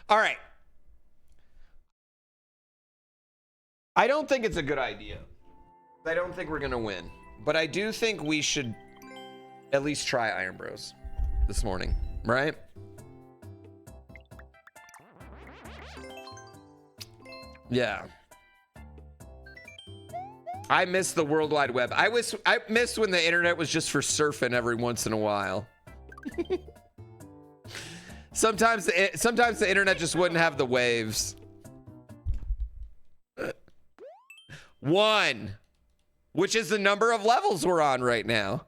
All right. I don't think it's a good idea. I don't think we're gonna win, but I do think we should at least try IronBROS this morning, right? Yeah. I miss the World Wide Web. I missed when the internet was just for surfing every once in a while. Sometimes the internet just wouldn't have the waves. 1, which is the number of levels we're on right now.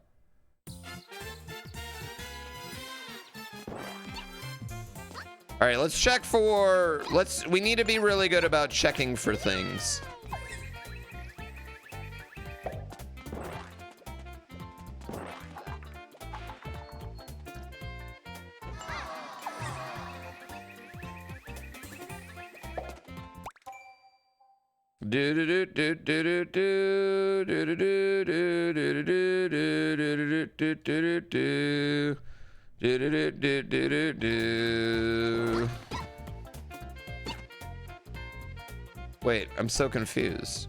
All right, let's check for, we need to be really good about checking for things. Wait, I'm so confused.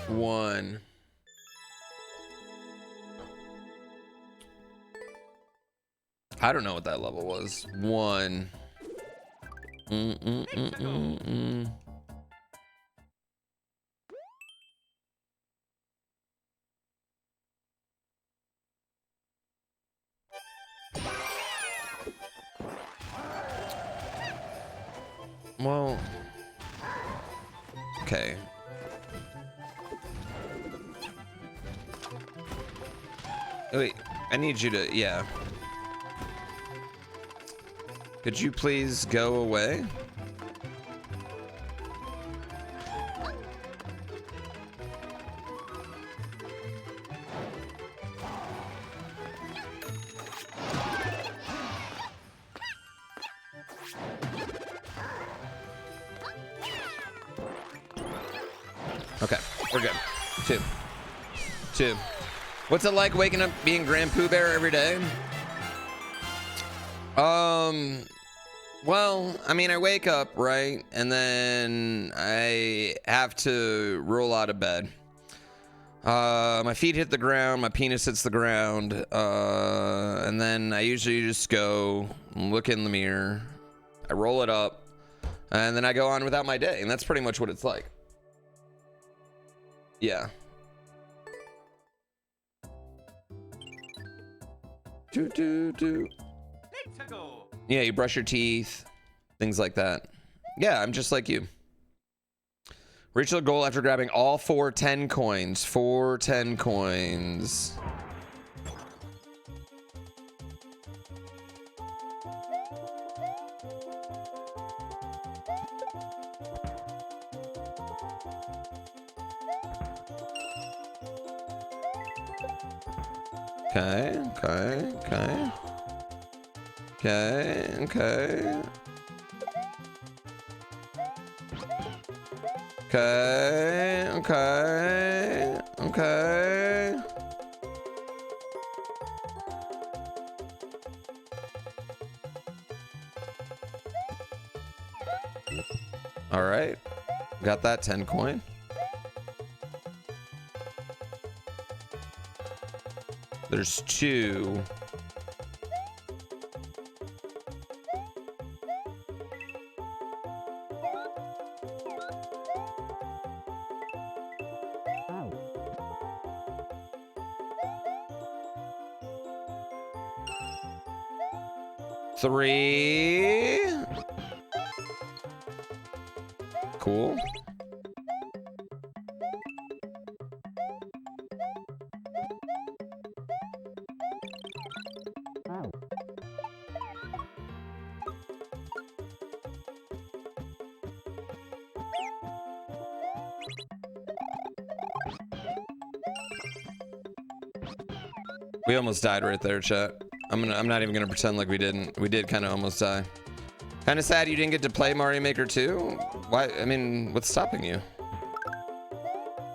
One. I don't know what that level was. 1. Well, okay. Wait, I need you to, yeah. Could you please go away? Okay, we're good. 2. What's it like waking up being GrandPooBear every day? Well, I mean, I wake up, right? And then I have to roll out of bed. My feet hit the ground, my penis hits the ground, and then I usually just go look in the mirror. I roll it up, and then I go on without my day, and that's pretty much what it's like. Yeah. Yeah, you brush your teeth, things like that. Yeah, I'm just like you. Reach the goal after grabbing all 4 10 coins. 4 10 coins. Okay. All right. Got that 10 coin. There's 2. Three. Cool. We almost died right there, chat. I'm not even gonna pretend like we didn't. We did kind of almost die. Kind of sad you didn't get to play Mario Maker 2. Why? I mean, what's stopping you?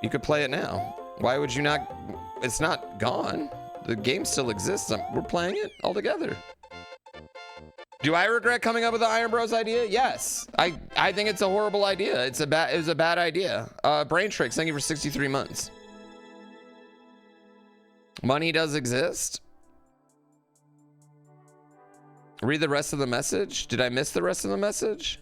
You could play it now. Why would you not? It's not gone. The game still exists. We're playing it all together. Do I regret coming up with the IronBROS idea? Yes. I think it's a horrible idea. It was a bad idea. Brain Tricks, thank you for 63 months. Money does exist. Read the rest of the message. Did I miss the rest of the message?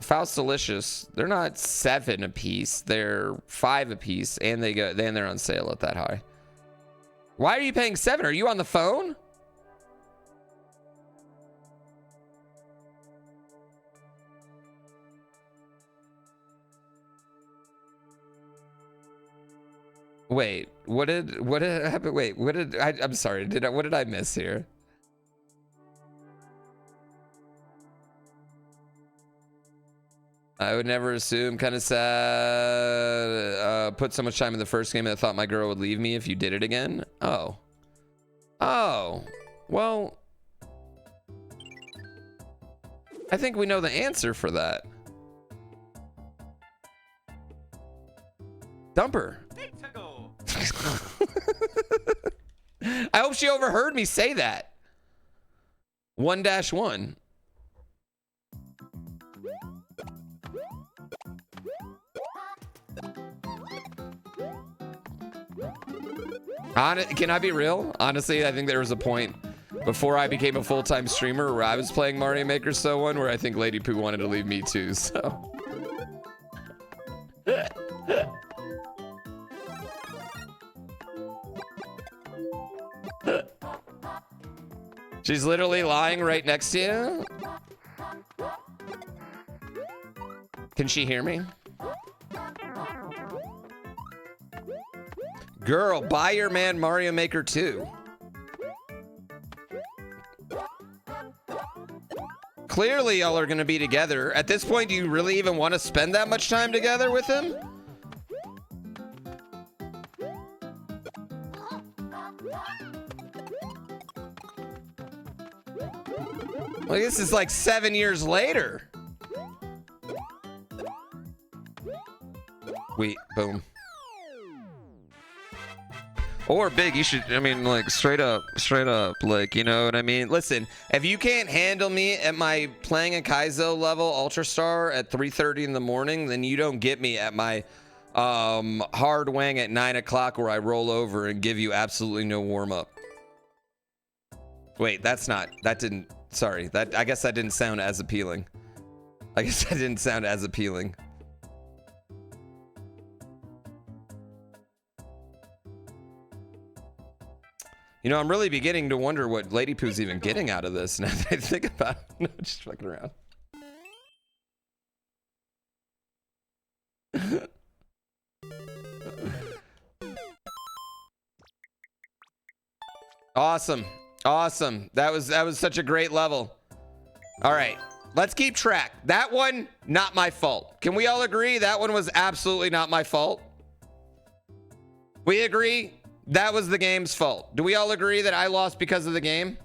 Faust Delicious. They're not 7 a piece. They're 5 a piece, and they're on sale at that high. Why are you paying 7? Are you on the phone? Wait, what did happen? Wait, I'm sorry. What did I miss here? I would never assume. Kind of sad. Put so much time in the first game and I thought my girl would leave me if you did it again. Oh. Well, I think we know the answer for that. Dump her. I hope she overheard me say that. 1-1. Can I be real? Honestly, I think there was a point before I became a full-time streamer where I was playing Mario Maker So 1 where I think Lady Pooh wanted to leave me too, so. She's literally lying right next to you. Can she hear me? Girl, buy your man Mario Maker 2. Clearly, y'all are gonna be together. At this point, do you really even want to spend that much time together with him? Like, this is like 7 years later. Boom. Or big, you should, I mean, like, straight up, like, you know what I mean? Listen, if you can't handle me at my playing a Kaizo level Ultra Star at 3:30 in the morning, then you don't get me at my hard wang at 9 o'clock where I roll over and give you absolutely no warm-up. Wait, I guess that didn't sound as appealing. You know, I'm really beginning to wonder what Lady Pooh's even getting out of this now that I think about it. No, just fucking around. Awesome. That was such a great level. All right, let's keep track. That one, not my fault. Can we all agree that one was absolutely not my fault? We agree? That was the game's fault. Do we all agree that I lost because of the game?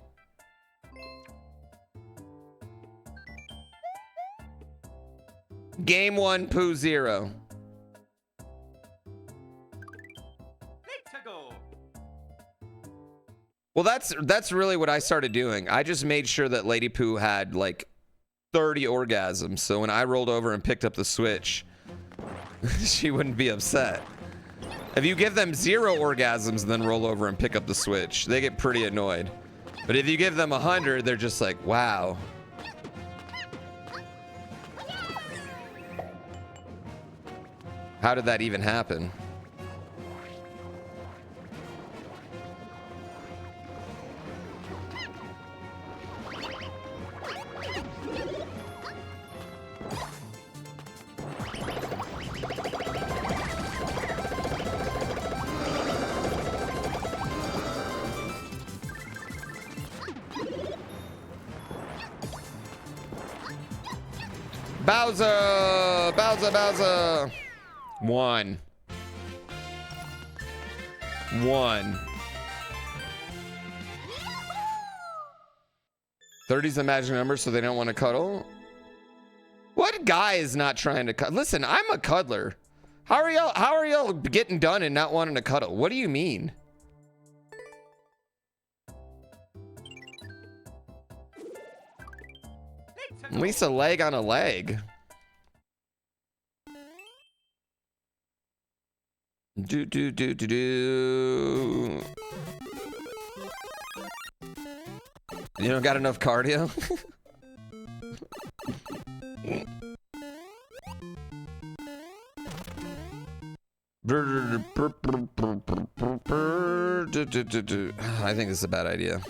Game 1, Pooh 0. Well, that's really what I started doing. I just made sure that Lady Pooh had like 30 orgasms. So when I rolled over and picked up the Switch, she wouldn't be upset. If you give them 0 orgasms and then roll over and pick up the Switch, they get pretty annoyed. But if you give them 100, they're just like, wow. How did that even happen? Bowser! 1. 1. 30's a magic number, so they don't want to cuddle. What guy is not trying to cuddle? Listen, I'm a cuddler. How are y'all getting done and not wanting to cuddle? What do you mean? At least a leg on a leg. Do. You don't got enough cardio? I think this is a bad idea.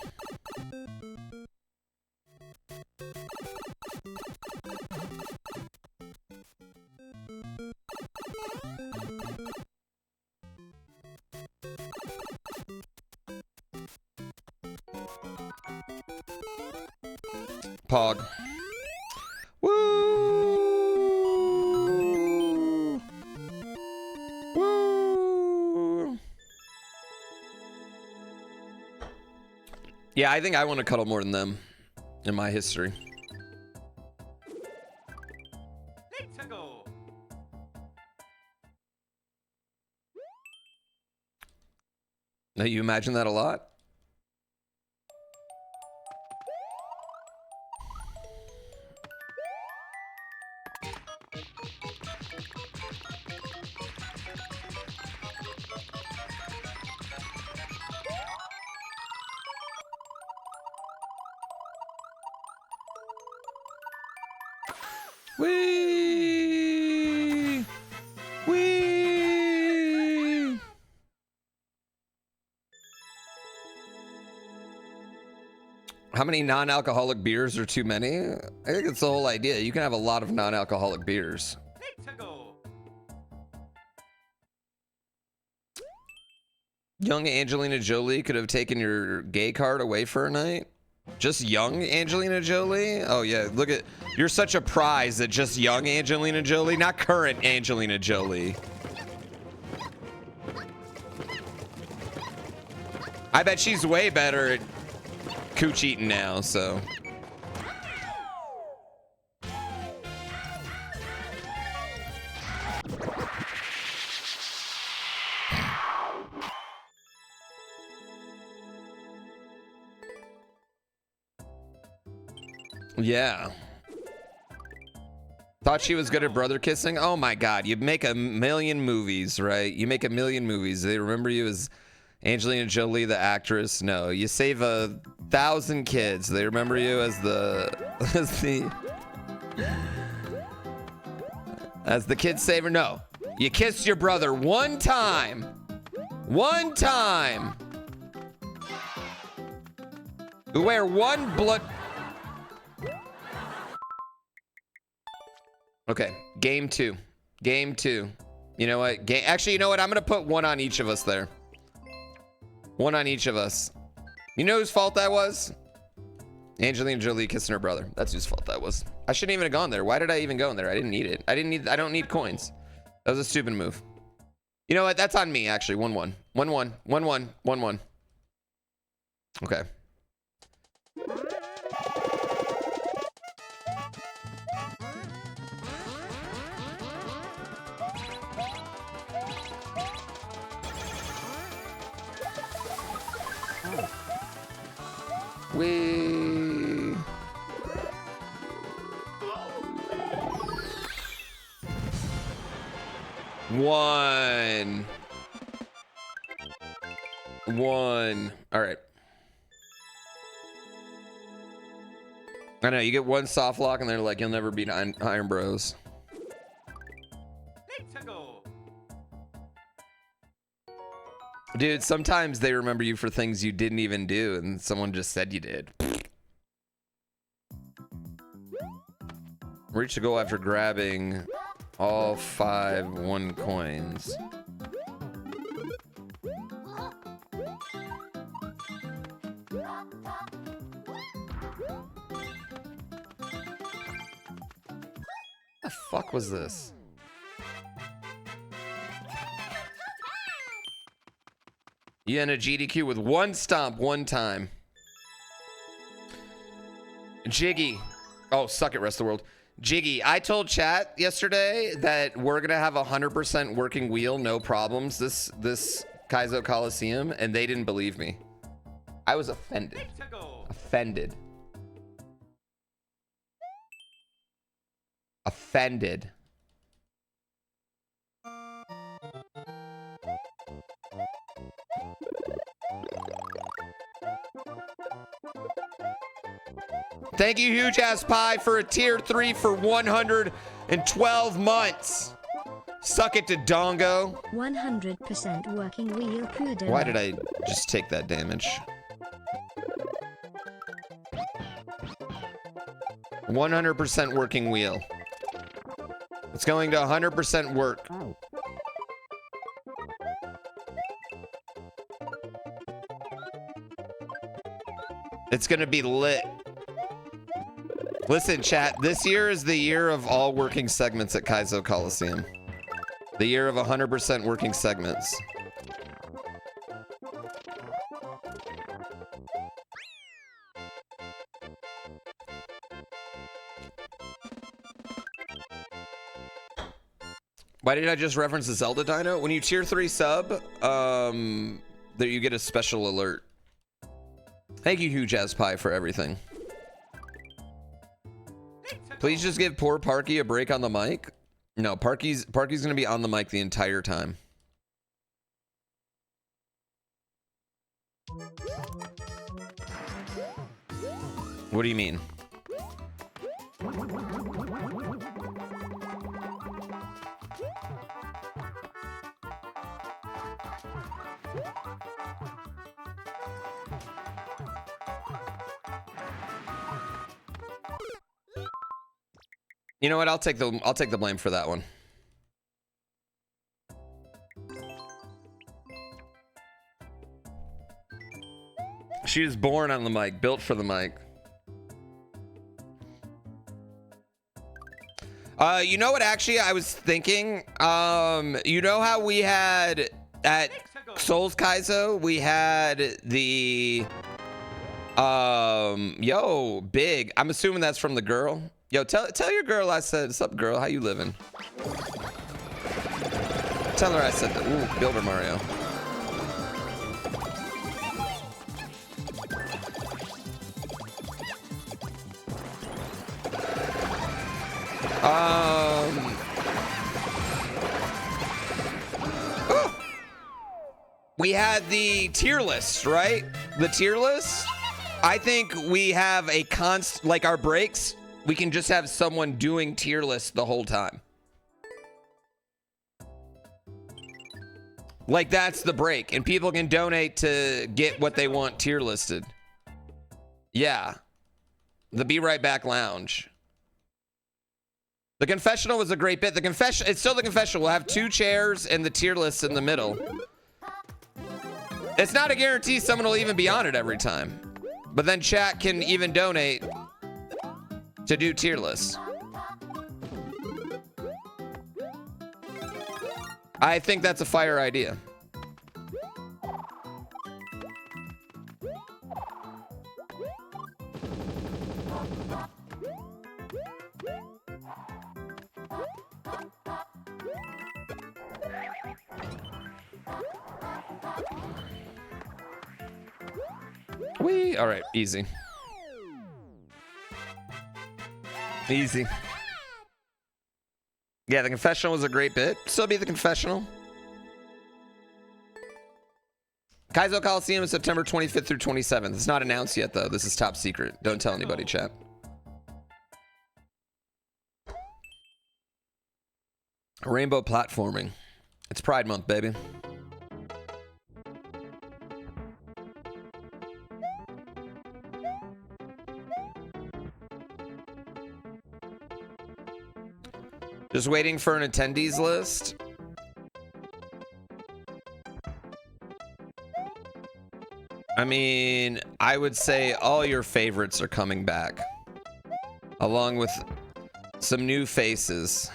Pog. Woo! Woo! Yeah, I think I want to cuddle more than them in my history. Let's go. Now, you imagine that a lot? Wee! Wee! How many non-alcoholic beers are too many? I think it's the whole idea. You can have a lot of non-alcoholic beers. Young Angelina Jolie could have taken your gay card away for a night. Just young Angelina Jolie? Oh yeah, look at, you're such a prize that just young Angelina Jolie, not current Angelina Jolie. I bet she's way better at cooch eating now, so. Yeah. Thought she was good at brother kissing? Oh my god, you make a million movies, right? You make a million movies. They remember you as Angelina Jolie, the actress? No. You save 1,000 kids. They remember you as the as the kid saver? No. You kissed your brother one time. One time. You wear one blood. Okay, game 2. Game 2. You know what? Actually, you know what? I'm gonna put one on each of us there. One on each of us. You know whose fault that was? Angelina Jolie kissing her brother. That's whose fault that was. I shouldn't even have gone there. Why did I even go in there? I didn't need it. I don't need coins. That was a stupid move. You know what? That's on me, actually. 1-1. 1-1. 1-1. 1-1. Okay. Wee. One. All right. I know, you get one soft lock and they're like, you'll never beat IronBROS. Dude, sometimes they remember you for things you didn't even do and someone just said you did. Reach the goal after grabbing all 5 1 coins. The fuck was this? You end a GDQ with one stomp, one time. Jiggy. Oh, suck it, rest of the world. Jiggy, I told chat yesterday that we're gonna have 100% working wheel, no problems, this Kaizo Coliseum, and they didn't believe me. I was offended. Offended. Offended. Thank you, Huge Ass Pie, for a tier 3 for 112 months. Suck it to Dongo. 100% working wheel Kudo. Why did I just take that damage? 100% working wheel. It's going to 100% work. It's gonna be lit. Listen, chat, this year is the year of all working segments at Kaizo Coliseum. The year of 100% working segments. Why did I just reference the Zelda Dino? When you tier 3 sub, there you get a special alert. Thank you, Huge Ass Pie, for everything. Please just give poor Parky a break on the mic. No, Parky's gonna be on the mic the entire time. What do you mean? You know what? I'll take the blame for that one. She was born on the mic, built for the mic. You know what? Actually, I was thinking. You know how we had at Souls Kaizo, we had the yo, big. I'm assuming that's from the girl. Yo, tell your girl I said, what's up, girl? How you living? Tell her I said that. Ooh, Builder Mario. We had the tier list, right? The tier list. I think we have a like our breaks. We can just have someone doing tier lists the whole time. Like that's the break, and people can donate to get what they want tier listed. Yeah. The Be Right Back Lounge. The confessional was a great bit. The confession, it's still the confessional. We'll have 2 chairs and the tier lists in the middle. It's not a guarantee someone will even be on it every time. But then chat can even donate to do tier lists. I think that's a fire idea. All right, easy. Easy. Yeah, the confessional was a great bit. Still be the confessional. Kaizo Coliseum is September 25th through 27th. It's not announced yet, though. This is top secret. Don't tell anybody, chat. Rainbow platforming. It's Pride Month, baby. Just waiting for an attendees list. I mean, I would say all your favorites are coming back, along with some new faces.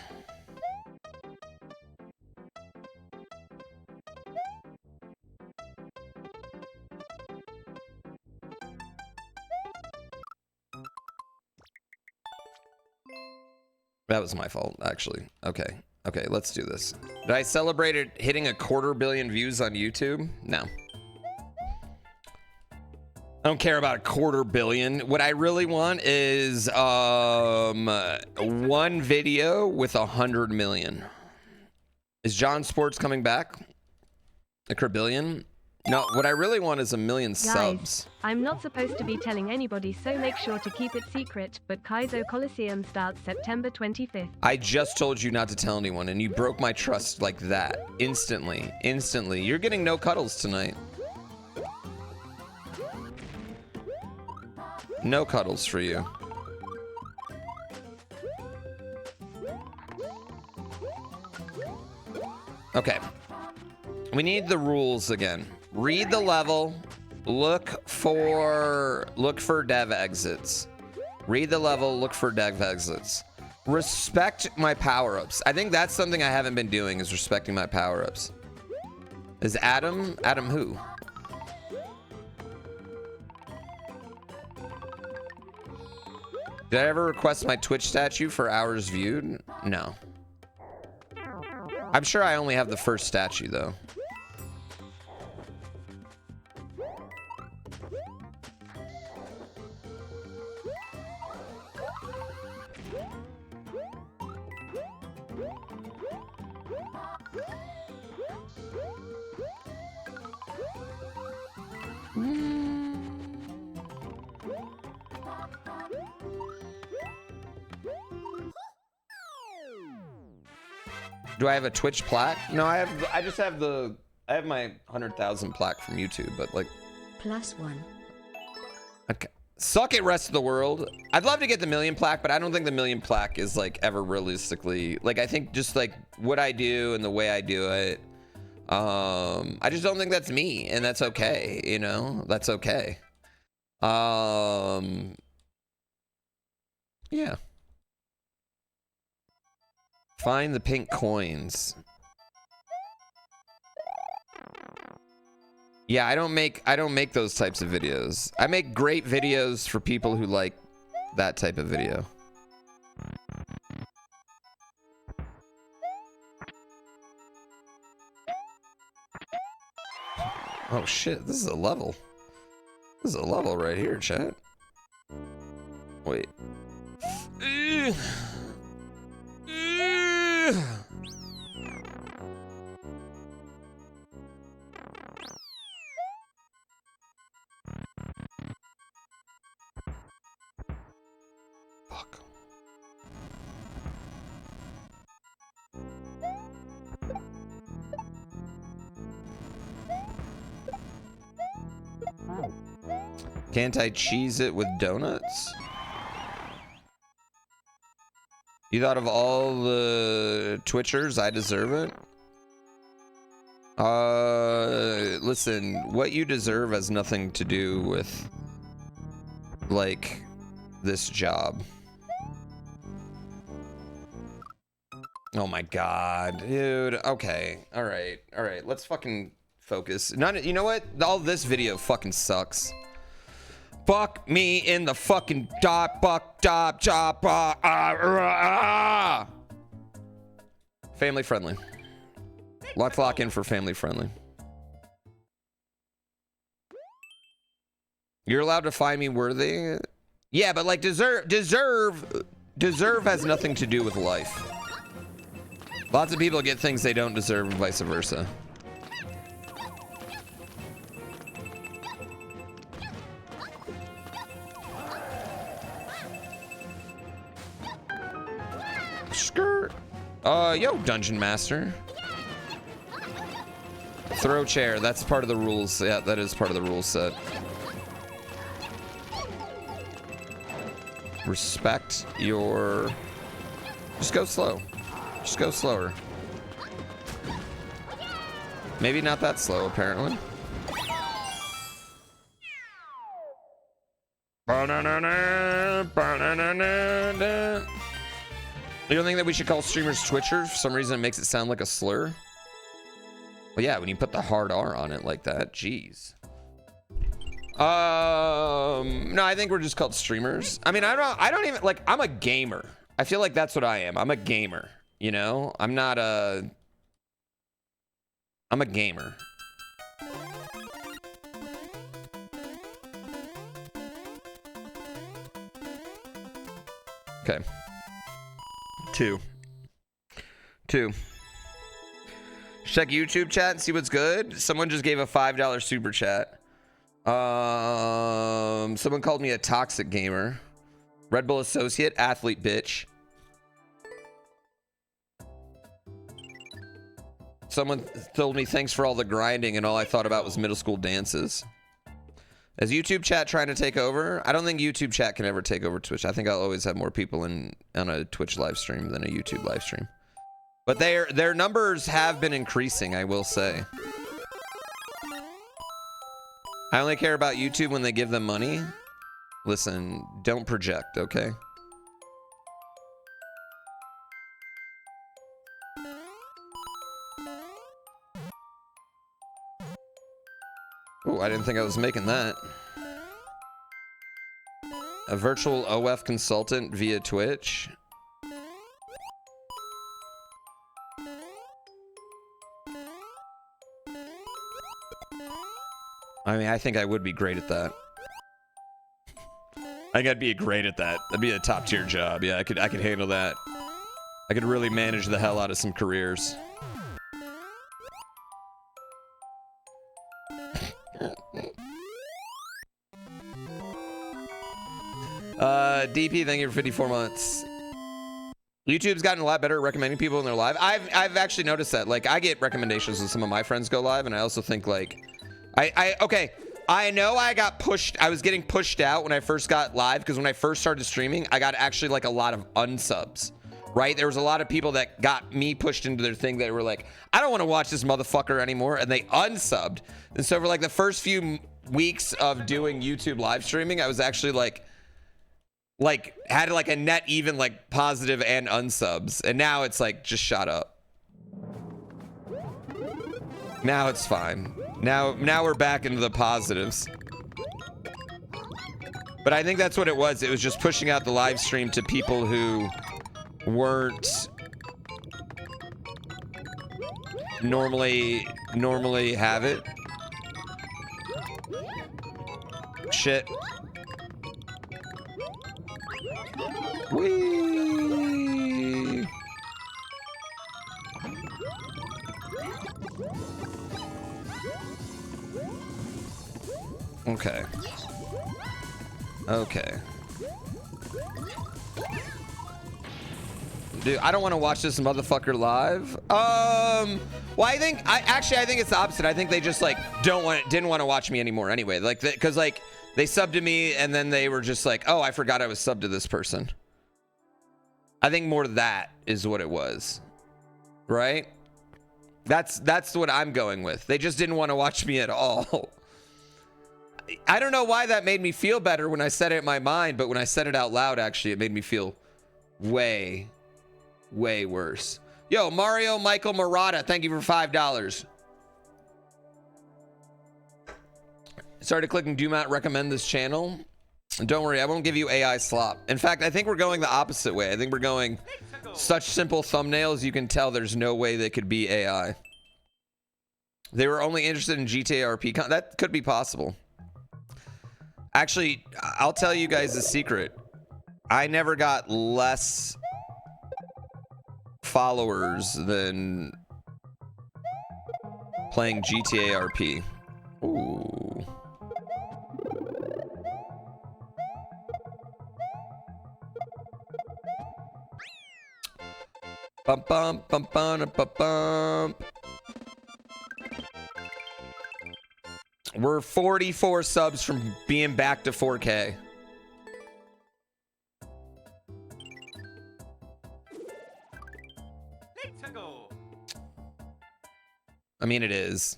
That was my fault, actually. Okay. Okay, let's do this. Did I celebrate it hitting 250 million views on YouTube? No. I don't care about 250 million. What I really want is one video with 100 million. Is John Sports coming back? A Kerbillion? No, what I really want is 1 million subs. I'm not supposed to be telling anybody, so make sure to keep it secret, but Kaizo Coliseum starts September 25th. I just told you not to tell anyone, and you broke my trust like that. Instantly. Instantly. You're getting no cuddles tonight. No cuddles for you. Okay. We need the rules again. Read the level. Look for dev exits. Read the level. Look for dev exits. Respect my power-ups. I think that's something I haven't been doing, is respecting my power-ups. Is Adam who? Did I ever request my Twitch statue for hours viewed? No. I'm sure I only have the first statue, though. Do I have a Twitch plaque? No, I have my 100,000 plaque from YouTube, but like +1. Okay. Suck it, rest of the world. I'd love to get the 1 million plaque, but I don't think the 1 million plaque is like ever realistically, like I think just like what I do and the way I do it, I just don't think that's me, and that's okay, you know? That's okay. Yeah. Find the pink coins. Yeah, I don't make those types of videos. I make great videos for people who like that type of video. Oh shit, this is a level. This is a level right here, chat. Wait. Fuck. Can't I cheese it with donuts? You thought of all the Twitchers, I deserve it? Listen, what you deserve has nothing to do with, like, this job. Oh my god, dude. Okay, alright, let's fucking focus. You know what? All this video fucking sucks. Fuck me in the fucking family friendly. Let's lock in for family friendly. You're allowed to find me worthy? Yeah, but like deserve has nothing to do with life. Lots of people get things they don't deserve and vice versa. Skirt. Yo, Dungeon Master. Throw chair. That's part of the rules. Yeah, that is part of the rule set. Respect your... Just go slow. Just go slower. Maybe not that slow, apparently. You don't think that we should call streamers Twitchers? For some reason it makes it sound like a slur. Well, yeah, when you put the hard R on it like that, jeez. No, I think we're just called streamers. I mean, I don't even, like, I'm a gamer. I feel like that's what I am. I'm a gamer, you know? I'm a gamer. Okay. Two. Check YouTube chat and see what's good. Someone just gave a $5 super chat. Someone called me a toxic gamer. Red Bull associate, athlete bitch. Someone told me thanks for all the grinding and all I thought about was middle school dances. Is YouTube chat trying to take over? I don't think YouTube chat can ever take over Twitch. I think I'll always have more people on a Twitch live stream than a YouTube live stream. But their numbers have been increasing, I will say. I only care about YouTube when they give them money. Listen, don't project, okay? Oh, I didn't think I was making that. A virtual OF consultant via Twitch. I mean, I think I would be great at that. I think I'd be great at that. That'd be a top tier job. Yeah, I could handle that. I could really manage the hell out of some careers. DP, thank you for 54 months. YouTube's gotten a lot better at recommending people in their live. I've actually noticed that. Like, I get recommendations when some of my friends go live, and I also think like, okay, I know I got pushed. I was getting pushed out when I first got live because when I first started streaming, I got actually like a lot of unsubs, right? There was a lot of people that got me pushed into their thing that were like, I don't want to watch this motherfucker anymore, and they unsubbed. And so for like the first few weeks of doing YouTube live streaming, I was actually like had like a net even like positive and unsubs, and now it's like just shot up. Now it's fine. Now we're back into the positives. But I think that's what it was. It was just pushing out the live stream to people who weren't normally have it. Shit. Whee! Okay. Okay. Dude, I don't want to watch this motherfucker live. Well, I think it's the opposite. I think they just like didn't want to watch me anymore anyway. Like, because like they subbed to me and then they were just like, oh, I forgot I was subbed to this person. I think more that is what it was, right? That's what I'm going with. They just didn't want to watch me at all. I don't know why that made me feel better when I said it in my mind, but when I said it out loud, actually, it made me feel way worse. Yo, Mario Michael Murata, thank you for $5. Started clicking do not recommend this channel. Don't worry, I won't give you AI slop. In fact, I think we're going the opposite way. I think we're going such simple thumbnails, you can tell there's no way they could be AI. They were only interested in GTA RP. That could be possible. Actually, I'll tell you guys a secret. I never got less followers than playing GTA RP. Ooh. Bum bum bum bum bum bum. We're 44 subs from being back to 4K. I mean, it is.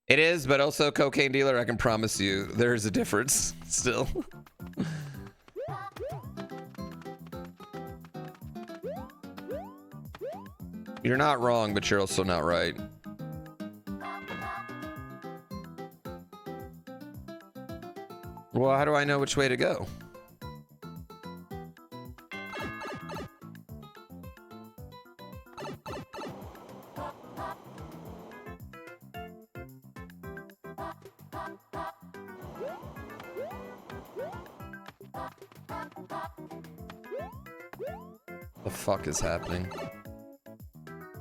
It is, but also cocaine dealer, I can promise you, there is a difference still. You're not wrong, but you're also not right. Well, how do I know which way to go? The fuck is happening?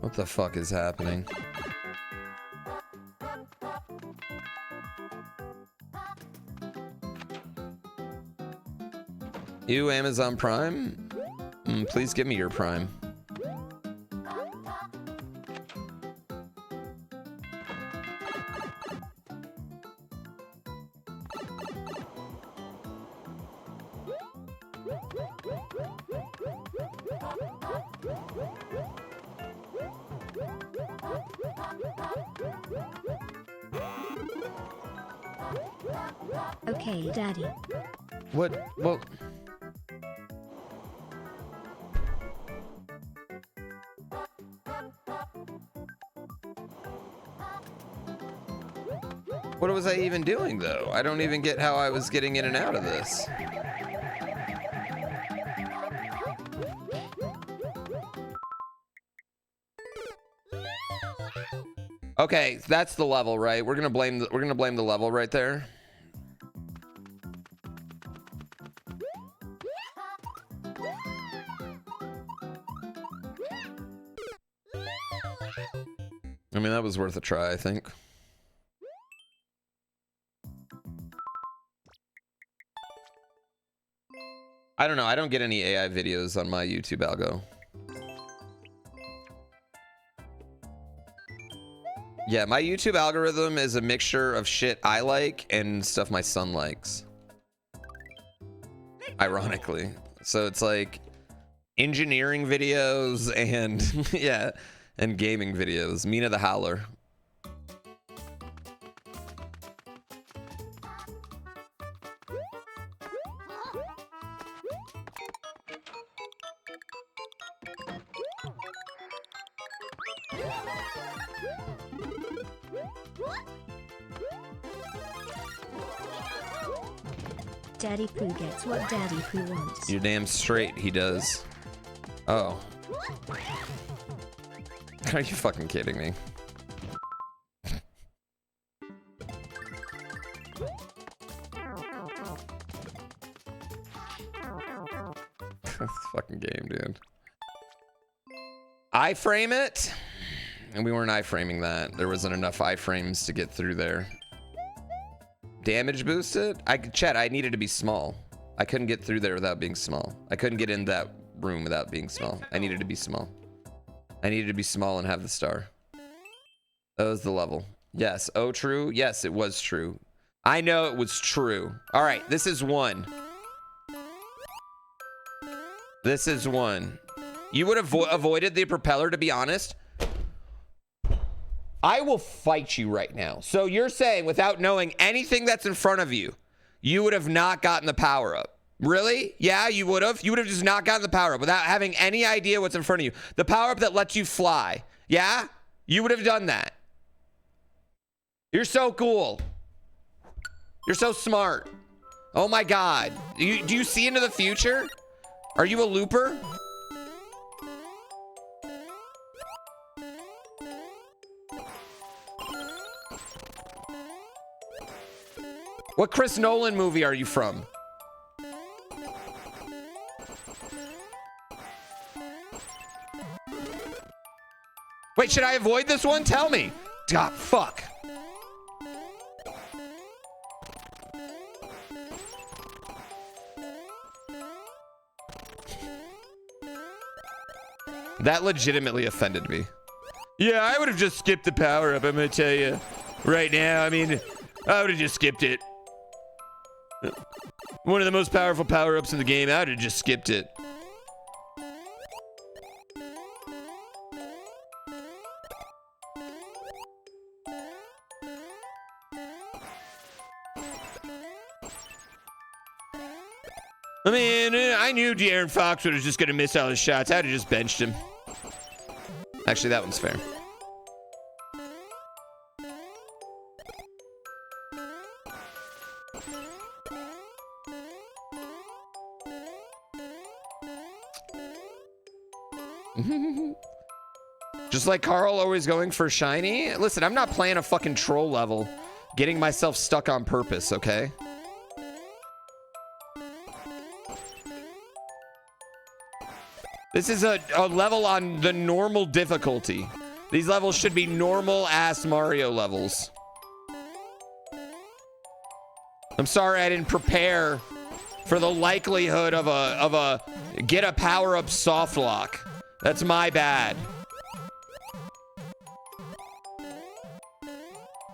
What the fuck is happening? You Amazon Prime? Please give me your Prime. Okay, Daddy. What? Well... What was I even doing, though? I don't even get how I was getting in and out of this. Okay, that's the level, right? We're gonna blame the level right there. I mean, that was worth a try, I think. I don't know. I don't get any AI videos on my YouTube algo. Yeah, my YouTube algorithm is a mixture of shit I like and stuff my son likes. Ironically. So it's like engineering videos and yeah, and gaming videos. Mina the Howler. Daddy Pooh gets what Daddy Pooh wants. You're damn straight, he does. Oh. Are you fucking kidding me? This fucking game, dude. iframe it? And we weren't iframing that. There wasn't enough iframes to get through there. Damage boosted? Chat, I needed to be small. I couldn't get through there without being small. I couldn't get in that room without being small. I needed to be small. I needed to be small and have the star. That was the level. Yes. Oh, true? Yes, it was true. I know it was true. All right, this is one. This is one. You would have avoided the propeller, to be honest. I will fight you right now. So you're saying without knowing anything that's in front of you, you would have not gotten the power up. Really? Yeah, you would have. You would have just not gotten the power up without having any idea what's in front of you. The power up that lets you fly. Yeah? You would have done that. You're so cool. You're so smart. Oh my God. Do you see into the future? Are you a looper? What Chris Nolan movie are you from? Wait, should I avoid this one? Tell me. God, fuck. That legitimately offended me. Yeah, I would have just skipped the power up, I'm gonna tell you. Right now, I mean, I would have just skipped it. One of the most powerful power-ups in the game, I would have just skipped it. I mean, I knew De'Aaron Fox was just gonna miss all his shots. I'd have just benched him. Actually, that one's fair. Just like Carl always going for shiny. Listen, I'm not playing a fucking troll level, getting myself stuck on purpose, okay? This is a level on the normal difficulty. These levels should be normal-ass Mario levels. I'm sorry I didn't prepare for the likelihood of a get a power-up soft lock. That's my bad.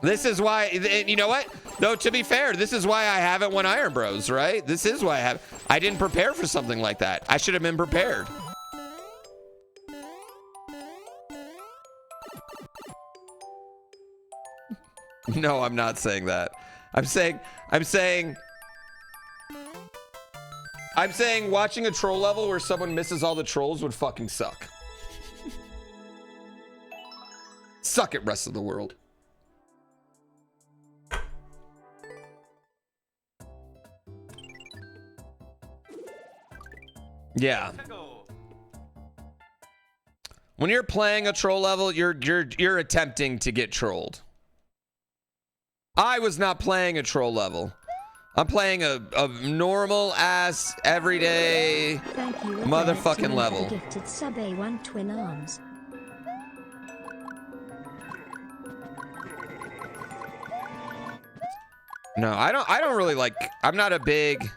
This is why, you know what? No, to be fair, this is why I haven't won IronBROS, right? This is why I didn't prepare for something like that. I should have been prepared. No, I'm not saying that. I'm saying watching a troll level where someone misses all the trolls would fucking suck. Suck it, rest of the world. Yeah. When you're playing a troll level, you're attempting to get trolled. I was not playing a troll level. I'm playing a normal ass everyday motherfucking level. Gifted sub A1 twin arms. No, I don't really like, I'm not a big,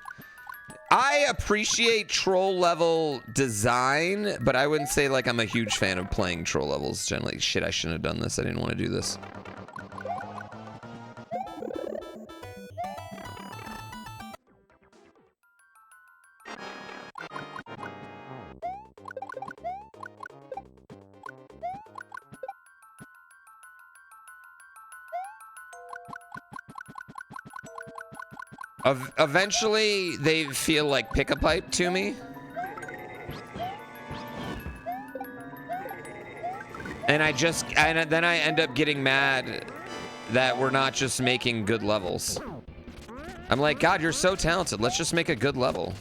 I appreciate troll level design, but I wouldn't say like I'm a huge fan of playing troll levels generally. Shit, I shouldn't have done this. I didn't want to do this. Eventually, they feel like pick a pipe to me. And then I end up getting mad that we're not just making good levels. I'm like, God, you're so talented. Let's just make a good level.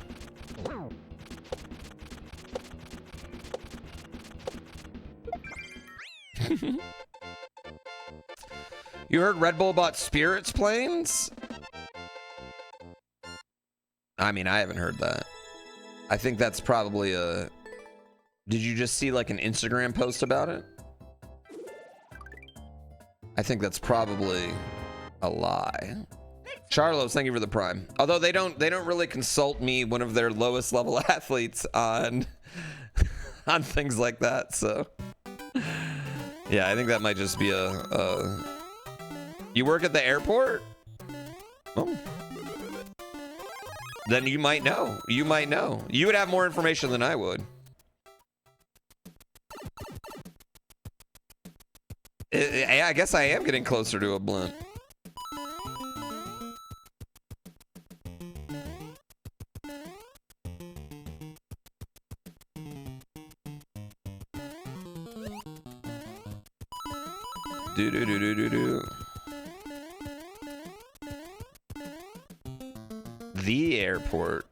You heard Red Bull bought Spirits planes? I mean, I haven't heard that. I think that's probably a... Did you just see like an Instagram post about it? I think that's probably a lie. Charlos, thank you for the prime. Although they don't really consult me, one of their lowest level athletes, on on things like that. So yeah, I think that might just be a You work at the airport? Oh. Then you might know. You might know. You would have more information than I would. I guess I am getting closer to a blimp. Do. The airport.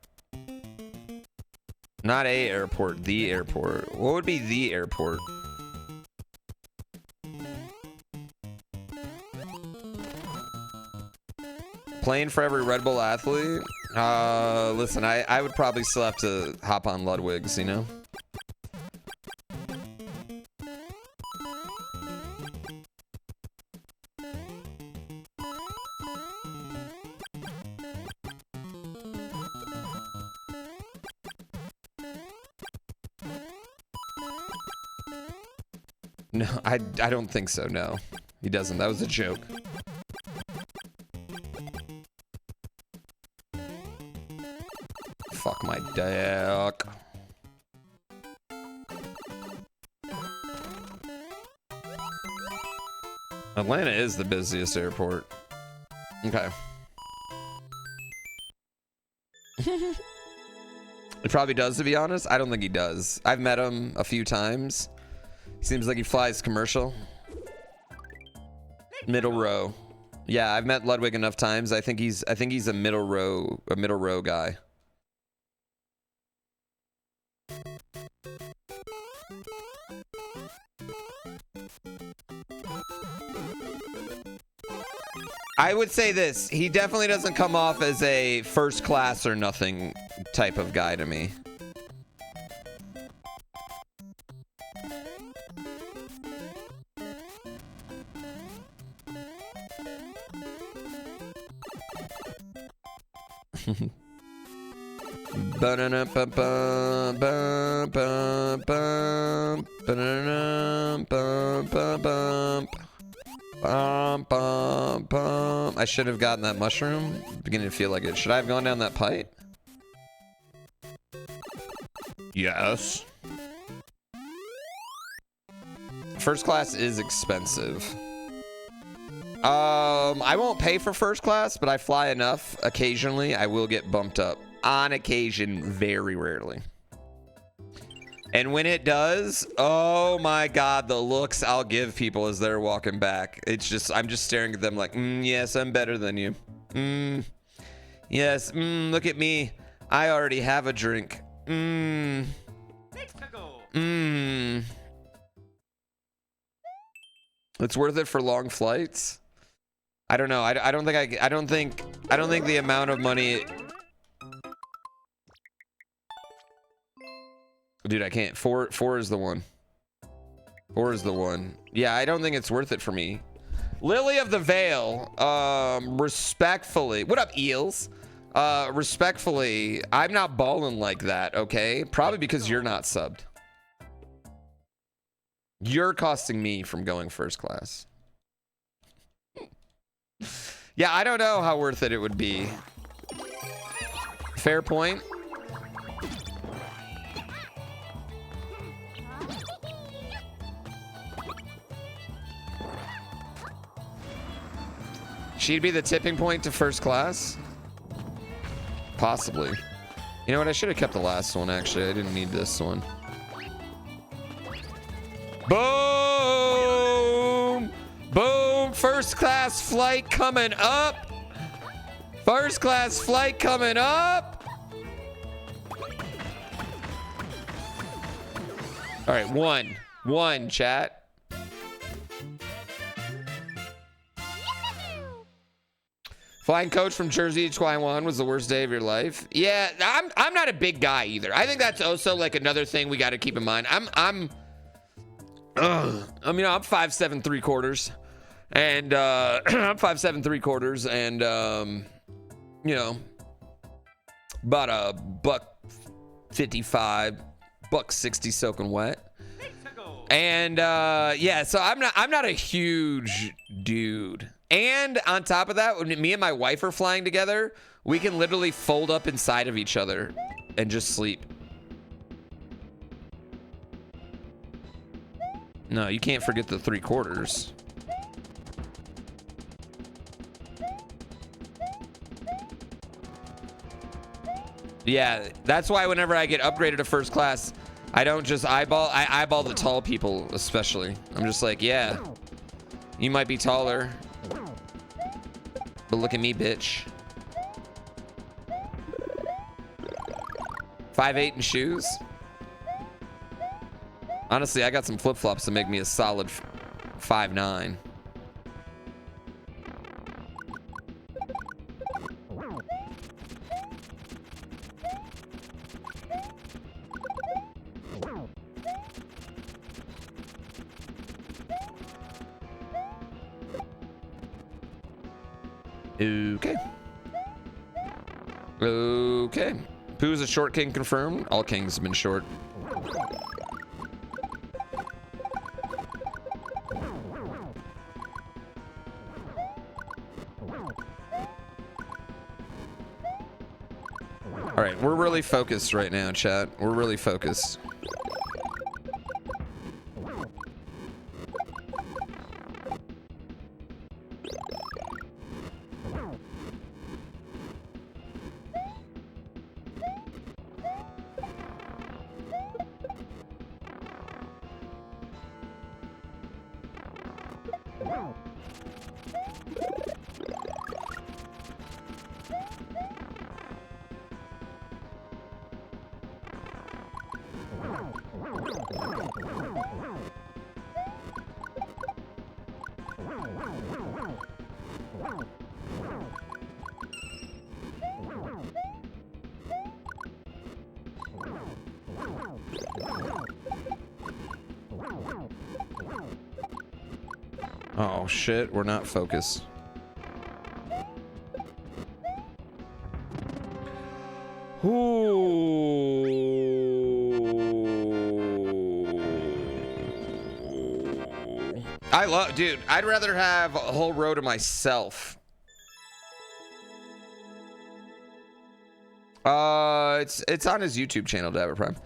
Not a airport, the airport. What would be the airport? Playing for every Red Bull athlete? Listen, I would probably still have to hop on Ludwig's, you know? No, I don't think so, no. He doesn't. That was a joke. Fuck my dick. Atlanta is the busiest airport. Okay. He probably does, to be honest. I don't think he does. I've met him a few times. Seems like he flies commercial. Middle row. Yeah, I've met Ludwig enough times. I think he's a middle row guy. I would say this. He definitely doesn't come off as a first class or nothing type of guy to me. I should have gotten that mushroom. Beginning to feel like it. Should I have gone down that pipe? Yes. First class is expensive. I won't pay for first class, but I fly enough. Occasionally, I will get bumped up. On occasion, very rarely. And when it does, oh my God, the looks I'll give people as they're walking back. It's just, I'm just staring at them like, yes, I'm better than you. Yes, look at me. I already have a drink. It's worth it for long flights. I don't know. I don't think the amount of money. Dude, I can't. Four is the one. 4 is the one. Yeah, I don't think it's worth it for me. Lily of the Veil, respectfully. What up, eels? Respectfully, I'm not balling like that, okay? Probably because you're not subbed. You're costing me from going first class. Yeah, I don't know how worth it would be. Fair point. She'd be the tipping point to first class? Possibly. You know what? I should have kept the last one, actually. I didn't need this one. Boom! Boom! First class flight coming up! First class flight coming up! All right, one, chat. Flying coach from Jersey to Taiwan was the worst day of your life. Yeah, I'm not a big guy either. I think that's also like another thing we got to keep in mind. I'm 5'7" 3/4, and I'm 5'7" 3/4, and you know, about a $155, $160 soaking wet. And yeah, so I'm not a huge dude. And on top of that, when me and my wife are flying together, we can literally fold up inside of each other and just sleep. No, you can't forget the 3/4. Yeah, that's why whenever I get upgraded to first class, I don't just eyeball. I eyeball the tall people, especially. I'm just like, yeah, you might be taller, but look at me, bitch. 5'8" in shoes. Honestly, I got some flip-flops to make me a solid 5'9". Okay. Okay. Pooh's a short king confirmed. All kings have been short. All right, we're really focused right now, chat. We're really focused. Oh shit, we're not focused. Ooh. I love, dude, I'd rather have a whole row to myself. It's on his YouTube channel, Dabber Prime.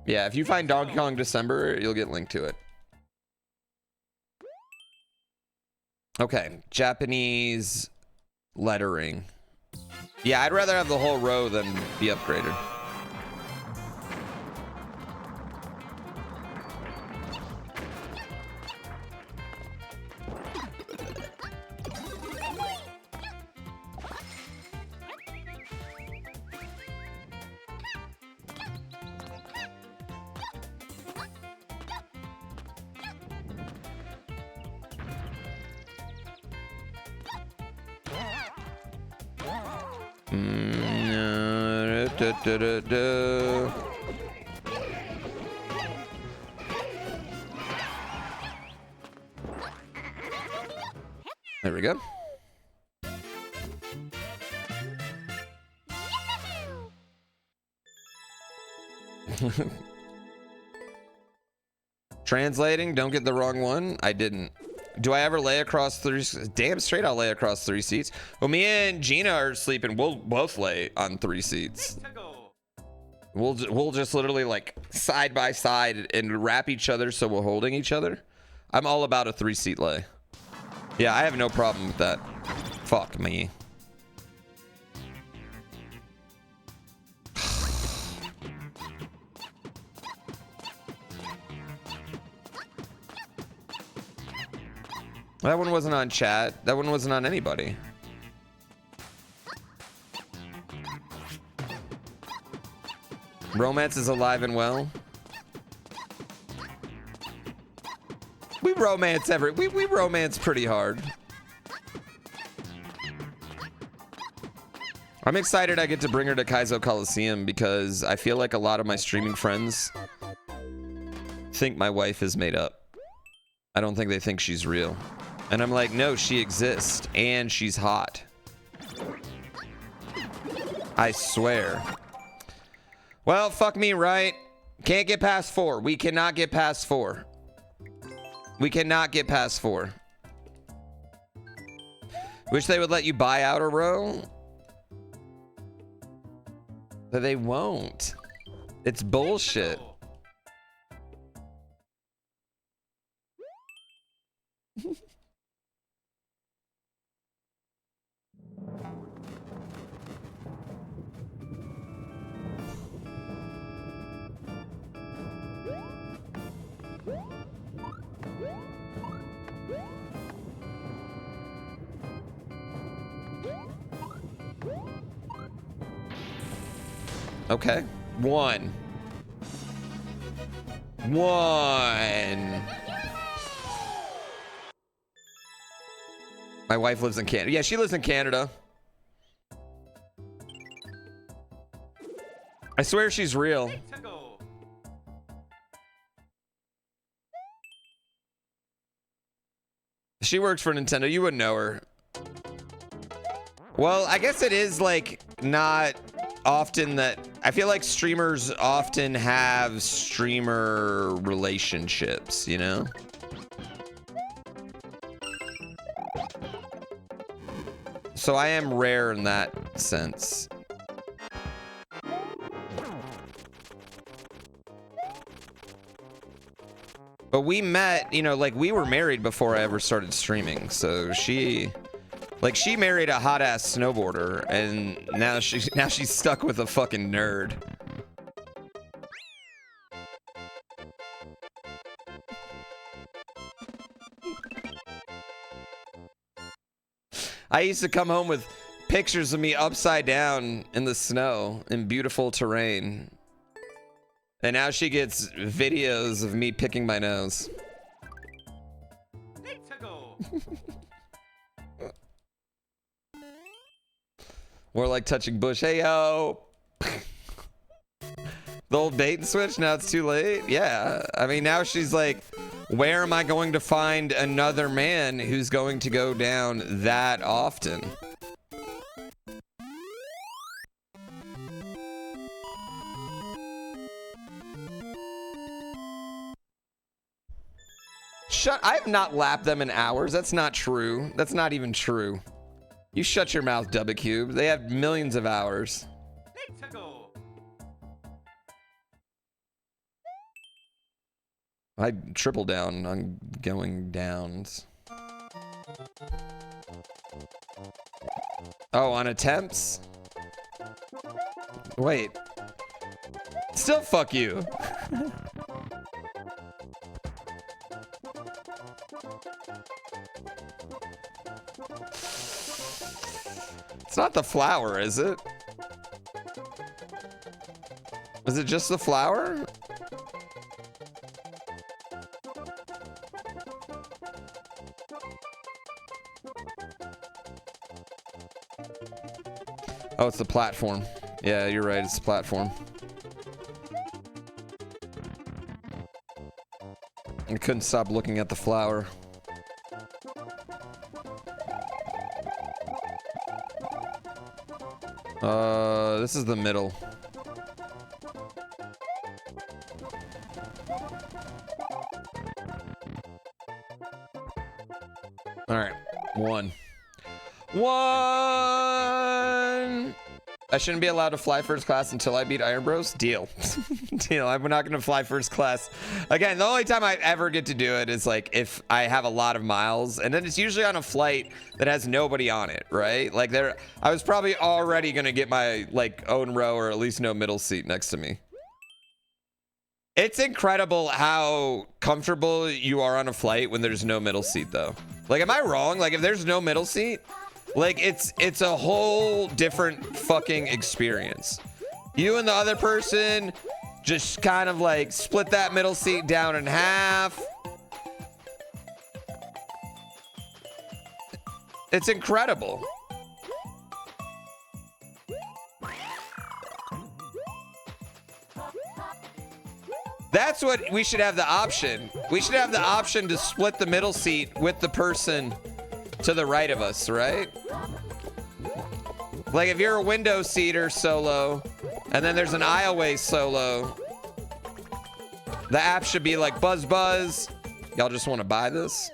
Yeah, if you find Donkey Kong December, you'll get linked to it. Okay, Japanese lettering. Yeah, I'd rather have the whole row than be upgraded. There we go. Translating, don't get the wrong one. I didn't. Do I ever lay across 3? Damn straight I'll lay across 3 seats. Well, me and Gina are sleeping. We'll both lay on 3 seats. We'll just literally like side by side and wrap each other so we're holding each other. I'm all about a 3-seat lay. Yeah, I have no problem with that. Fuck me. That one wasn't on chat. That one wasn't on anybody. Romance is alive and well. We romance we romance pretty hard. I'm excited I get to bring her to Kaizo Coliseum because I feel like a lot of my streaming friends think my wife is made up. I don't think they think she's real. And I'm like, no, she exists and she's hot. I swear. Well, fuck me, right? Can't get past 4. We cannot get past 4. We cannot get past 4. Wish they would let you buy out a row. But they won't. It's bullshit. Okay. 1. My wife lives in Canada. Yeah, she lives in Canada. I swear she's real. She works for Nintendo. You wouldn't know her. Well, I guess it is like not often that I feel like streamers often have streamer relationships, you know? So I am rare in that sense. But we met, you know, like we were married before I ever started streaming. So she married a hot ass snowboarder and now she's stuck with a fucking nerd. I used to come home with pictures of me upside down in the snow in beautiful terrain. And now she gets videos of me picking my nose. More like touching bush. Hey, yo. The old bait and switch, now it's too late? Yeah. I mean, now she's like, where am I going to find another man who's going to go down that often? I have not lapped them in hours. That's not true. That's not even true. You shut your mouth, Cube. They have millions of hours. I triple down on going downs. Oh, on attempts? Wait. Still fuck you. It's not the flower, is it? Is it just the flower? Oh, it's the platform. Yeah, you're right. It's the platform. I couldn't stop looking at the flower. This is the middle. All right, one. I shouldn't be allowed to fly first class until I beat IronBROS. Deal. Deal. I'm not going to fly first class. Again, the only time I ever get to do it is like if I have a lot of miles, and then it's usually on a flight that has nobody on it, right? Like I was probably already going to get my like own row or at least no middle seat next to me. It's incredible how comfortable you are on a flight when there's no middle seat though. Like, am I wrong? Like if there's no middle seat, like it's a whole different fucking experience. You and the other person just kind of like split that middle seat down in half. It's incredible. That's what we should have the option. We should have the option to split the middle seat with the person to the right of us, right? Like if you're a window seater solo and then there's an aisleway solo, the app should be like buzz buzz. Y'all just want to buy this?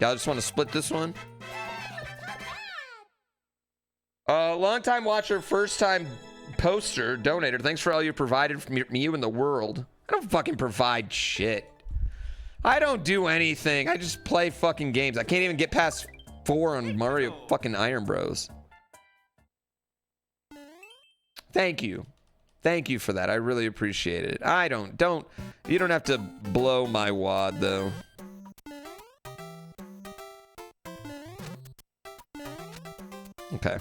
Y'all just want to split this one? Long time watcher, first time poster, donator. Thanks for all you provided for me, you and the world. I don't fucking provide shit. I don't do anything. I just play fucking games. I can't even get past 4 on Mario fucking IronBROS. Thank you. Thank you for that. I really appreciate it. You don't have to blow my wad though. Okay.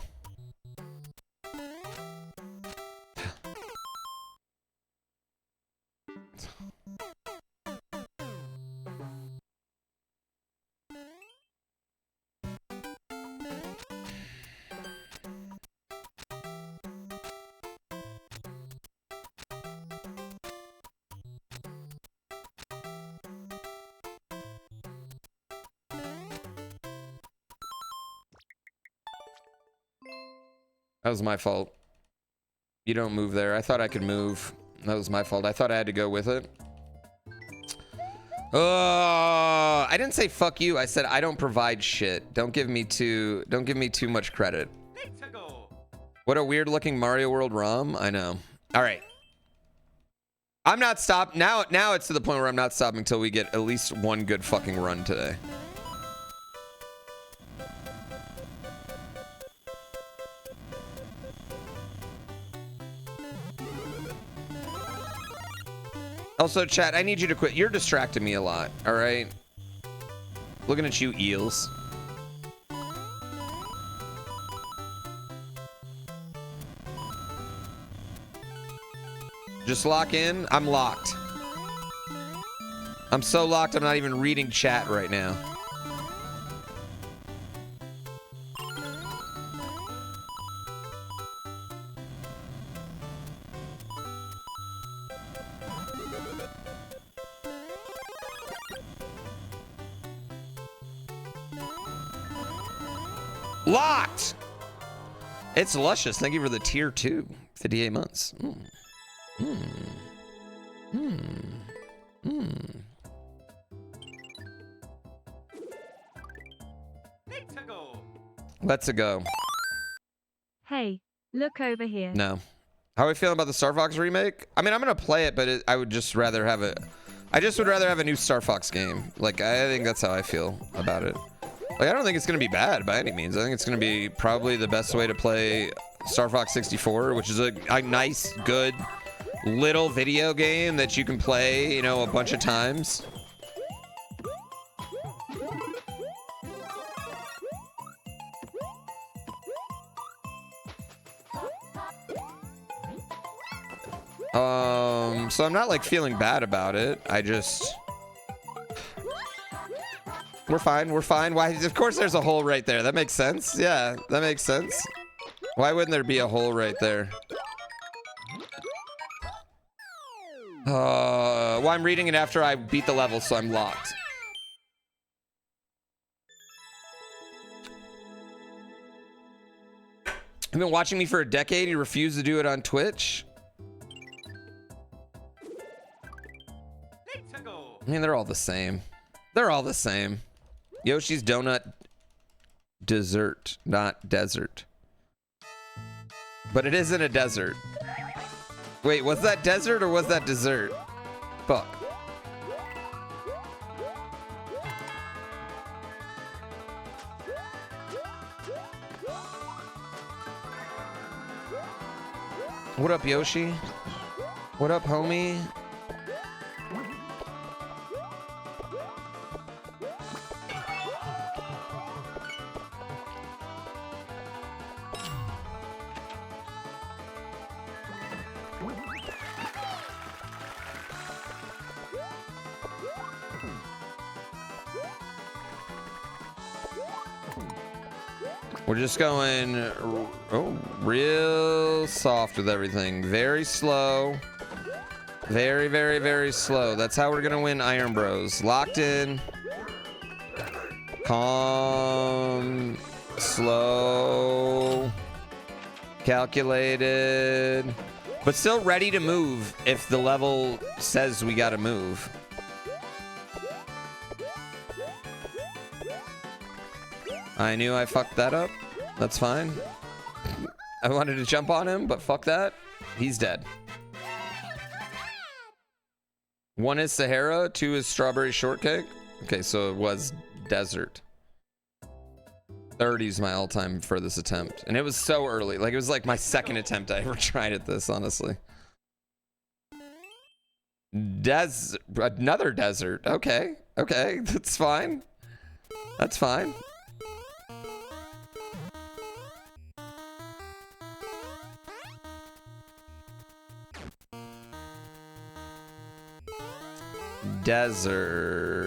That was my fault. You don't move there. I thought I could move. That was my fault. I thought I had to go with it. Oh, I didn't say fuck you. I said I don't provide shit. Don't give me too much credit. What a weird looking Mario World ROM. I know. All right. I'm not stopped now. Now it's to the point where I'm not stopping until we get at least one good fucking run today. Also, chat, I need you to quit. You're distracting me a lot, all right? Looking at you, eels. Just lock in. I'm locked. I'm so locked, I'm not even reading chat right now. Locked! It's luscious. Thank you for the tier 2. 58 months. Let's go. Hey, look over here. No. How are we feeling about the Star Fox remake? I mean, I'm gonna play it, but I would just rather have it. I just would rather have a new Star Fox game. Like, I think that's how I feel about it. Like, I don't think it's gonna be bad by any means. I think it's gonna be probably the best way to play Star Fox 64, which is a nice, good, little video game that you can play, you know, a bunch of times. So I'm not like feeling bad about it. I just, we're fine. Why? Of course there's a hole right there. That makes sense. Yeah, that makes sense. Why wouldn't there be a hole right there? Well, I'm reading it after I beat the level, so I'm locked. You've been watching me for a decade. You refuse to do it on Twitch. I mean, they're all the same. They're all the same. Yoshi's Donut Dessert, not desert. But it isn't a desert. Wait, was that desert or was that dessert? Fuck. What up, Yoshi? What up, homie? We're just going real soft with everything. Very slow. Very, very, very slow. That's how we're going to win Iron Bros. Locked in. Calm. Slow. Calculated. But still ready to move if the level says we got to move. I knew I fucked that up. That's fine. I wanted to jump on him, but fuck that. He's dead. 1 is Sahara, 2 is Strawberry Shortcake. Okay, so it was Desert. 30 is my all-time furthest attempt. And it was so early. Like, it was like my second attempt I ever tried at this, honestly. Another desert. Okay. Okay, that's fine. That's fine. Desert.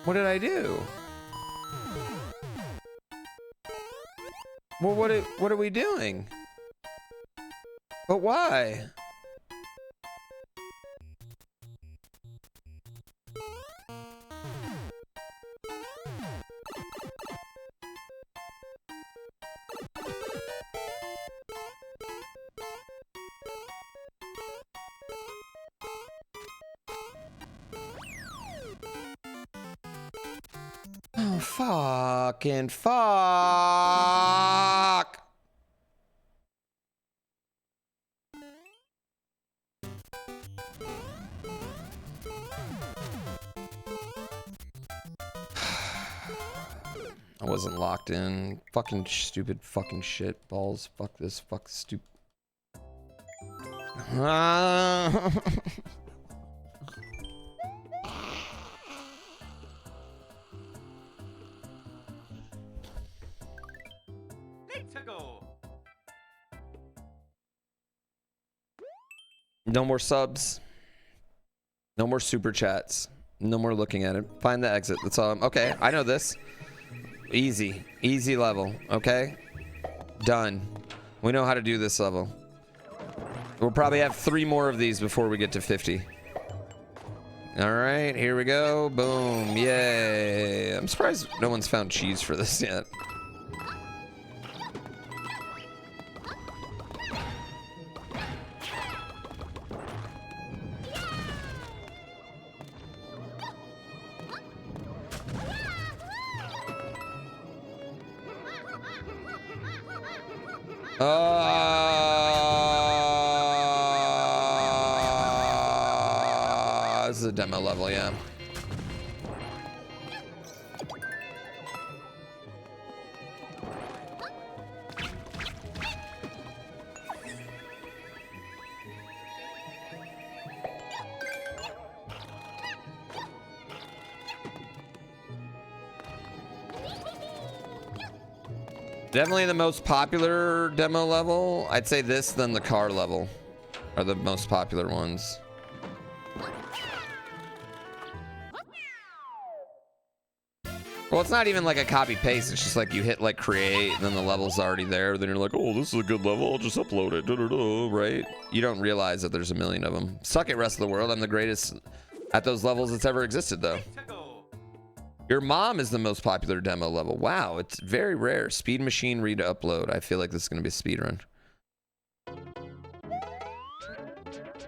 What did I do? Well, what are we doing? But why? Oh, fucking fuck. I wasn't locked in. Fucking stupid fucking shit balls. Fuck this. Fuck stupid. No more subs. No more super chats. No more looking at it. Find the exit. That's all. Okay, I know this. Easy. Easy level. Okay? Done. We know how to do this level. We'll probably have 3 more of these before we get to 50. Alright, here we go. Boom. Yay. I'm surprised no one's found cheese for this yet. This is a demo level, yeah. Definitely the most popular demo level. I'd say this, then the car level are the most popular ones. Well, it's not even like a copy paste. It's just like you hit like create, and then the level's already there. Then you're like, oh, this is a good level. I'll just upload it. Right? You don't realize that there's a million of them. Suck it, rest of the world. I'm the greatest at those levels that's ever existed, though. Your mom is the most popular demo level. Wow, it's very rare. Speed machine read upload. I feel like this is going to be a speed run.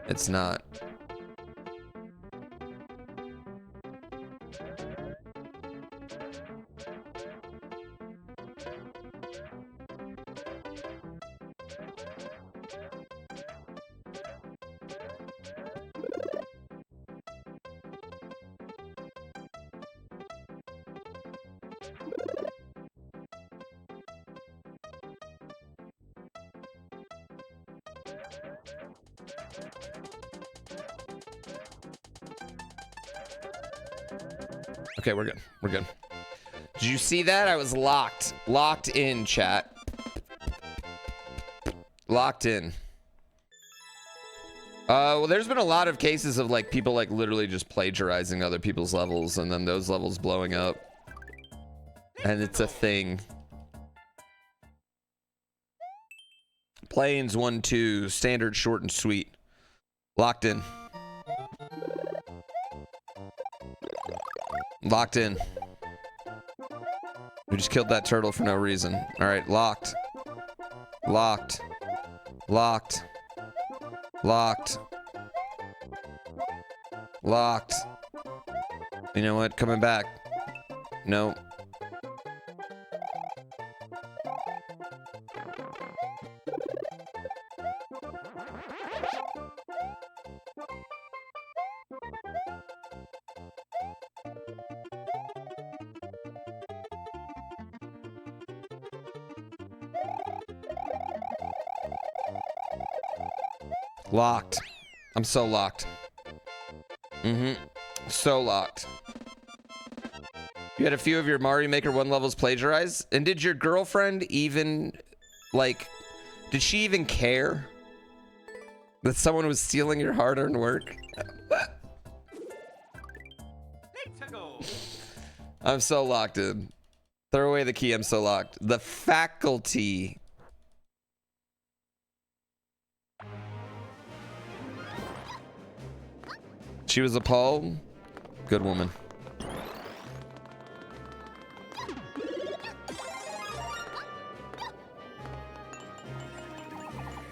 It's not. Okay, we're good. We're good. Did you see that? I was locked. Locked in, chat. Locked in. Well, there's been a lot of cases of like people like literally just plagiarizing other people's levels and then those levels blowing up. And it's a thing. Planes 1-2, standard, short, and sweet. Locked in. Locked in. We just killed that turtle for no reason. All right, locked. Locked. Locked. Locked. Locked. You know what? Coming back. No. Locked. I'm so locked. So locked. You had a few of your Mario Maker 1 levels plagiarized? And did your girlfriend even, like, did she even care that someone was stealing your hard-earned work? I'm so locked in. Throw away the key, I'm so locked. The faculty. She was appalled. Good woman.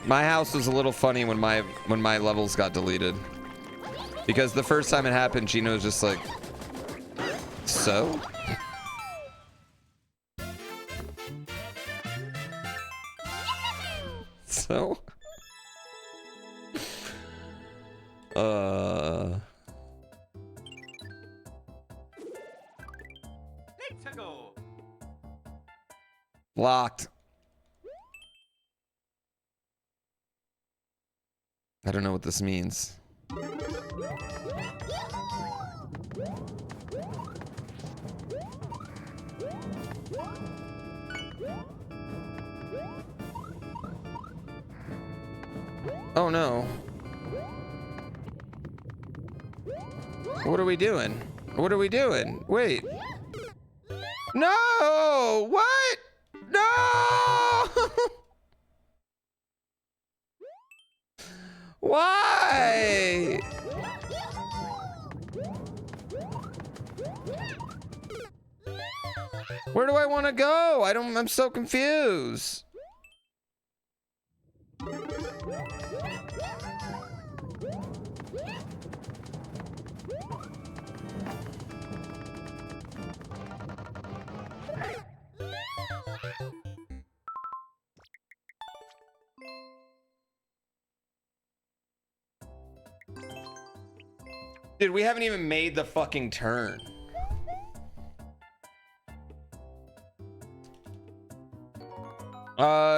My house was a little funny when my levels got deleted. Because the first time it happened, Gina was just like, so? So? Locked. I don't know what this means. Oh no. What are we doing? What are we doing? Wait. No! What? No! Why? Where do I want to go? I'm so confused. Dude, we haven't even made the fucking turn.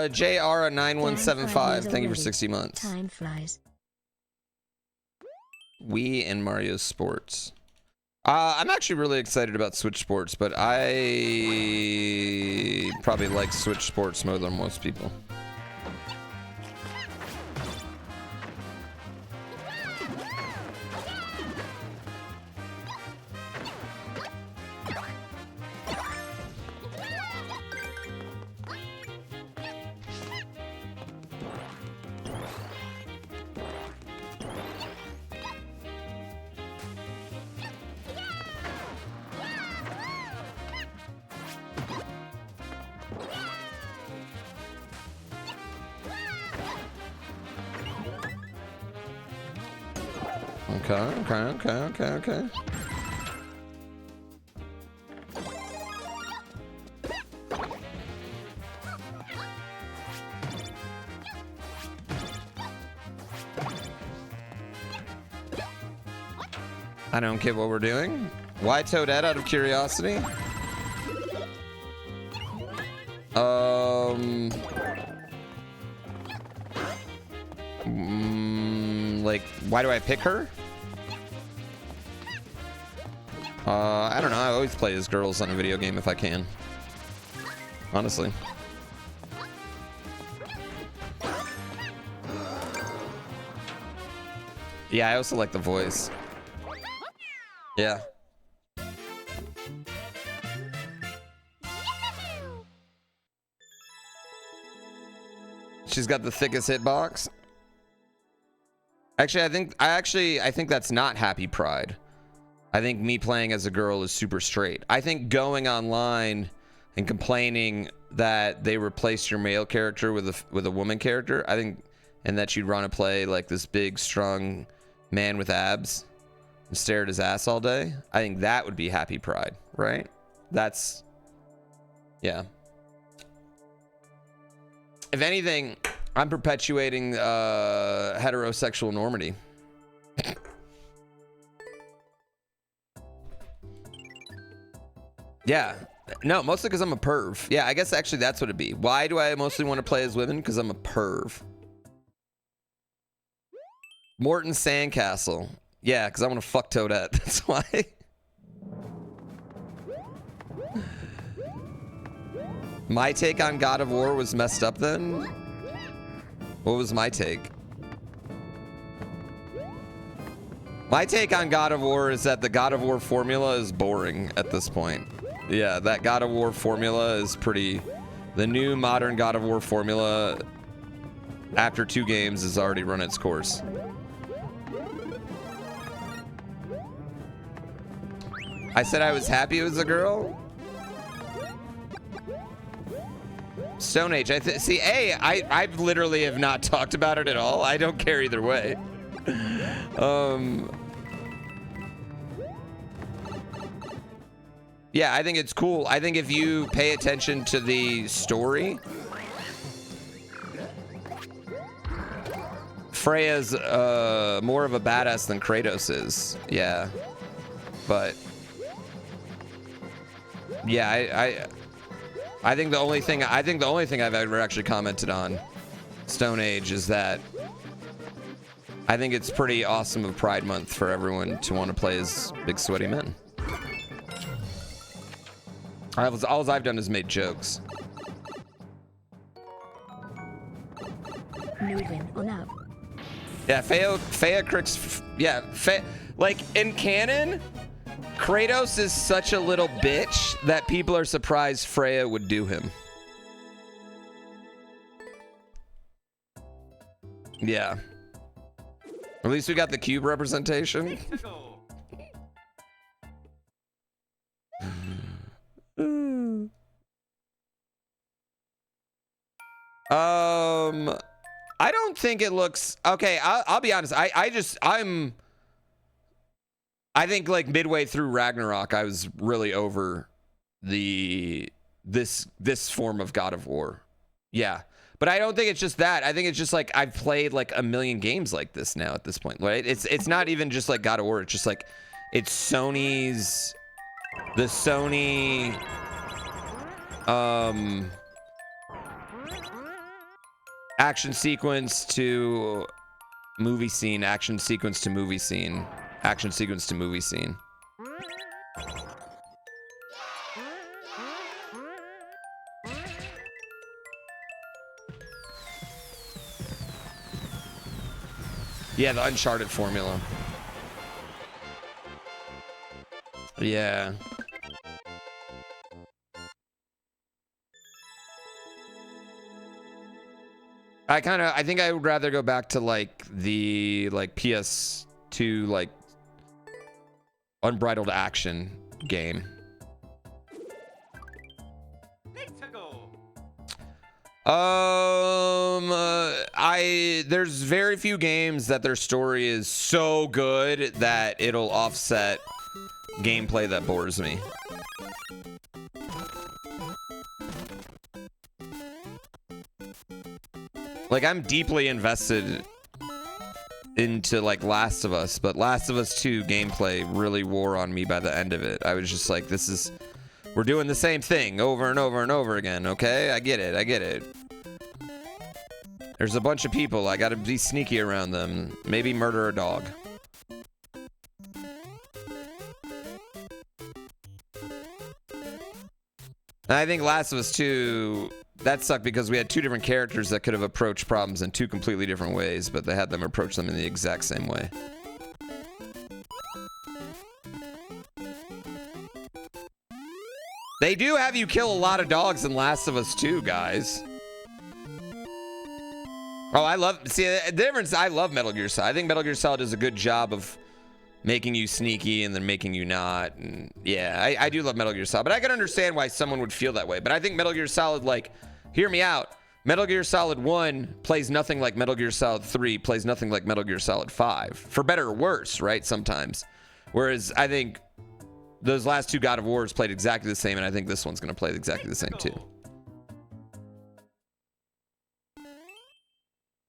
JR at 9175. Thank you for 60 months. Time flies. Wii and Mario Sports. I'm actually really excited about Switch Sports, but I probably like Switch Sports more than most people. Okay. I don't get what we're doing. Why Toadette out of curiosity? Like, why do I pick her? I don't know. I always play as girls on a video game if I can. Honestly. Yeah, I also like the voice. Yeah. She's got the thickest hitbox. Actually, I think that's not Happy Pride. I think me playing as a girl is super straight. I think going online and complaining that they replaced your male character with a woman character, I think, and that you'd want to play like this big, strong man with abs and stare at his ass all day, I think that would be Happy Pride, right? That's, yeah. If anything, I'm perpetuating heterosexual normity. Yeah. No, mostly because I'm a perv. Yeah, I guess actually that's what it'd be. Why do I mostly want to play as women? Because I'm a perv. Morton Sandcastle. Yeah, because I want to fuck Toadette. That's why. My take on God of War was messed up then? What was my take? My take on God of War is that the God of War formula is boring at this point. Yeah, that God of War formula is pretty... The new modern God of War formula, after 2 games, has already run its course. I said I was happy it was a girl? Stone Age. I literally have not talked about it at all. I don't care either way. Yeah, I think it's cool. I think if you pay attention to the story, Freya's more of a badass than Kratos is. Yeah, but yeah, I think the only thing I've ever actually commented on Stone Age is that I think it's pretty awesome of Pride Month for everyone to want to play as big sweaty men. All I've done is made jokes. Moving on up. Yeah, like in canon, Kratos is such a little bitch that people are surprised Freya would do him. Yeah. At least we got the cube representation. I don't think it looks okay. I'll be honest. I think like midway through Ragnarok, I was really over this form of God of War. Yeah, but I don't think it's just that. I think it's just like I've played like a million games like this now at this point. Right? It's not even just like God of War. It's just like it's the Sony action sequence to movie scene, action sequence to movie scene, action sequence to movie scene. Yeah, the Uncharted formula. Yeah. I think I would rather go back to like the PS2 like unbridled action game. There's very few games that their story is so good that it'll offset gameplay that bores me. Like, I'm deeply invested into, like, Last of Us, but Last of Us 2 gameplay really wore on me by the end of it. I was just like, we're doing the same thing over and over and over again, okay? I get it. There's a bunch of people, I gotta be sneaky around them. Maybe murder a dog. And I think Last of Us 2... that sucked because we had two different characters that could have approached problems in two completely different ways, but they had them approach them in the exact same way. They do have you kill a lot of dogs in Last of Us 2, guys. Oh, I love Metal Gear Solid. I think Metal Gear Solid does a good job of making you sneaky and then making you not. And yeah, I do love Metal Gear Solid, but I can understand why someone would feel that way. But I think Metal Gear Solid, like, hear me out. Metal Gear Solid 1 plays nothing like Metal Gear Solid 3, plays nothing like Metal Gear Solid 5. For better or worse, right? Sometimes. Whereas I think those last two God of Wars played exactly the same, and I think this one's going to play exactly the same too.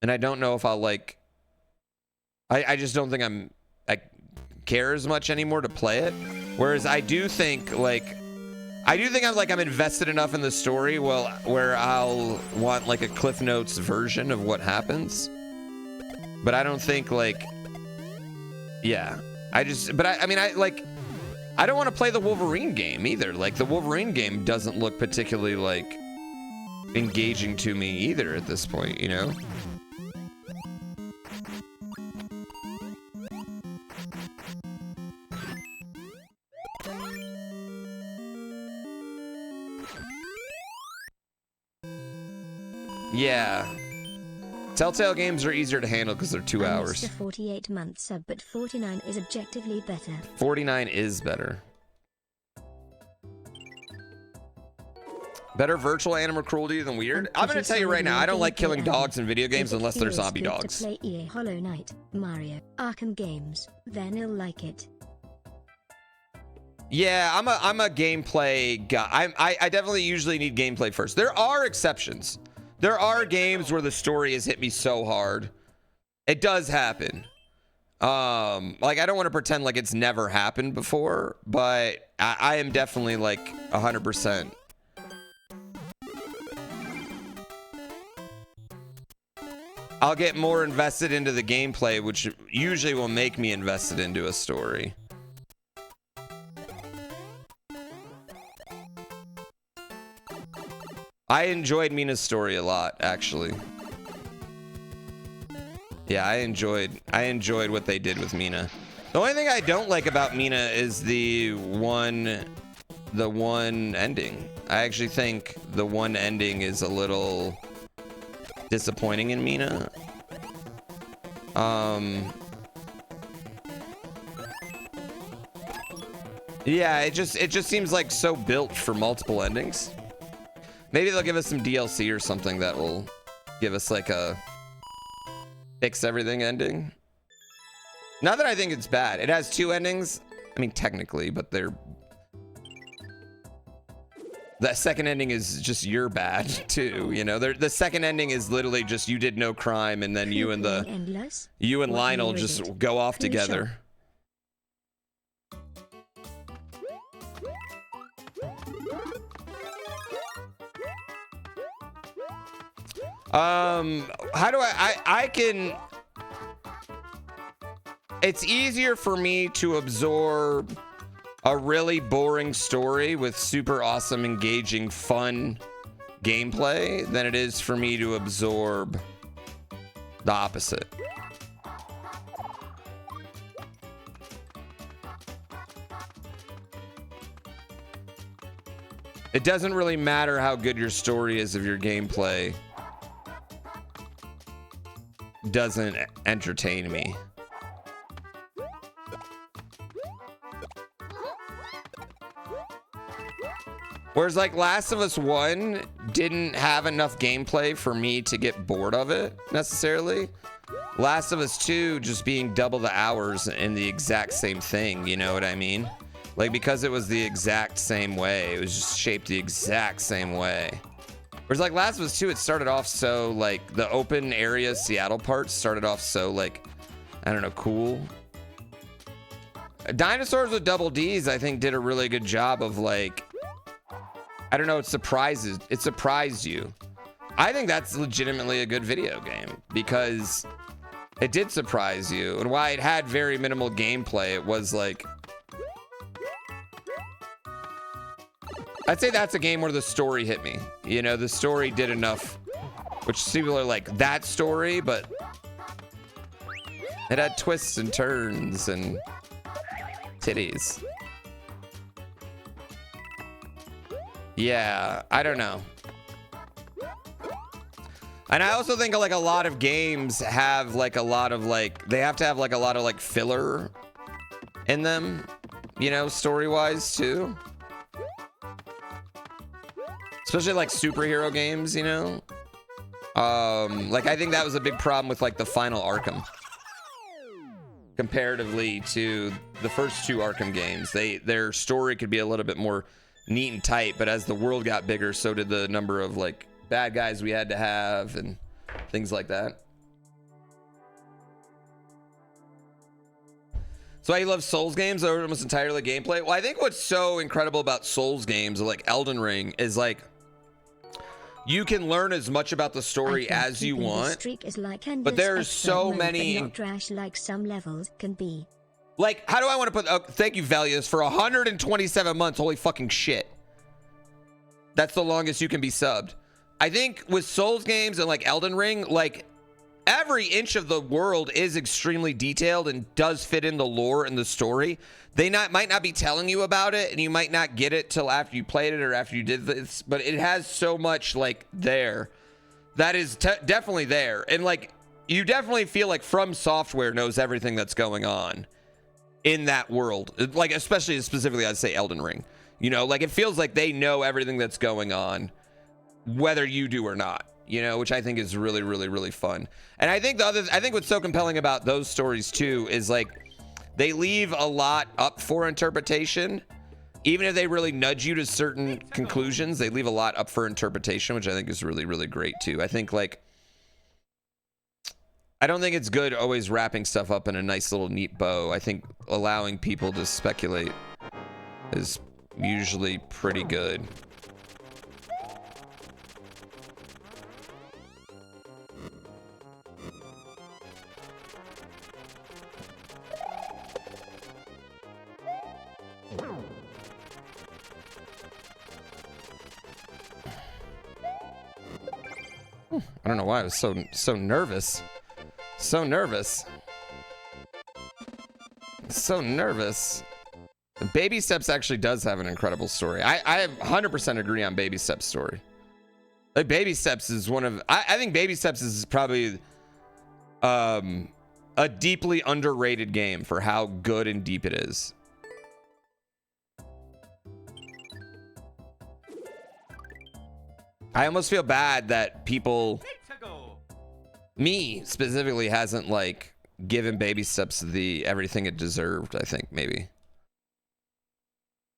And I don't know if I'll like... I just don't think I care as much anymore to play it. Whereas I do think, like... I'm invested enough in the story where I'll want like a Cliff Notes version of what happens. But I don't think like, yeah, I don't want to play the Wolverine game either. Like the Wolverine game doesn't look particularly like engaging to me either at this point, you know? Yeah. Telltale games are easier to handle because they're 2 hours. The 48-month sub, but 49 is objectively better. 49 is better. Better virtual animal cruelty than weird? I'm going to tell you right now, I don't like killing dogs in video games unless they're zombie dogs. To play EA Hollow Knight, Mario, Arkham games, then you'll like it. Yeah, I'm a gameplay guy. I definitely usually need gameplay first. There are exceptions. There are games where the story has hit me so hard. It does happen. Like, I don't want to pretend like it's never happened before, but I am definitely like 100%. I'll get more invested into the gameplay, which usually will make me invested into a story. I enjoyed Mina's story a lot, actually. Yeah, I enjoyed what they did with Mina. The only thing I don't like about Mina is the one ending. I actually think the one ending is a little disappointing in Mina. Yeah, it just seems like so built for multiple endings. Maybe they'll give us some DLC or something that will give us like a fix everything ending. Not that I think it's bad. It has 2 endings. I mean, technically, but they're... The second ending is just you're bad, too. You know, the second ending is literally just you did no crime, and then you and Lionel just go off together. How do I can... It's easier for me to absorb a really boring story with super awesome, engaging, fun gameplay than it is for me to absorb the opposite. It doesn't really matter how good your story is if your gameplay doesn't entertain me. Whereas like Last of Us 1 didn't have enough gameplay for me to get bored of it necessarily. Last of Us 2 just being double the hours in the exact same thing, you know what I mean? Like because it was the exact same way, it was just shaped the exact same way. Whereas like Last of Us 2, it started off so like the open area Seattle part started off so like, I don't know, cool. Dinosaurs with Double D's I think did a really good job of like, I don't know, it surprised you. I think that's legitimately a good video game because it did surprise you. And while it had very minimal gameplay, it was like, I'd say that's a game where the story hit me. You know, the story did enough, which people are like, that story, but it had twists and turns and titties. Yeah, I don't know. And I also think like a lot of games have like a lot of like, they have to have like a lot of like filler in them, you know, story-wise too. Especially like superhero games, you know? Like I think that was a big problem with like the final Arkham. Comparatively to the first 2 Arkham games. Their story could be a little bit more neat and tight, but as the world got bigger, so did the number of like bad guys we had to have and things like that. So I love Souls games that are almost entirely gameplay. Well, I think what's so incredible about Souls games like Elden Ring is like you can learn as much about the story as you want, but there's so many not trash like some levels can be. Like, how do I want to put... Oh, thank you, Valius, for 127 months. Holy fucking shit. That's the longest you can be subbed. I think with Souls games and like Elden Ring, like every inch of the world is extremely detailed and does fit in the lore and the story. They might not be telling you about it, and you might not get it till after you played it or after you did this, but it has so much like there. That is definitely there. And like, you definitely feel like From Software knows everything that's going on in that world, like especially specifically I'd say Elden Ring, you know, like it feels like they know everything that's going on whether you do or not, you know, which I think is really, really, really fun. And I think I think what's so compelling about those stories too is like they leave a lot up for interpretation. Even if they really nudge you to certain conclusions, they leave a lot up for interpretation, which I think is really, really great too. I think like, I don't think it's good always wrapping stuff up in a nice little neat bow. I think allowing people to speculate is usually pretty good. I don't know why I was so nervous. So nervous. So nervous. Baby Steps actually does have an incredible story. I 100% agree on Baby Steps' story. Like, Baby Steps is one of... I think Baby Steps is probably a deeply underrated game for how good and deep it is. I almost feel bad that people... Me, specifically, hasn't, like, given Baby Steps the everything it deserved, I think, maybe.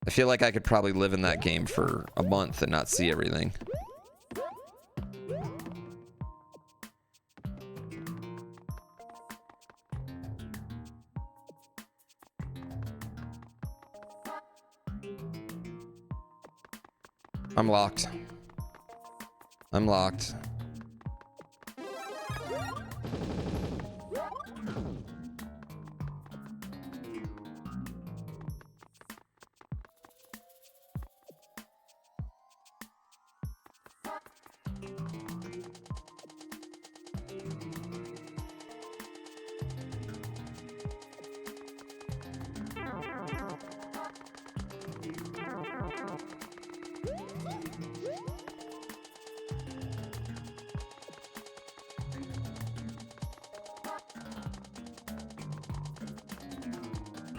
I feel like I could probably live in that game for a month and not see everything. I'm locked. I'm locked.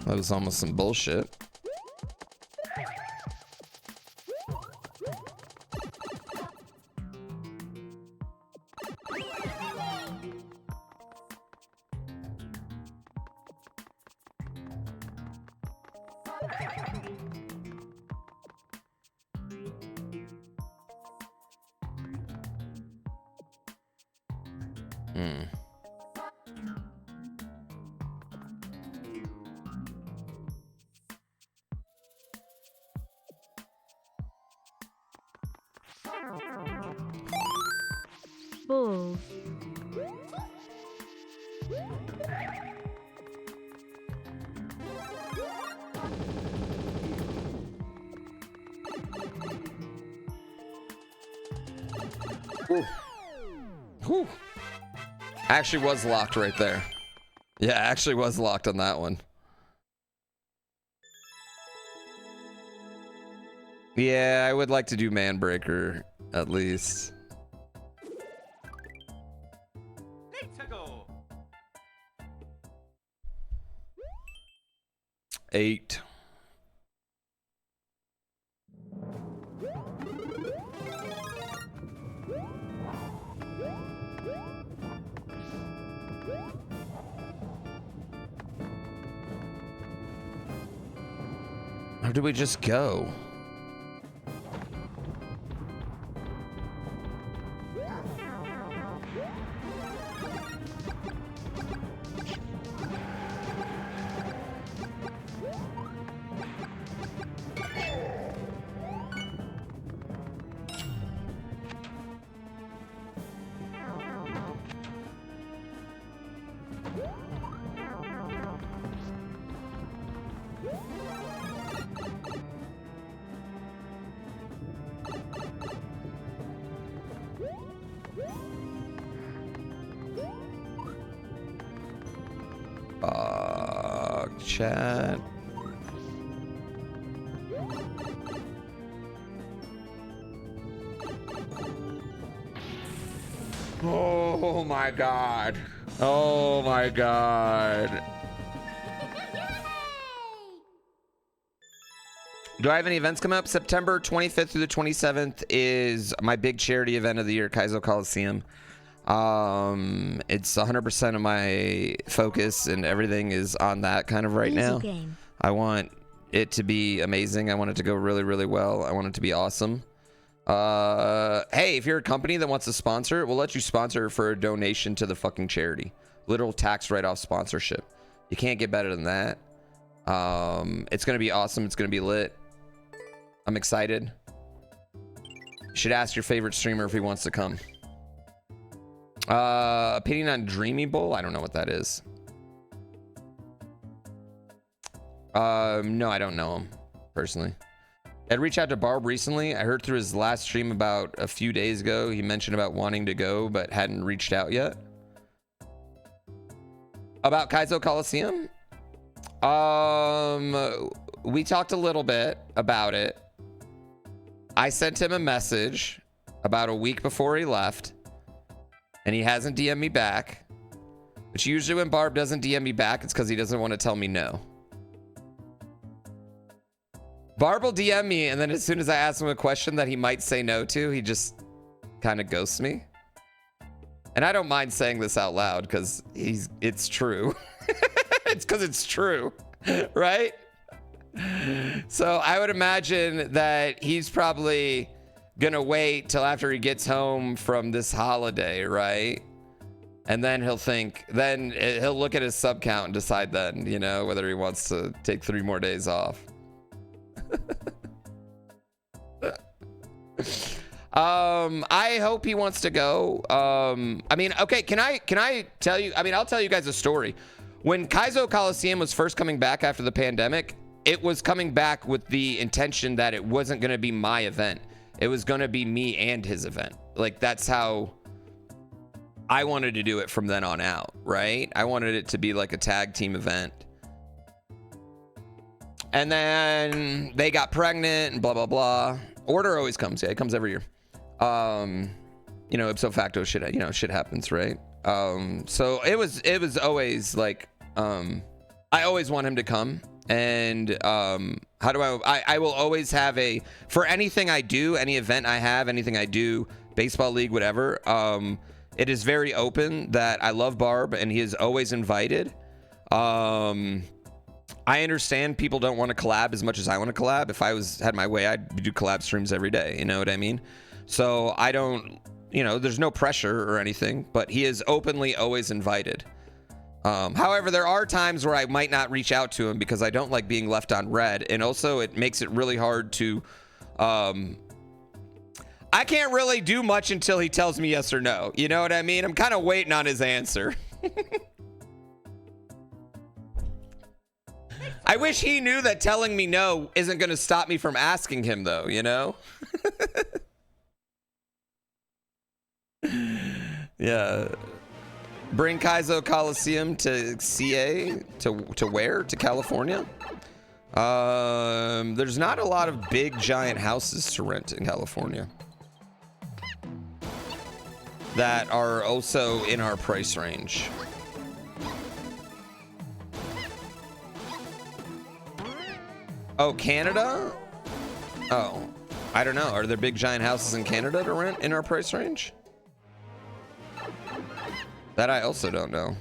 That was almost some bullshit. Balls. Ooh. Whew. Actually was locked right there. Yeah, actually was locked on that one. Yeah, I would like to do Manbreaker at least. Eight. Or do we just go? Chat. Oh my god. Oh my god. Do I have any events coming up? September 25th through the 27th is my big charity event of the year, Kaizo Coliseum. It's 100% of my focus and everything is on that kind of right now. I want it to be amazing. I want it to go really, really well. I want it to be awesome. Hey, if you're a company that wants to sponsor, we'll let you sponsor for a donation to the fucking charity. Literal tax write-off sponsorship. You can't get better than that. It's gonna be awesome. It's gonna be lit. I'm excited. You should ask your favorite streamer if he wants to come. Opinion on Dreamy Bowl? I don't know what that is. No, I don't know him personally. I'd reached out to Barb recently. I heard through his last stream about a few days ago. He mentioned about wanting to go, but hadn't reached out yet. About Kaizo Coliseum? We talked a little bit about it. I sent him a message about a week before he left, and he hasn't DM'd me back. Which usually when Barb doesn't DM me back, it's because he doesn't want to tell me no. Barb will DM me, and then as soon as I ask him a question that he might say no to, he just kind of ghosts me. And I don't mind saying this out loud because it's true. It's because it's true, right? So I would imagine that he's probably gonna wait till after he gets home from this holiday, right? And then he'll look at his sub count and decide then, you know, whether he wants to take 3 more days off. I hope he wants to go. I mean, okay, can I tell you, I mean, I'll tell you guys a story. When Kaizo Coliseum was first coming back after the pandemic, it was coming back with the intention that it wasn't going to be my event. It was going to be me and his event. Like, that's how I wanted to do it from then on out, right? I wanted it to be like a tag team event. And then they got pregnant and blah, blah, blah. Order always comes. Yeah, it comes every year. You know, ipso facto shit, you know, shit happens, right? So it was always like, I always want him to come. And how do I will always have for anything I do, any event I have, anything I do, baseball league, whatever, it is very open that I love Barb and he is always invited. I understand people don't want to collab as much as I want to collab. If I had my way, I'd do collab streams every day. You know what I mean? So I don't, you know, there's no pressure or anything, but he is openly always invited. However, there are times where I might not reach out to him because I don't like being left on red. And also it makes it really hard to, I can't really do much until he tells me yes or no. You know what I mean? I'm kind of waiting on his answer. I wish he knew that telling me no isn't going to stop me from asking him, though, you know? Yeah. Bring Kaizo Coliseum to CA, to where? To California? There's not a lot of big, giant houses to rent in California that are also in our price range. Oh, Canada? Oh, I don't know. Are there big giant houses in Canada to rent in our price range? That I also don't know.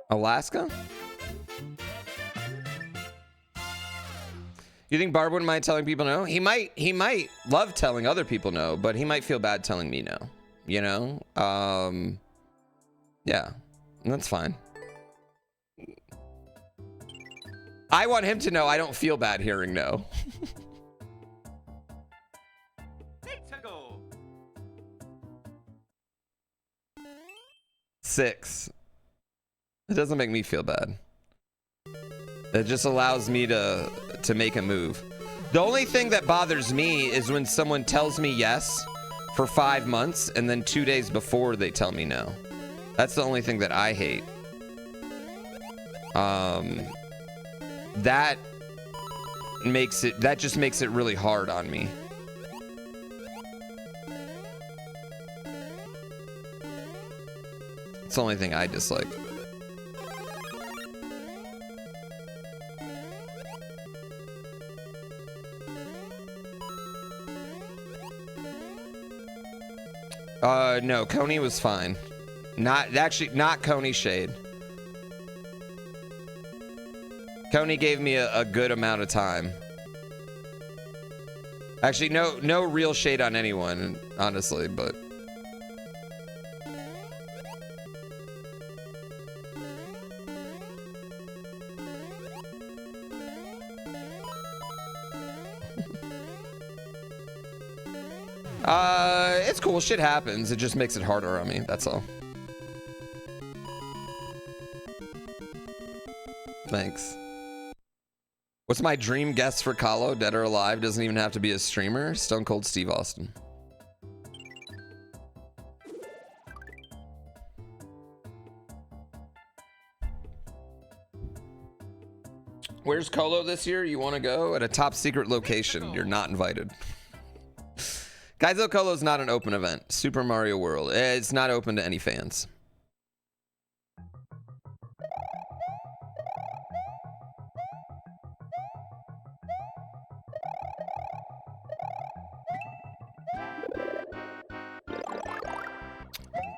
Alaska? You think Barb wouldn't mind telling people no? He might love telling other people no, but he might feel bad telling me no. You know? Yeah, that's fine. I want him to know I don't feel bad hearing no. 6. It doesn't make me feel bad. It just allows me to make a move. The only thing that bothers me is when someone tells me yes for 5 months and then 2 days before they tell me no. That's the only thing that I hate. That just makes it really hard on me. It's the only thing I dislike. No, Coney was fine. Not Coney shade. Coney gave me a good amount of time. Actually, no real shade on anyone, honestly, but. It's cool. Shit happens. It just makes it harder on me. That's all. Thanks. What's my dream guest for Kahlo? Dead or alive? Doesn't even have to be a streamer. Stone Cold Steve Austin. Where's Colo this year? You want to go? At a top secret location. You're not invited. Kaizo Colo is not an open event. Super Mario World. It's not open to any fans.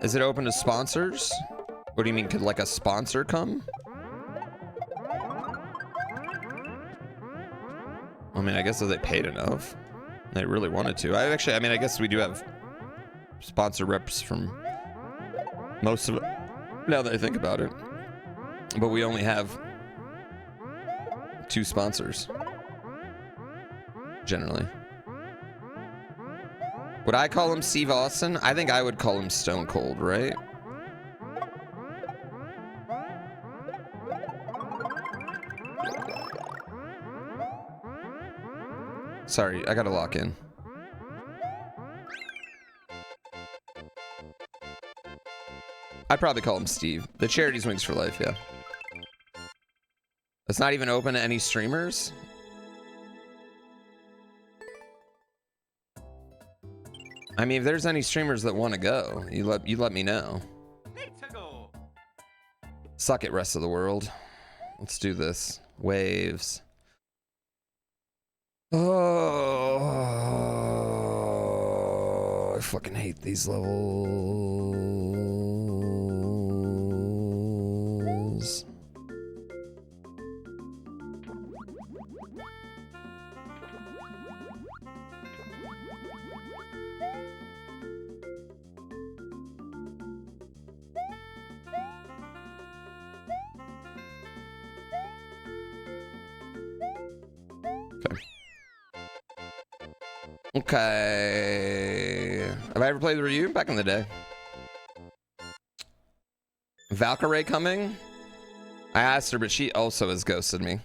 Is it open to sponsors? What do you mean? Could like a sponsor come? I mean, I guess if they paid enough, they really wanted to. I mean, I guess we do have sponsor reps from most of it, now that I think about it. But we only have 2 sponsors, generally. Would I call him Steve Austin? I think I would call him Stone Cold, right? Sorry, I gotta lock in. I'd probably call him Steve. The charity's Wings for Life, yeah. It's not even open to any streamers? I mean, if there's any streamers that want to go, you let me know. Suck it, rest of the world. Let's do this. Waves. Oh, I fucking hate these levels. Okay. Have I ever played with Ryu? Back in the day. Valkyrie coming? I asked her, but she also has ghosted me.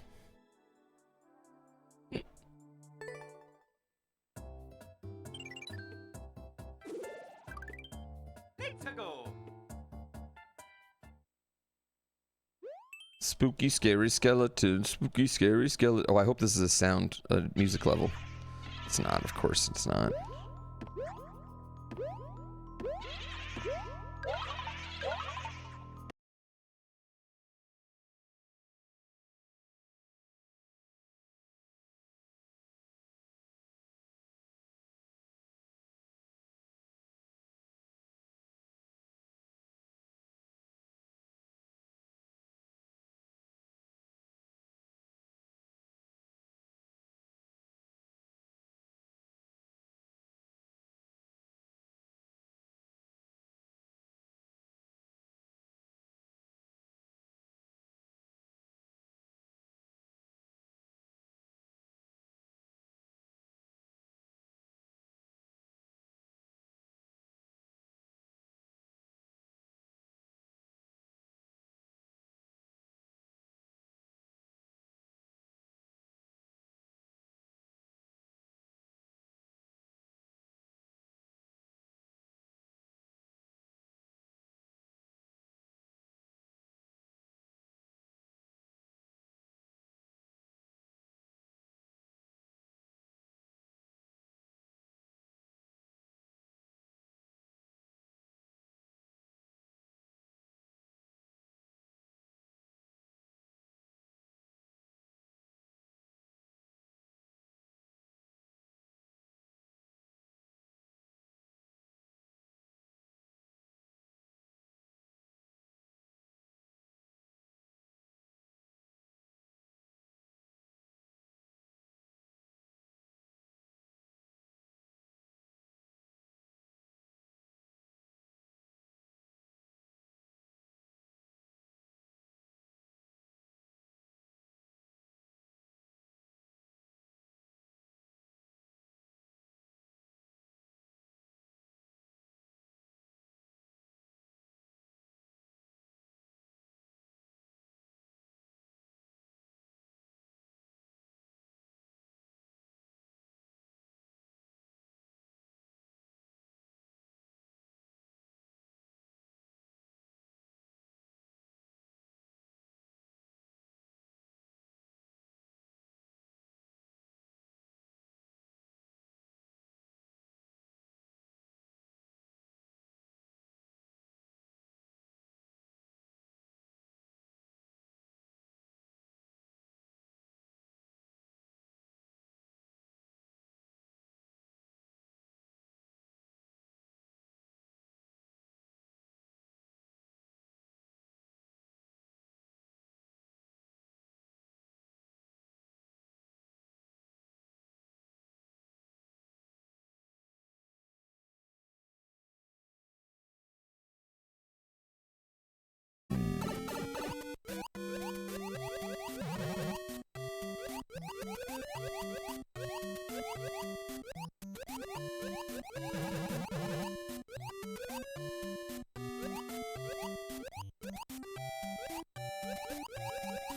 Spooky, scary skeleton. Spooky, scary skeleton. Oh, I hope this is a sound, music level. It's not, of course it's not.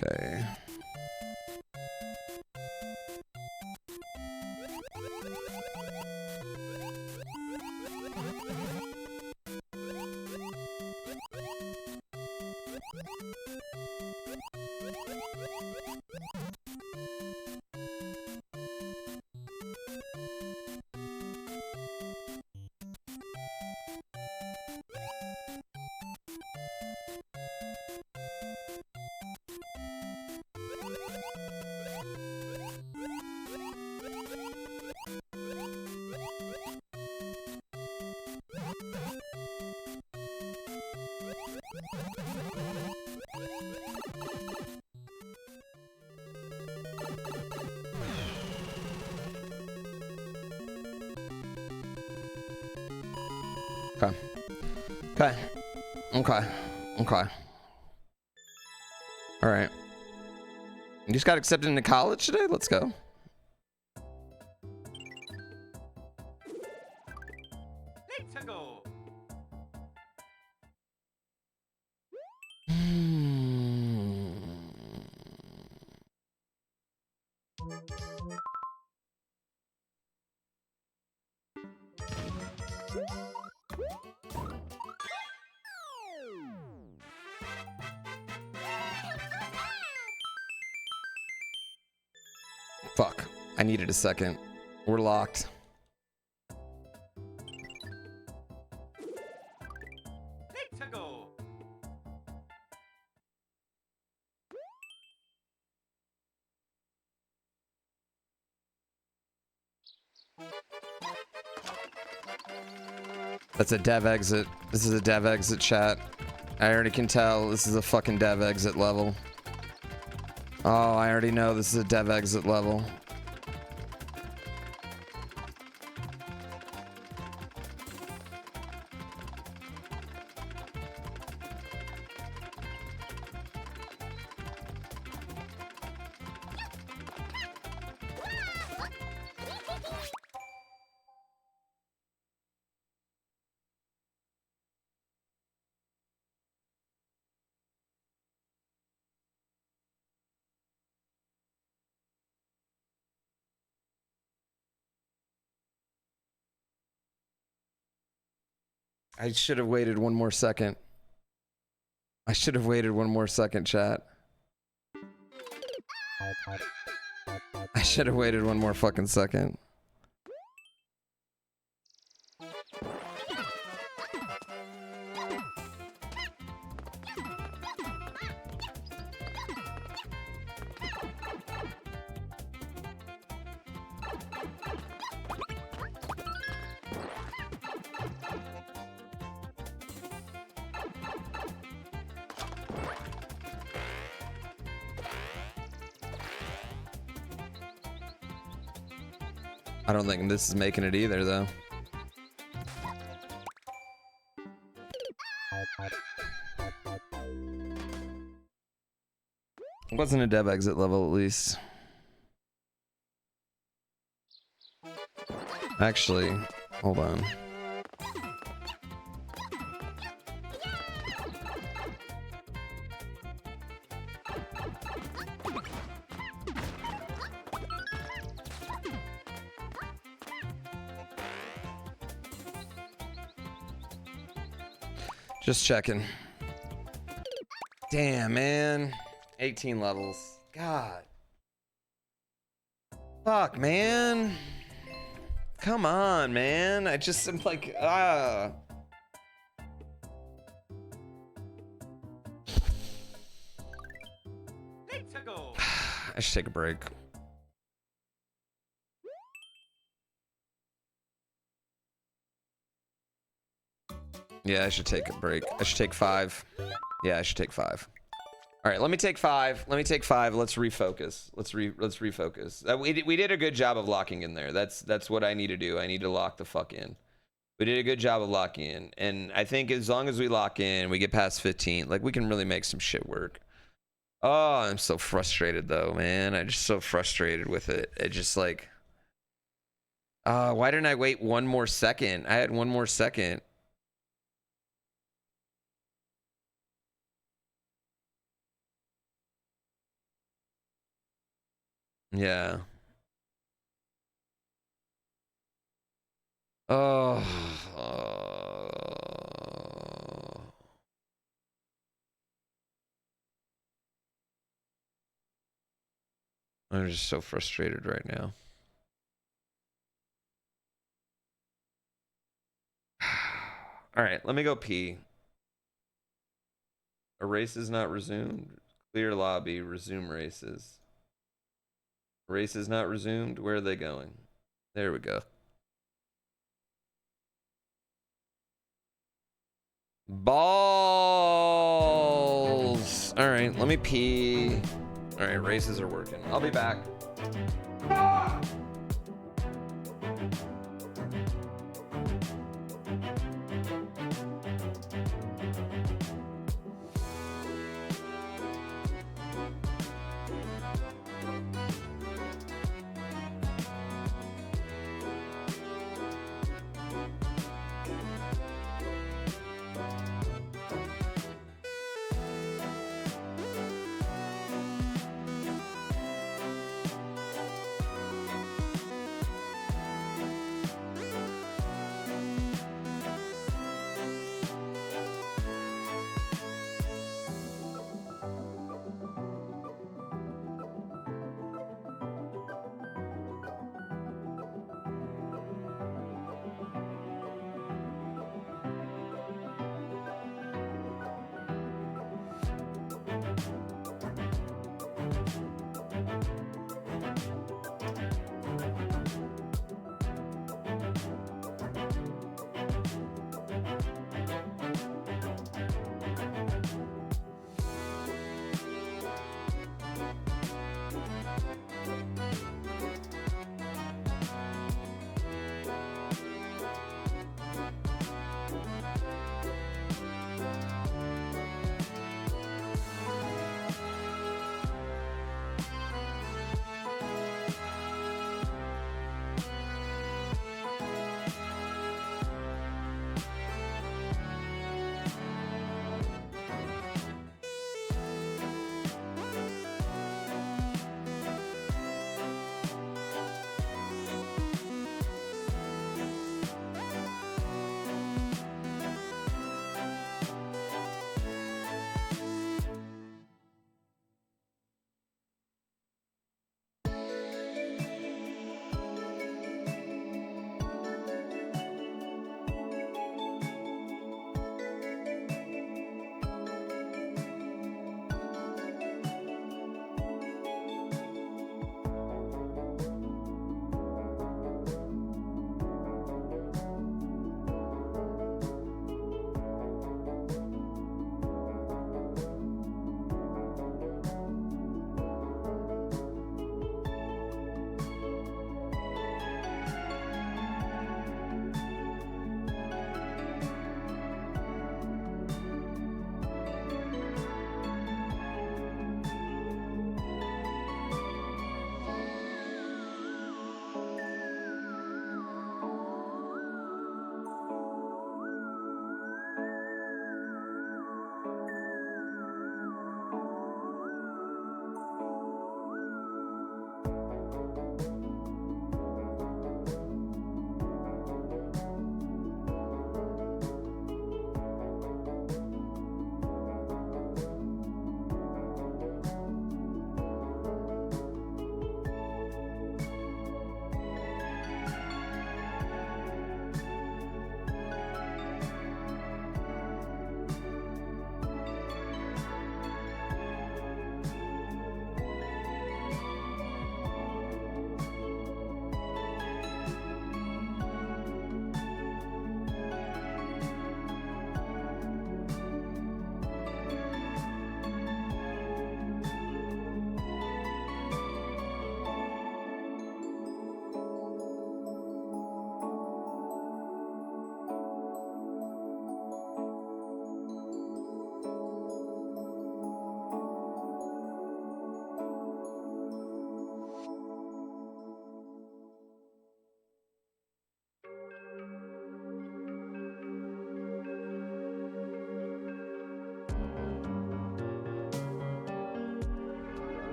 Okay. Okay. Okay. Okay. Okay. All right. You just got accepted into college today? Let's go. Let's go. Fuck. I needed a second. We're locked. Let's go. That's a dev exit. This is a dev exit chat. I already can tell this is a fucking dev exit level. Oh, I already know this is a dev exit level. I should have waited one more second. I should have waited one more second, chat. I should have waited one more fucking second. I don't think this is making it either, though. It wasn't a dev exit level, at least. Actually, hold on. Just checking. Damn, man. 18 levels. God. Fuck, man. Come on, man. I just am like, I Let's go. should take a break. Yeah, I should take a break. I should take 5. Yeah, I should take 5. All right, let me take 5. Let me take 5. Let's refocus. Let's refocus. We did a good job of locking in there. That's what I need to do. I need to lock the fuck in. We did a good job of locking in, and I think as long as we lock in, we get past 15. Like we can really make some shit work. Oh, I'm so frustrated though, man. I'm just so frustrated with it. It just like, Why didn't I wait one more second? I had one more second. Yeah. Oh. I'm just so frustrated right now. All right, let me go pee. A race is not resumed. Clear lobby. Resume races. Race is not resumed. Where are they going? There we go. Balls. All right, let me pee. All right, races are working. I'll be back.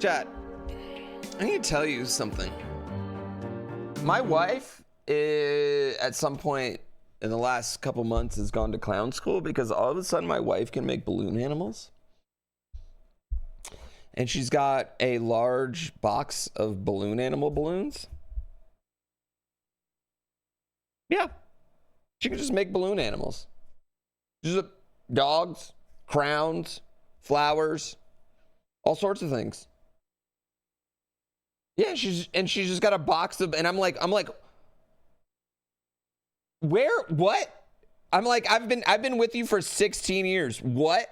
Chat, I need to tell you something. My wife, at some point in the last couple months, has gone to clown school because all of a sudden my wife can make balloon animals. And she's got a large box of balloon animal balloons. Yeah. She can just make balloon animals. Just dogs, crowns, flowers, all sorts of things. Yeah, she's just got a box of, and I'm like, where, what? I'm like, I've been with you for 16 years. What?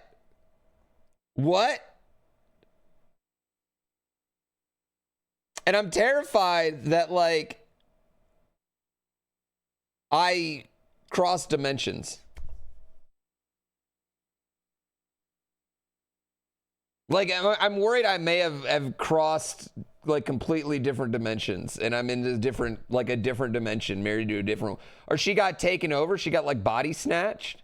And I'm terrified that, like, I cross dimensions. Like, I'm worried I may have crossed, like, completely different dimensions. And I'm in a different dimension, married to a different... Or she got taken over. She got, like, body snatched.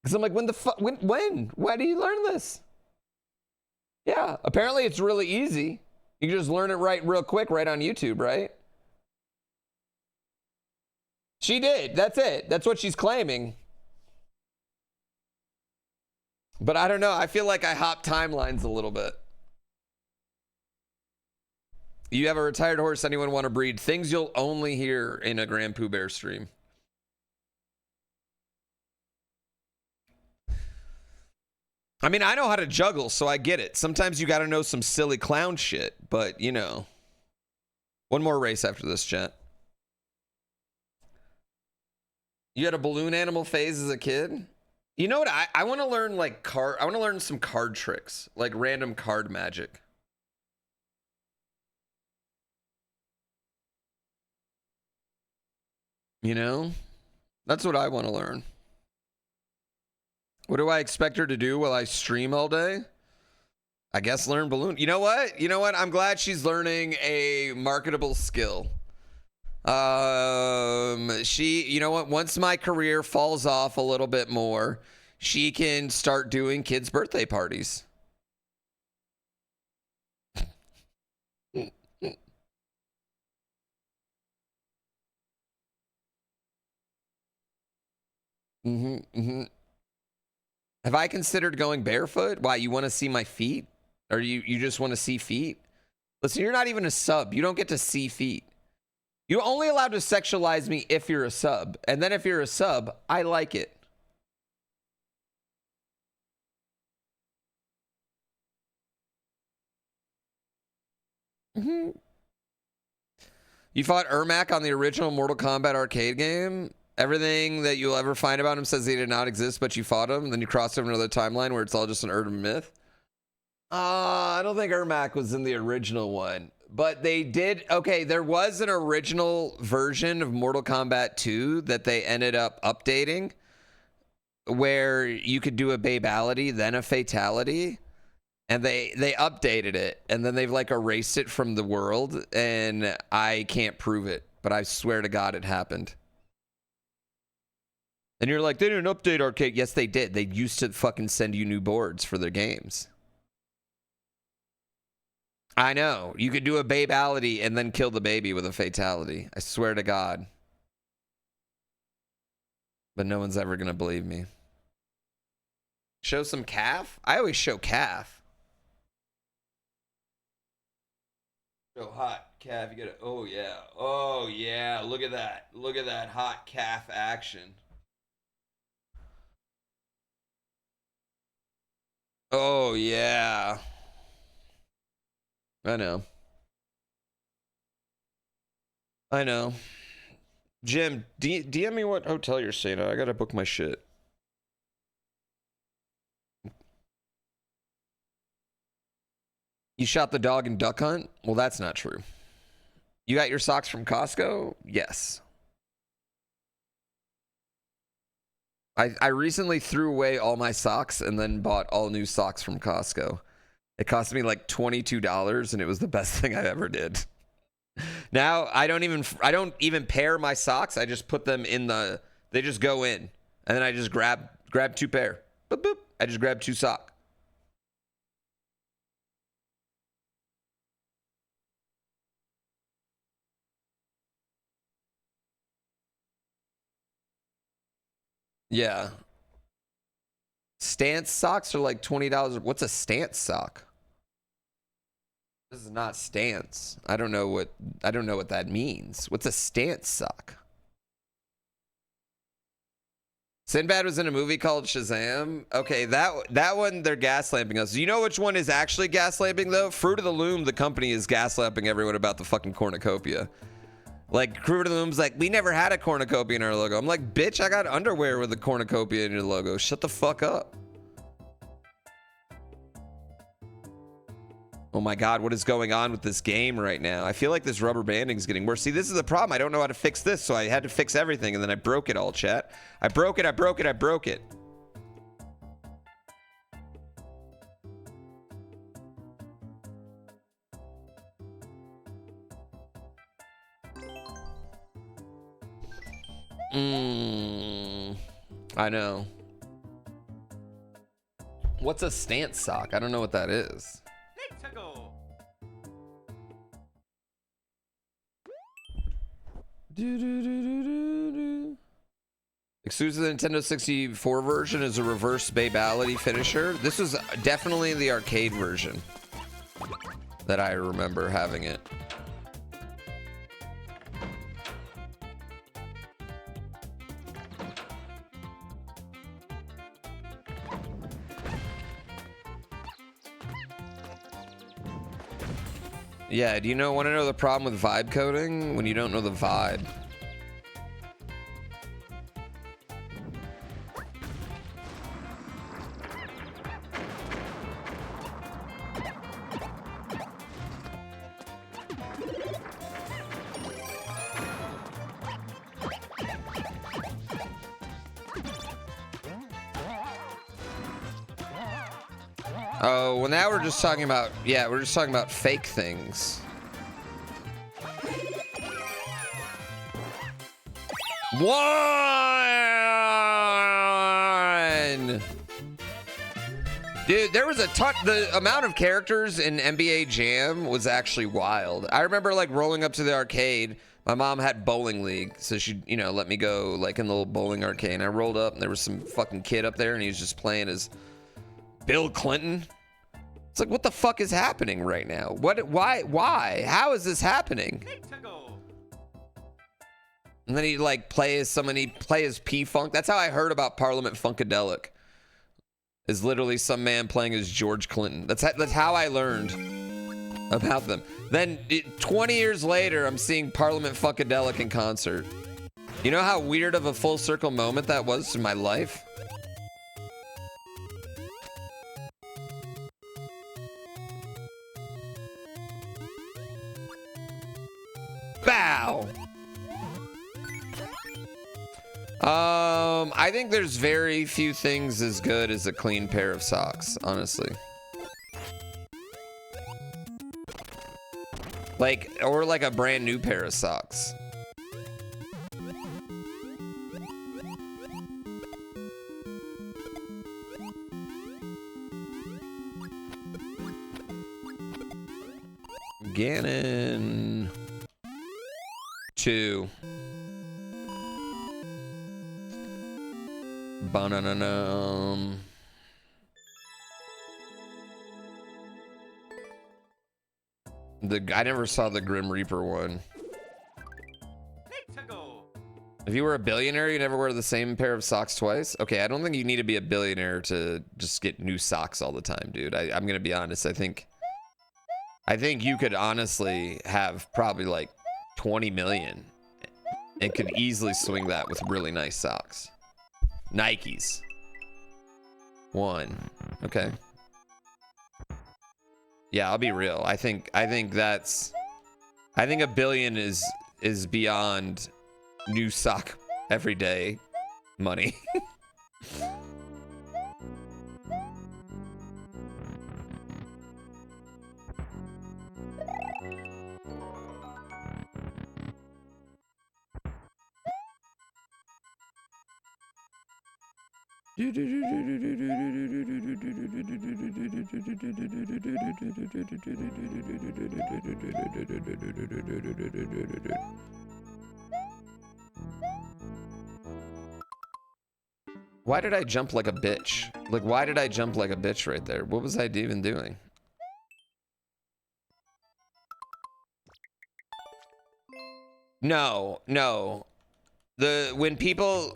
Because I'm like, when? Why do you learn this? Yeah, apparently it's really easy. You can just learn it real quick right on YouTube, right? She did. That's it. That's what she's claiming. But I don't know. I feel like I hop timelines a little bit. You have a retired horse anyone want to breed? Things you'll only hear in a GrandPooBear stream. I mean, I know how to juggle, so I get it. Sometimes you got to know some silly clown shit, but, you know. One more race after this, chat. You had a balloon animal phase as a kid? You know what? I want to learn, like, I want to learn some card tricks, like random card magic. You know? That's what I want to learn. What do I expect her to do while I stream all day? I guess learn balloon. You know what? You know what? I'm glad she's learning a marketable skill. You know what? Once my career falls off a little bit more, she can start doing kids' birthday parties. Have I considered going barefoot? Why, you want to see my feet? Or you just want to see feet? Listen, you're not even a sub. You don't get to see feet. You're only allowed to sexualize me if you're a sub. And then if you're a sub, I like it. You fought Ermac on the original Mortal Kombat arcade game? Everything that you'll ever find about him says he did not exist, but you fought him. Then you crossed over another timeline where it's all just an urban myth. I don't think Ermac was in the original one. But they did... Okay, there was an original version of Mortal Kombat 2 that they ended up updating, where you could do a babality, then a fatality. And they updated it. And then they've, like, erased it from the world. And I can't prove it. But I swear to God it happened. And you're like, they didn't update arcade. Yes, they did. They used to fucking send you new boards for their games. I know. You could do a babality and then kill the baby with a fatality. I swear to God. But no one's ever going to believe me. Show some calf? I always show calf. Show hot calf. You gotta, oh yeah. Oh yeah. Look at that. Look at that hot calf action. Oh, yeah. I know. I know. Jim, DM me what hotel you're staying at. I gotta book my shit. You shot the dog in Duck Hunt? Well, that's not true. You got your socks from Costco? Yes. I recently threw away all my socks and then bought all new socks from Costco. It cost me like $22 and it was the best thing I ever did. Now I don't even pair my socks. I just put them in they just go in. And then I just grab two pair. Boop boop. I just grab two socks. Yeah. Stance socks are like $20. What's a stance sock? This is not stance. I don't know what that means. What's a stance sock? Sinbad was in a movie called Shazam. Okay, that one they're gaslamping us. You know which one is actually gaslamping though? Fruit of the Loom, the company, is gaslamping everyone about the fucking cornucopia. Like, Fruit of the Loom's like, we never had a cornucopia in our logo. I'm like, bitch, I got underwear with a cornucopia in your logo. Shut the fuck up. Oh my god, what is going on with this game right now? I feel like this rubber banding is getting worse. See, this is the problem. I don't know how to fix this, so I had to fix everything, and then I broke it all, chat. I broke it. I know. What's a stance sock? I don't know what that is. Let's go. Exclusive to the Nintendo 64 version is a reverse babality finisher. This was definitely the arcade version that I remember having it. Yeah, do you want to know the problem with vibe coding? When you don't know the vibe. Oh, well now we're just talking about, yeah, we're just talking about fake things. One! Dude, there was a ton, the amount of characters in NBA Jam was actually wild. I remember like rolling up to the arcade. My mom had bowling league, so she, let me go like in the little bowling arcade. And I rolled up and there was some fucking kid up there and he was just playing as Bill Clinton. It's like, what the fuck is happening right now? Why? How is this happening? And then he'd like play as P-Funk. That's how I heard about Parliament Funkadelic. Is literally some man playing as George Clinton. That's how I learned about them. Then 20 years later, I'm seeing Parliament Funkadelic in concert. You know how weird of a full circle moment that was in my life? Bow! I think there's very few things as good as a clean pair of socks, honestly. Or like a brand new pair of socks. Ganon 2. Banana. I never saw the Grim Reaper one. If you were a billionaire, you never wear the same pair of socks twice? Okay, I don't think you need to be a billionaire to just get new socks all the time, dude. I'm gonna be honest. I think you could honestly have probably like 20 million and could easily swing that with really nice socks. Nikes. 1. Okay. Yeah, I'll be real. I think a billion is beyond new sock everyday money. Why did I jump like a bitch? Like, why did I jump like a bitch right there? What was I even doing? No, no. When people,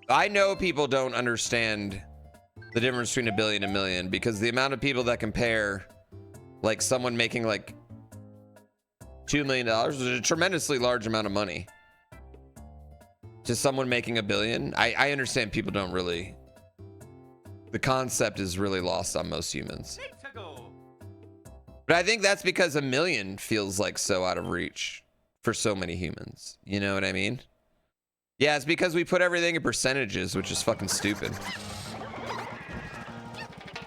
I know people don't understand the difference between a billion and a million, because the amount of people that compare, like someone making like $2 million is a tremendously large amount of money to someone making $1 billion. I understand people don't really, the concept is really lost on most humans. But I think that's because $1 million feels like so out of reach for so many humans. You know what I mean? Yeah, it's because we put everything in percentages, which is fucking stupid.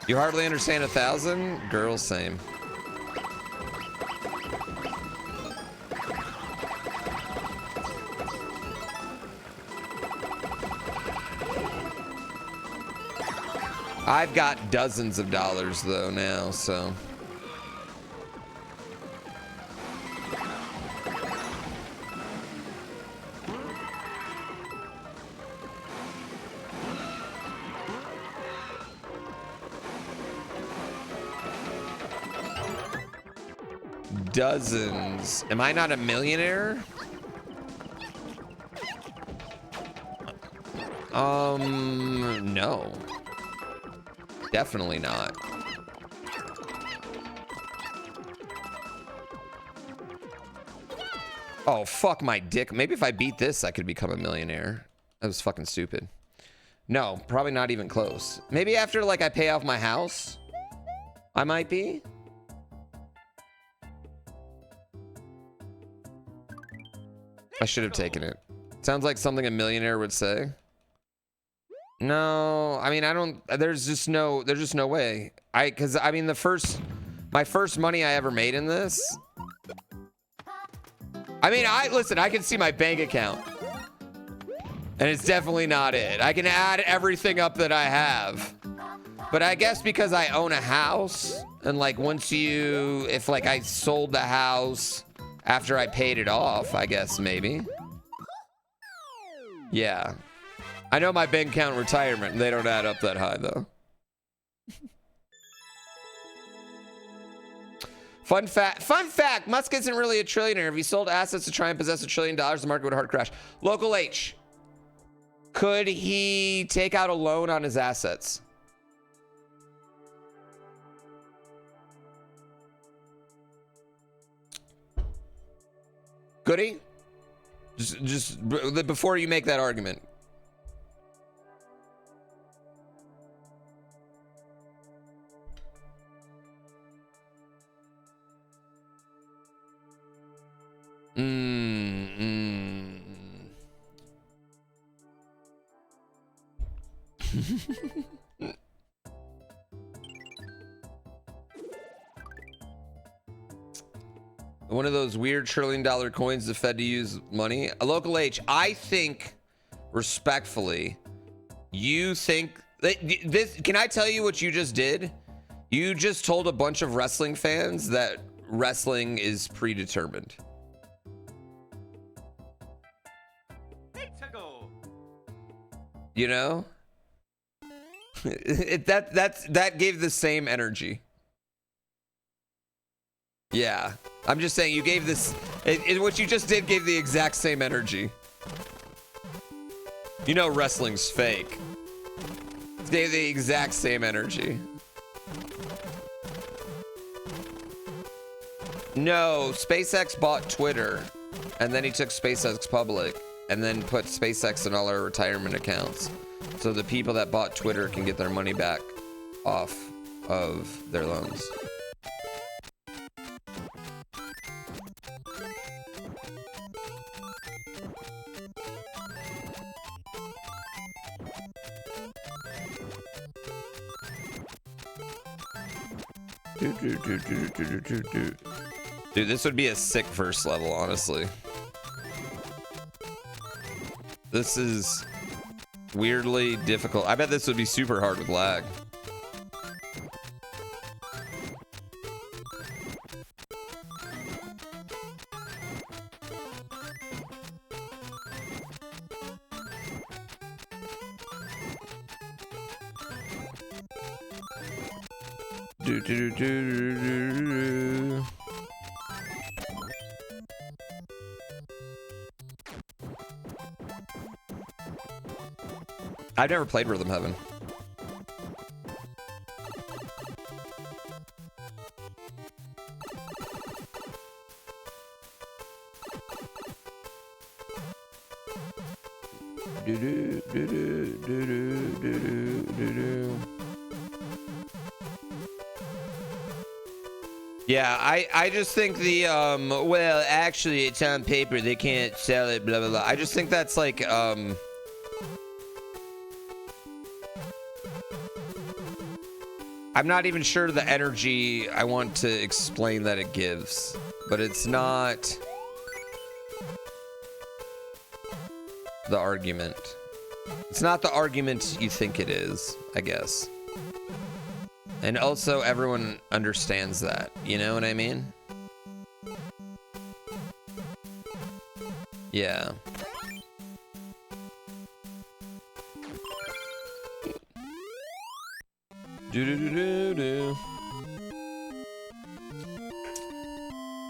You hardly understand 1,000? Girl, same. I've got dozens of dollars though now, so. Dozens. Am I not a millionaire? No. Definitely not. Oh, fuck my dick. Maybe if I beat this, I could become a millionaire. That was fucking stupid. No, probably not even close. Maybe after, like, I pay off my house, I might be. I should have taken it. Sounds like something a millionaire would say. No, I mean, I don't, there's just no way. Cause I mean, my first money I ever made in this. I mean, listen, I can see my bank account and it's definitely not it. I can add everything up that I have, but I guess because I own a house and like if like I sold the house after I paid it off, I guess maybe. Yeah. I know my bank account retirement, they don't add up that high though. Fun fact, Musk isn't really a trillionaire. If he sold assets to try and possess $1 trillion, the market would hard crash. Local H, could he take out a loan on his assets? Could he? Just before you make that argument. One of those weird $1 trillion coins the Fed to use money. A local H, I think, respectfully, you think this, can I tell you what you just did? You just told a bunch of wrestling fans that wrestling is predetermined. You know? That gave the same energy. Yeah. I'm just saying you gave this, what you just did gave the exact same energy. You know wrestling's fake. It gave the exact same energy. No, SpaceX bought Twitter, and then he took SpaceX public, and then put SpaceX in all our retirement accounts. So the people that bought Twitter can get their money back off of their loans. Dude, this would be a sick first level, honestly. This is weirdly difficult. I bet this would be super hard with lag. Do, do, do, do, do, do. I've never played Rhythm Heaven. Do, do, do, do, do, do, do, do, do. Yeah, I just think the well, actually it's on paper, they can't sell it, blah blah blah. I just think that's like I'm not even sure the energy I want to explain that it gives, but it's not the argument. It's not the argument you think it is, I guess. And also everyone understands that, you know what I mean? Yeah. Do do do do do.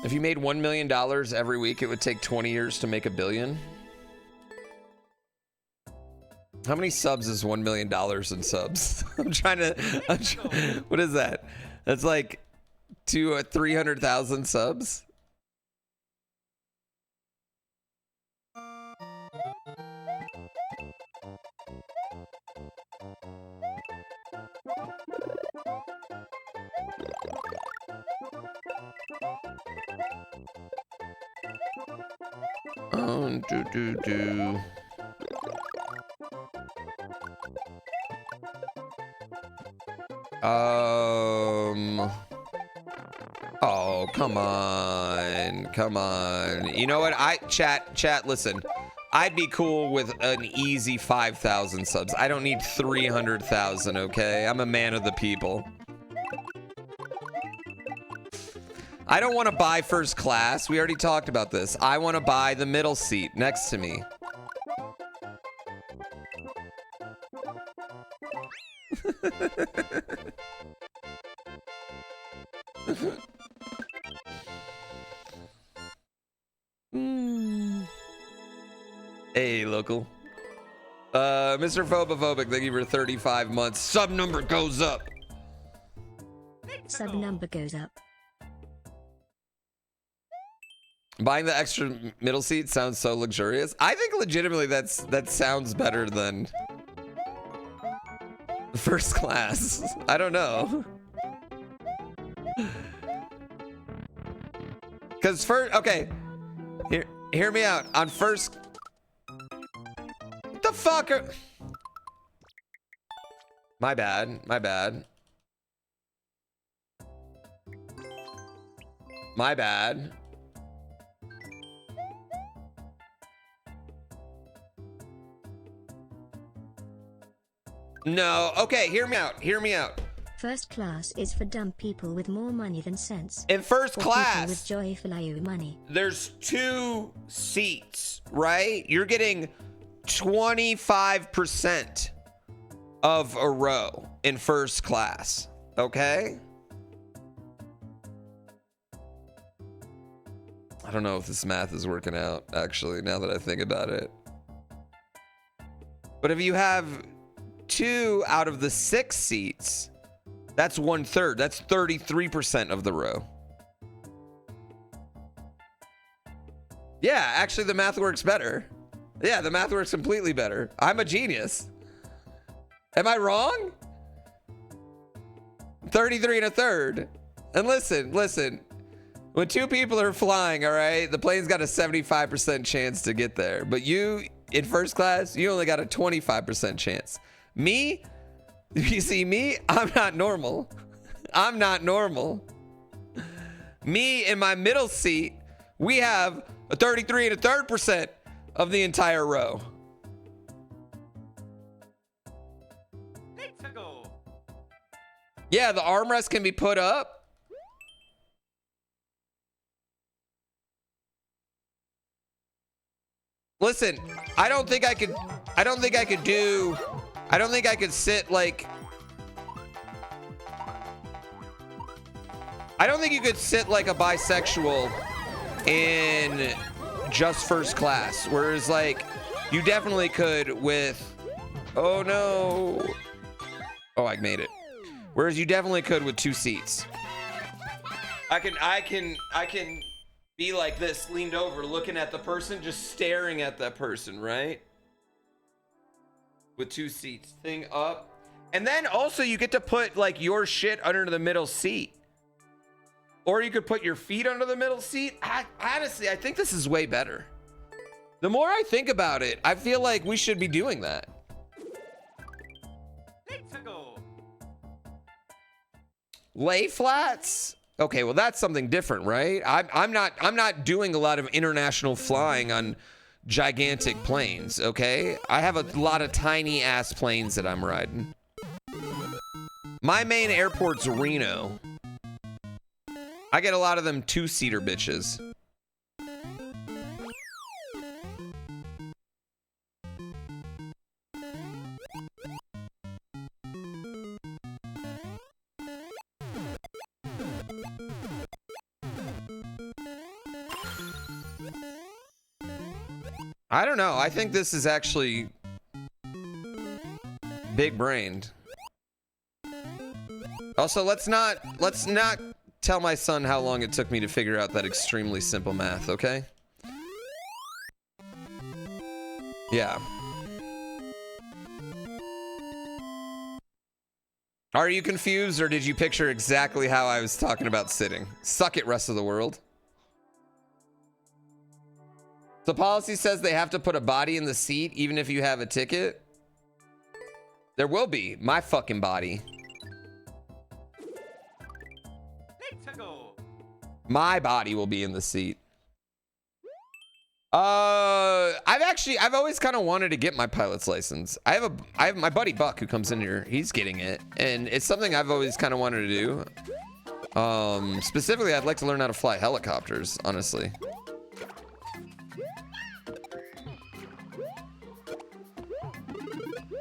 If you made $1 million every week, it would take 20 years to make $1 billion. How many subs is $1 million in subs? What is that? That's like 300,000 subs. Do do do. Oh, come on. Come on. You know what? Chat, listen. I'd be cool with an easy 5,000 subs. I don't need 300,000, okay? I'm a man of the people. I don't want to buy first class. We already talked about this. I want to buy the middle seat next to me. Hey, local. Mr. Phobophobic, thank you for 35 months. Sub number goes up. Sub number goes up. Buying the extra middle seat sounds so luxurious. I think legitimately that sounds better than first class. I don't know. Cause okay, hear me out. On first, what the fuck are... My bad. No, okay, hear me out. First class is for dumb people with more money than sense. In first Or people class, with joyful IU money. there's 2 seats, right? You're getting 25% of a row in first class, okay? I don't know if this math is working out, actually, now that I think about it. But if you have 2 out of the 6 seats, that's 1/3. That's 33% of the row. Yeah, actually the math works better. Yeah, the math works completely better. I'm a genius. Am I wrong? 33 1/3. And listen. When 2 people are flying, all right, the plane's got a 75% chance to get there. But you, in first class, you only got a 25% chance. Me, you see me, I'm not normal. Me in my middle seat, we have a 33 1/3% of the entire row. Let's go. Yeah, the armrest can be put up. Listen, I don't think I could sit like I don't think you could sit like a bisexual in just first class, whereas like you definitely could with, oh no, oh, I made it. Whereas you definitely could with 2 seats. I can be like this, leaned over, looking at the person, just staring at that person, right? With 2 seats, thing up. And then also you get to put like your shit under the middle seat. Or you could put your feet under the middle seat. Honestly, I think this is way better. The more I think about it, I feel like we should be doing that. Let's go. Lay flats? Okay, well that's something different, right? I'm not doing a lot of international flying on gigantic planes, okay? I have a lot of tiny ass planes that I'm riding. My main airport's Reno. I get a lot of them 2-seater bitches. I don't know. I think this is actually big brained. Also, let's not tell my son how long it took me to figure out that extremely simple math, okay? Yeah. Are you confused, or did you picture exactly how I was talking about sitting? Suck it, rest of the world. The policy says they have to put a body in the seat even if you have a ticket. There will be. My fucking body. Let's go. My body will be in the seat. I've always kind of wanted to get my pilot's license. I have my buddy Buck who comes in here. He's getting it, and it's something I've always kind of wanted to do. Specifically, I'd like to learn how to fly helicopters, honestly.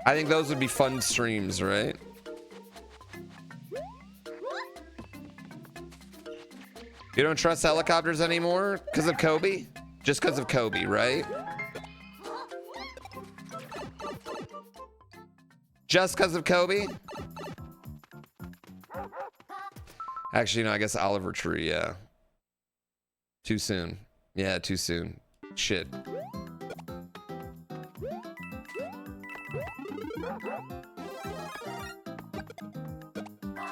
I think those would be fun streams, right? You don't trust helicopters anymore because of Kobe? Just because of Kobe, right? Just because of Kobe? Actually, no, I guess Oliver Tree, yeah. Too soon. Yeah, too soon. Shit.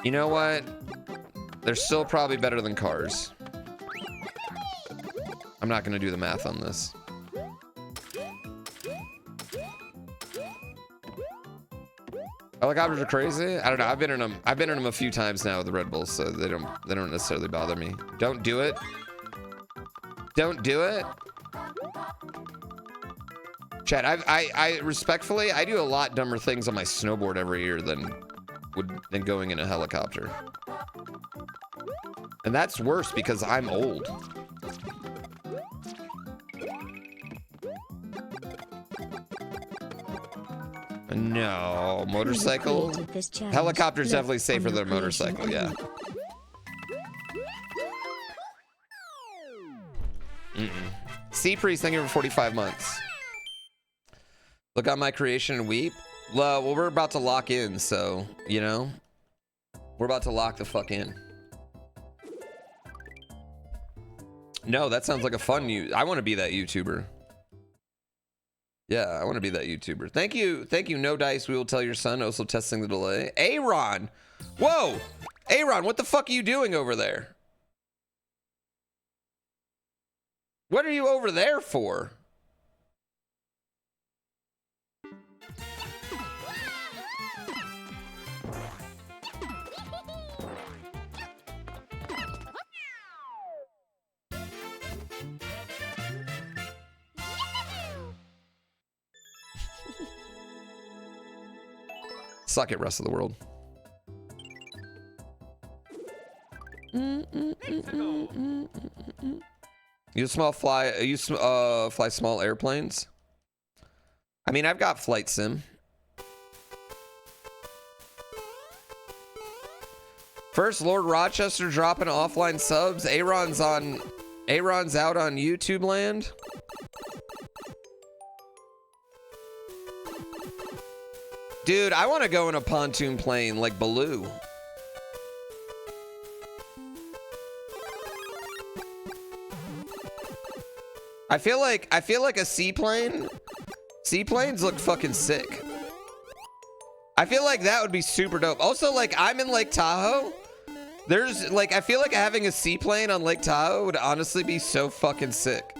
You know what? They're still probably better than cars. I'm not gonna do the math on this. Helicopters are crazy. I don't know. I've been in them a few times now with the Red Bulls, so they don't necessarily bother me. Don't do it. Don't do it. Chad, I respectfully, I do a lot dumber things on my snowboard every year than going in a helicopter. And that's worse because I'm old. No, motorcycle. Helicopter's definitely safer than a motorcycle, yeah. Sea Priest, thank you for 45 months. Look on my creation and weep. Well, we're about to lock in, so, you know, we're about to lock the fuck in. No, that sounds like a fun I want to be that YouTuber. Yeah, I want to be that YouTuber. Thank you, No Dice. We will tell your son. Also testing the delay. Aaron, whoa, Aaron, what the fuck are you doing over there? What are you over there for? Suck it, rest of the world. You fly small airplanes? I mean, I've got flight sim. First, Lord Rochester dropping offline subs. Aaron's out on YouTube land. Dude, I want to go in a pontoon plane like Baloo. I feel like a seaplane. Seaplanes look fucking sick. I feel like that would be super dope. Also, like, I'm in Lake Tahoe. There's like, I feel like having a seaplane on Lake Tahoe would honestly be so fucking sick.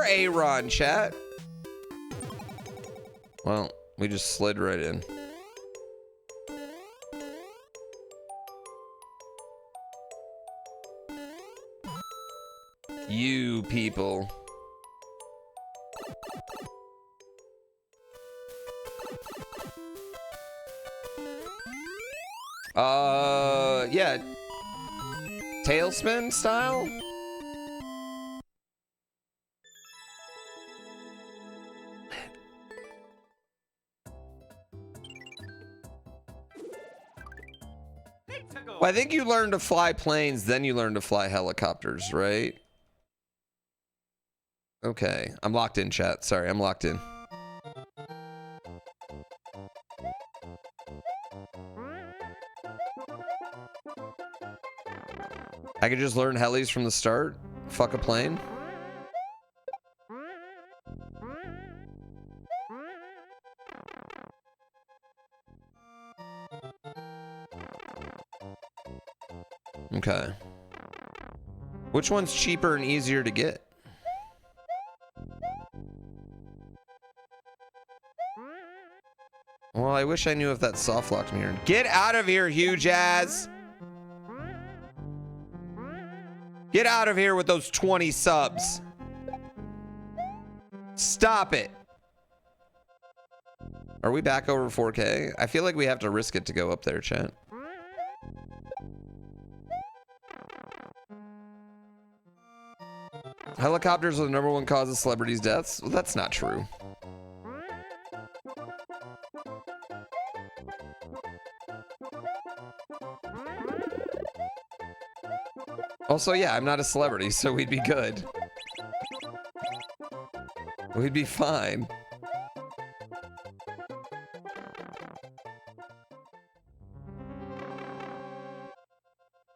Aaron, chat. Well, we just slid right in. You people. Yeah. Tailspin style? Well, I think you learn to fly planes, then you learn to fly helicopters, right? Okay, I'm locked in, chat. Sorry, I'm locked in. I could just learn helis from the start? Fuck a plane? Okay. Which one's cheaper and easier to get? Well, I wish I knew if that soft locked me here. Get out of here, huge ass! Get out of here with those 20 subs. Stop it. Are we back over 4K? I feel like we have to risk it to go up there, chat. Helicopters are the #1 cause of celebrities' deaths? Well, that's not true. Also, yeah, I'm not a celebrity, so we'd be good. We'd be fine.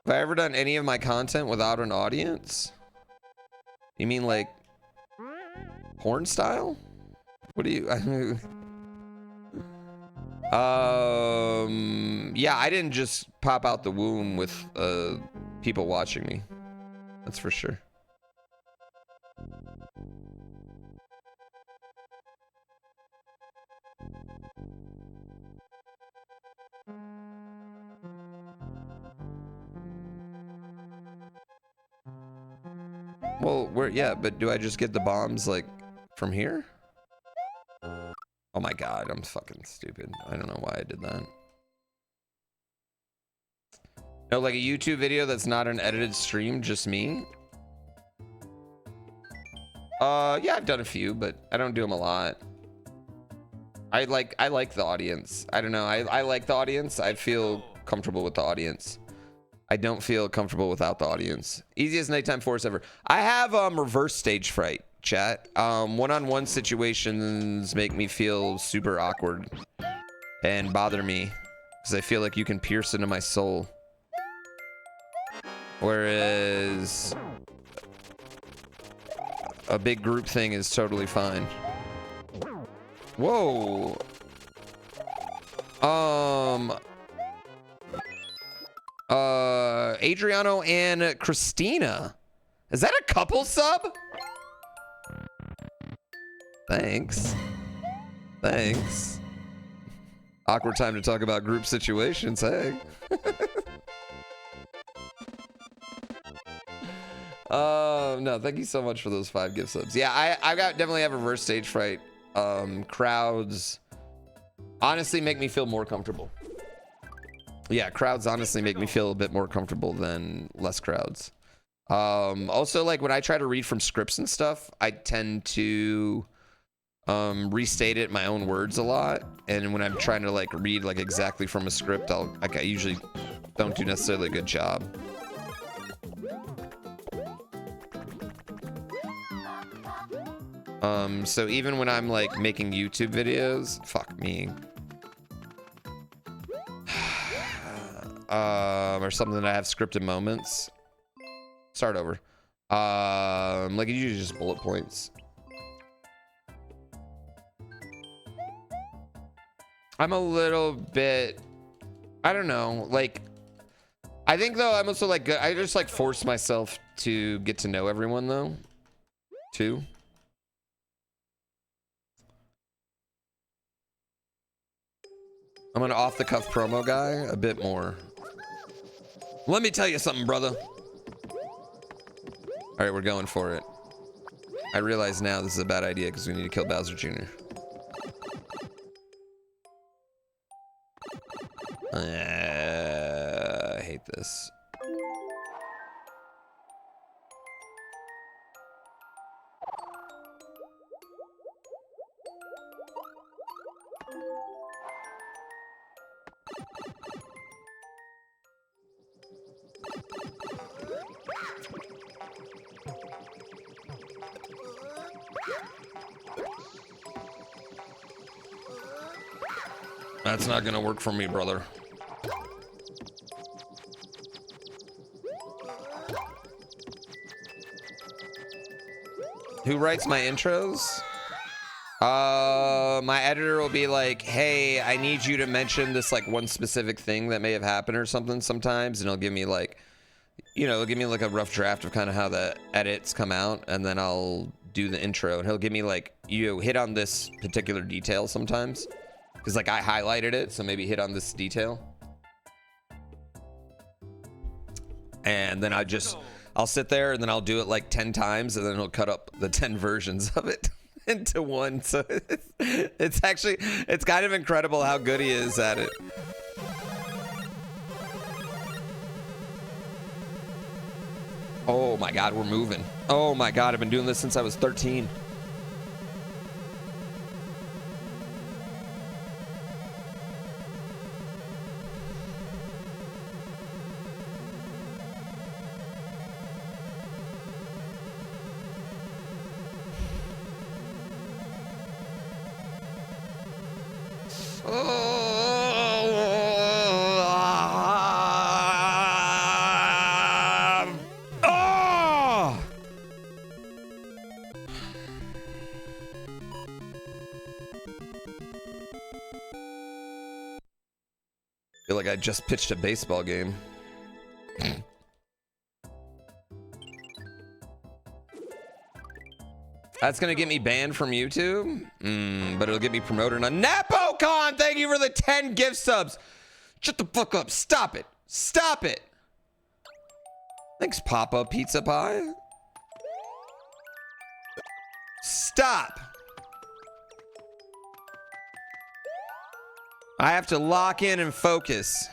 Have I ever done any of my content without an audience? You mean like porn style? What do you... yeah, I didn't just pop out the womb with people watching me. That's for sure. Well, yeah, but do I just get the bombs like from here? Oh my god, I'm fucking stupid. I don't know why I did that. No, like a YouTube video that's not an edited stream, just me? Yeah, I've done a few, but I don't do them a lot. I like the audience. I don't know. I like the audience. I feel comfortable with the audience. I don't feel comfortable without the audience. Easiest nighttime force ever. I have reverse stage fright, chat. One-on-one situations make me feel super awkward and bother me because I feel like you can pierce into my soul. Whereas a big group thing is totally fine. Whoa. Adriano and Christina. Is that a couple sub? Thanks. Thanks. Awkward time to talk about group situations, hey. No, thank you so much for those 5 gift subs. Yeah, I definitely have reverse stage fright. Crowds honestly make me feel more comfortable. Yeah, crowds honestly make me feel a bit more comfortable than less crowds. Also, like when I try to read from scripts and stuff, I tend to restate it in my own words a lot, and when I'm trying to like read like exactly from a script, I usually don't do necessarily a good job. So even when I'm like making YouTube videos, fuck me, or something that I have scripted moments, start over. Like usually just bullet points. I'm a little bit, I don't know, like, I think though I'm also like, I just like force myself to get to know everyone though, too. I'm an off-the-cuff promo guy a bit more. Let me tell you something, brother. All right, we're going for it. I realize now this is a bad idea because we need to kill Bowser Jr. I hate this. That's not gonna work for me, brother. Who writes my intros? My editor will be like, hey, I need you to mention this like one specific thing that may have happened or something sometimes, and he'll give me like, you know, he'll give me like a rough draft of kind of how the edits come out, and then I'll do the intro, and he'll give me like, you hit on this particular detail sometimes, because like I highlighted it, so maybe hit on this detail. And then I'll sit there and then I'll do it like 10 times, and then he'll cut up the 10 versions of it into one. So it's kind of incredible how good he is at it. Oh my God, we're moving. Oh my God, I've been doing this since I was 13. Feel like I just pitched a baseball game. That's gonna get me banned from YouTube, but it'll get me promoted on NapoCon. Thank you for the 10 gift subs. Shut the fuck up. Stop it. Stop it. Thanks, Papa Pizza Pie. Stop. I have to lock in and focus.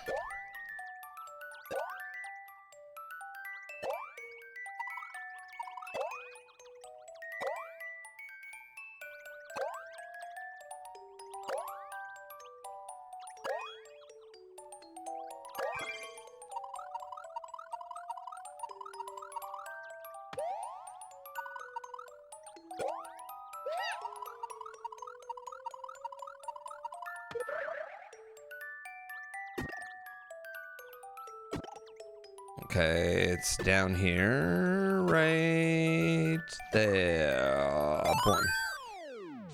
Okay, it's down here, right there. Boom. All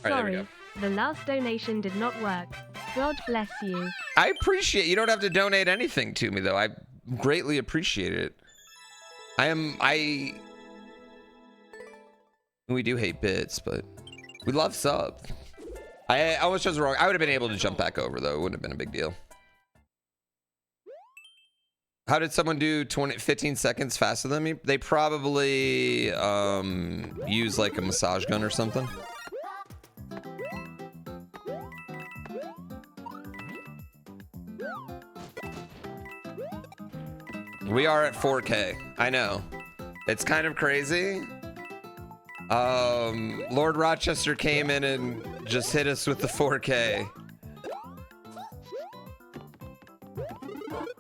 right, there we go. The last donation did not work. God bless you. I appreciate you don't have to donate anything to me though. I greatly appreciate it. We do hate bits, but we love subs. I almost chose wrong. I would have been able to jump back over though. It wouldn't have been a big deal. How did someone do 15 seconds faster than me? They probably use like a massage gun or something. We are at 4K. I know. It's kind of crazy. Lord Rochester came in and just hit us with the 4K.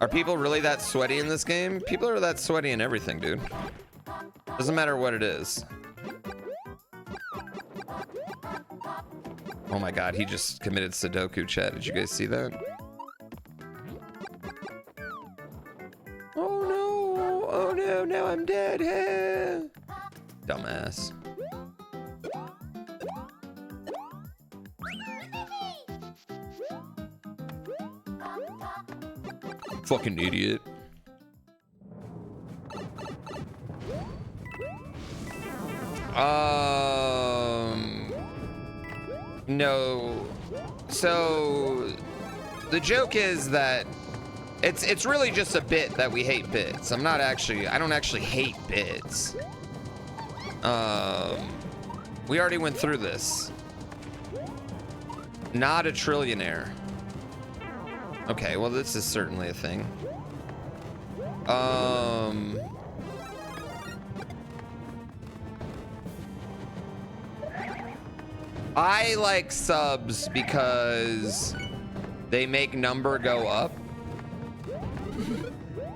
Are people really that sweaty in this game? People are that sweaty in everything, dude. Doesn't matter what it is. Oh my god, he just committed Sudoku, chat. Did you guys see that? Oh no! Oh no, now I'm dead. Hey. Dumbass. Fucking idiot. No. So the joke is that it's really just a bit that we hate bits. I don't actually hate bits. We already went through this. Not a trillionaire. Okay, well this is certainly a thing. I like subs because they make number go up.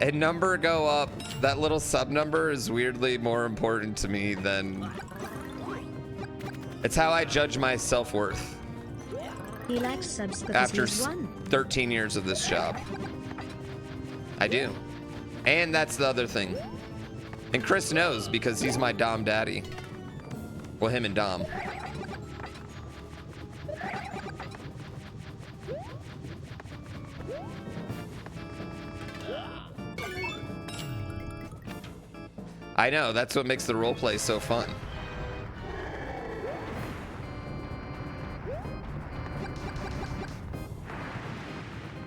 And number go up, that little sub number is weirdly more important to me than... It's how I judge my self-worth. He likes subs because After he's won. 13 years of this job. I do. And that's the other thing. And Chris knows because he's my Dom daddy. Well, him and Dom. I know, that's what makes the roleplay so fun.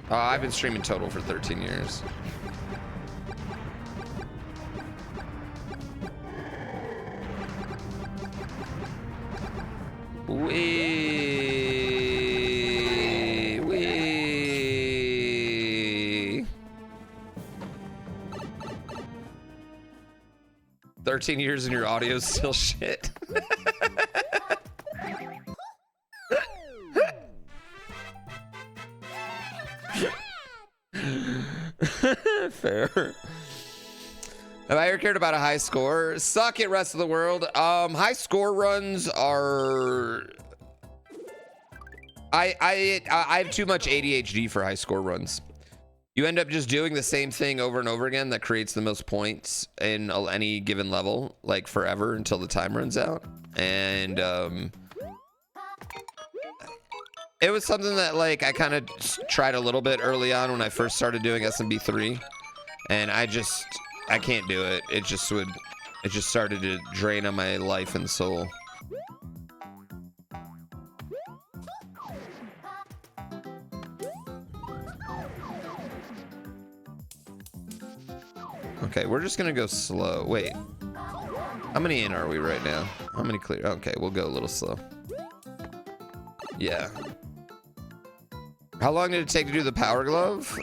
I've been streaming total for 13 years. Wee. 13 years and your audio's still shit. Fair. Have I ever cared about a high score? Suck it, rest of the world. High score runs are... I have too much ADHD for high score runs. You end up just doing the same thing over and over again that creates the most points in any given level, like forever until the time runs out. And it was something that like I kind of tried a little bit early on when I first started doing SMB3, and I can't do it. It just started to drain on my life and soul. Okay, we're just gonna go slow. Wait, how many in are we right now? How many clear? Okay, we'll go a little slow. Yeah. How long did it take to do the power glove?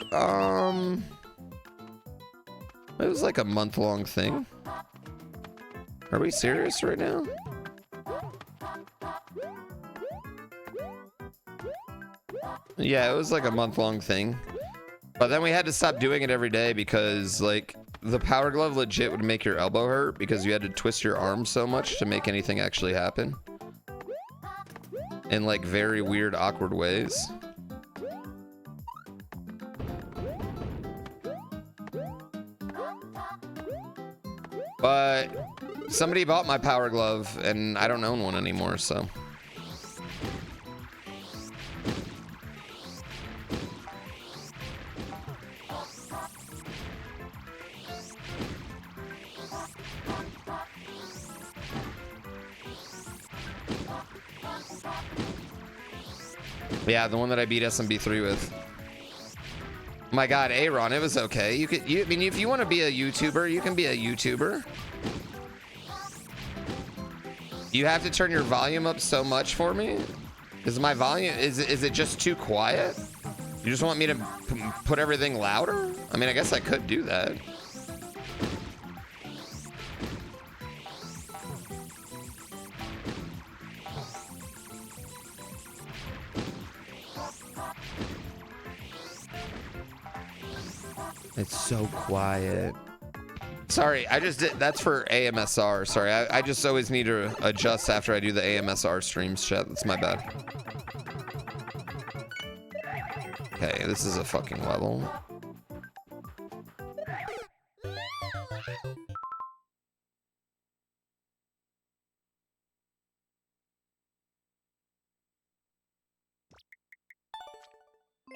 It was like a month-long thing. Are we serious right now? Yeah, it was like a month-long thing. But then we had to stop doing it every day because like the power glove legit would make your elbow hurt because you had to twist your arm so much to make anything actually happen. In like very weird, awkward ways. But somebody bought my power glove and I don't own one anymore, so. Yeah, the one that I beat SMB3 with. My God, Aaron, it was okay. I mean, if you want to be a YouTuber, you can be a YouTuber. You have to turn your volume up so much for me? Is my volume, is it just too quiet? You just want me to put everything louder? I mean, I guess I could do that. It's so quiet. Sorry, I just did. That's for AMSR. Sorry, I just always need to adjust after I do the AMSR streams, chat. That's my bad. Okay, this is a fucking level.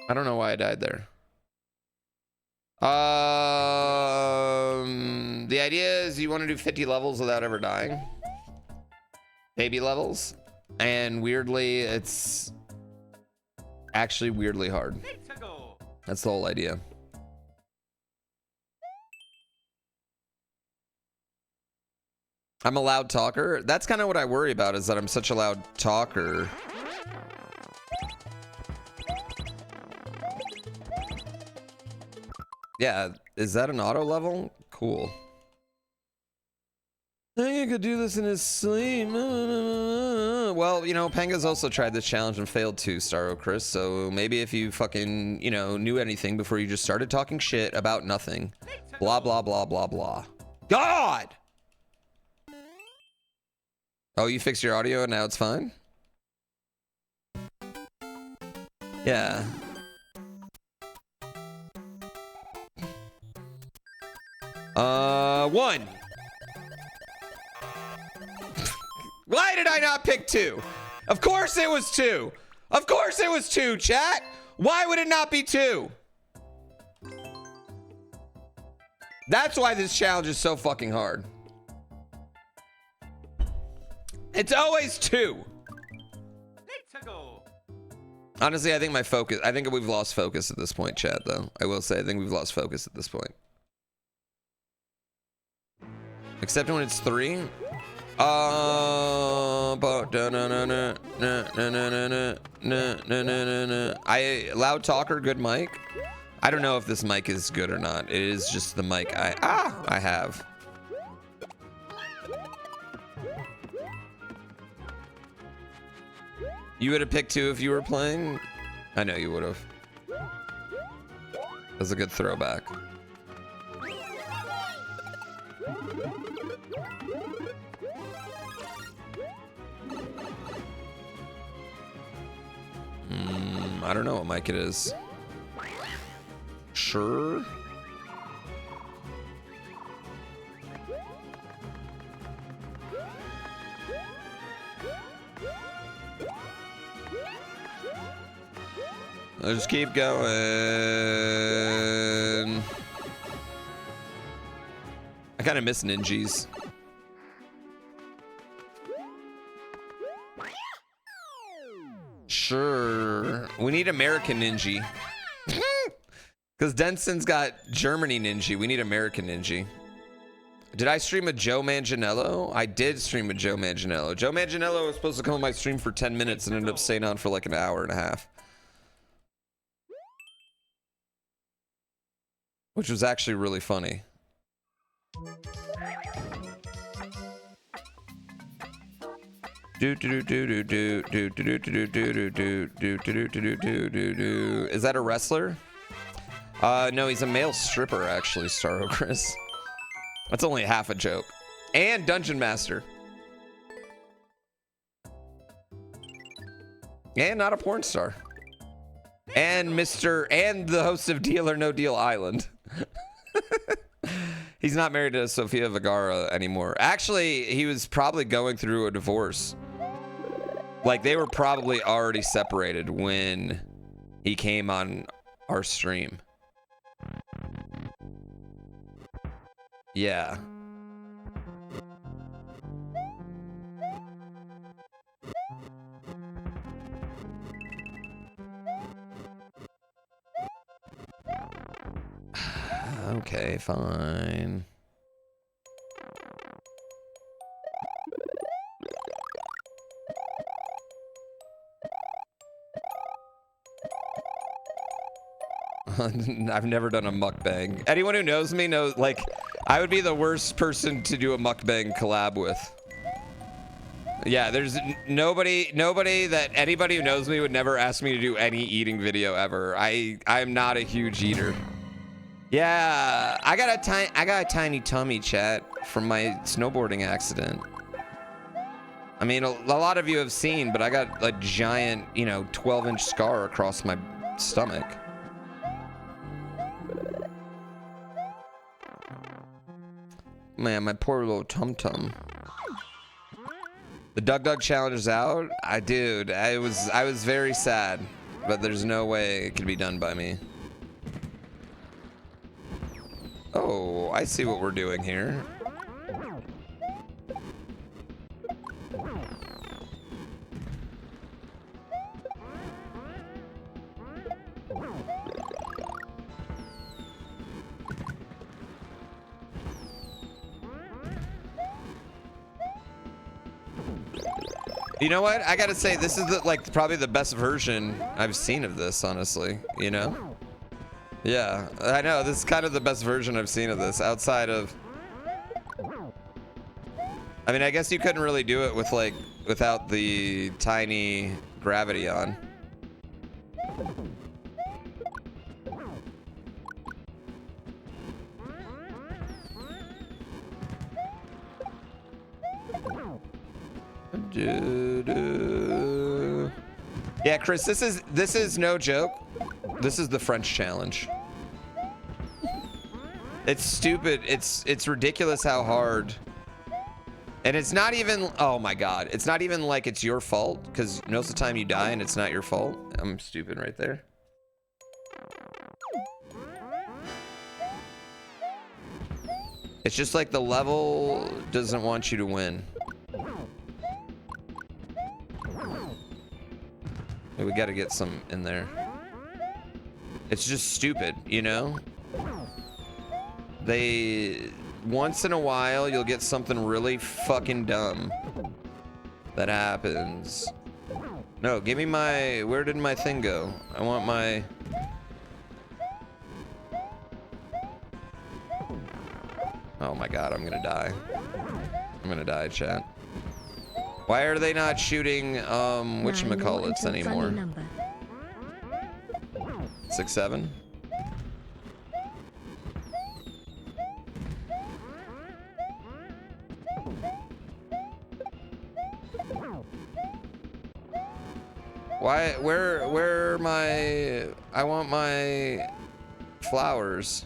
I don't know why I died there. The idea is you want to do 50 levels without ever dying. Baby levels. And weirdly, it's actually weirdly hard. That's the whole idea. I'm a loud talker. That's kind of what I worry about, is that I'm such a loud talker. Yeah, is that an auto level? Cool. I think I could do this in his sleep. Well, you know, Panga's also tried this challenge and failed too, Starro Chris. So maybe if you fucking, you know, knew anything before you just started talking shit about nothing. Blah, blah, blah, blah, blah. God! Oh, you fixed your audio and now it's fine? Yeah. One. Why did I not pick 2? Of course it was 2. Of course it was 2, chat. Why would it not be 2? That's why this challenge is so fucking hard. It's always 2. Let's go. Honestly, I think I think we've lost focus at this point, chat, though. I will say, I think we've lost focus at this point. Except when it's 3. Loud talker, good mic. I don't know if this mic is good or not. It is just the mic I have. You would have picked 2 if you were playing? I know you would have. That's a good throwback. I don't know what mic it is. Sure. Let's keep going. I kind of miss ninjas. Sure. We need American Ninja. Because Denson's got Germany Ninja. We need American Ninja. Did I stream a Joe Manganiello? I did stream a Joe Manganiello. Joe Manganiello was supposed to come on my stream for 10 minutes and ended up staying on for like an hour and a half. Which was actually really funny. Is that a wrestler? No, he's a male stripper, actually, Starro Chris. That's only half a joke. And Dungeon Master. And not a porn star. And the host of Deal or No Deal Island. He's not married to Sofia Vergara anymore. Actually, he was probably going through a divorce. Like, they were probably already separated when he came on our stream. Yeah. Okay, fine. I've never done a mukbang. Anyone who knows me knows, like, I would be the worst person to do a mukbang collab with. Yeah, there's nobody that anybody who knows me would never ask me to do any eating video ever. I'm not a huge eater. Yeah, I got a tiny tummy, chat, from my snowboarding accident. I mean, a lot of you have seen, but I got a giant, you know, 12-inch scar across my stomach. Man, my poor little tum-tum. The Dug Dug challenge is out. Dude, I was very sad, but there's no way it can be done by me. Oh, I see what we're doing here. You know what? I gotta say, this is probably the best version I've seen of this, honestly. You know? Yeah, I know. This is kind of the best version I've seen of this, outside of... I mean, I guess you couldn't really do it with, without the tiny gravity on. Yeah, Chris, this is no joke. This is the French challenge. It's stupid. It's ridiculous how hard. And it's not even, oh my god, it's not even like it's your fault, because most of the time you die and it's not your fault. I'm stupid right there. It's just like the level doesn't want you to win. We got to get some in there. It's just stupid, you know? Once in a while, you'll get something really fucking dumb that happens. No, give me my... Where did my thing go? I want my... Oh my god, I'm gonna die. I'm gonna die, chat. Why are they not shooting, whatchamacallits anymore? 6-7? Why, where are my... I want my flowers.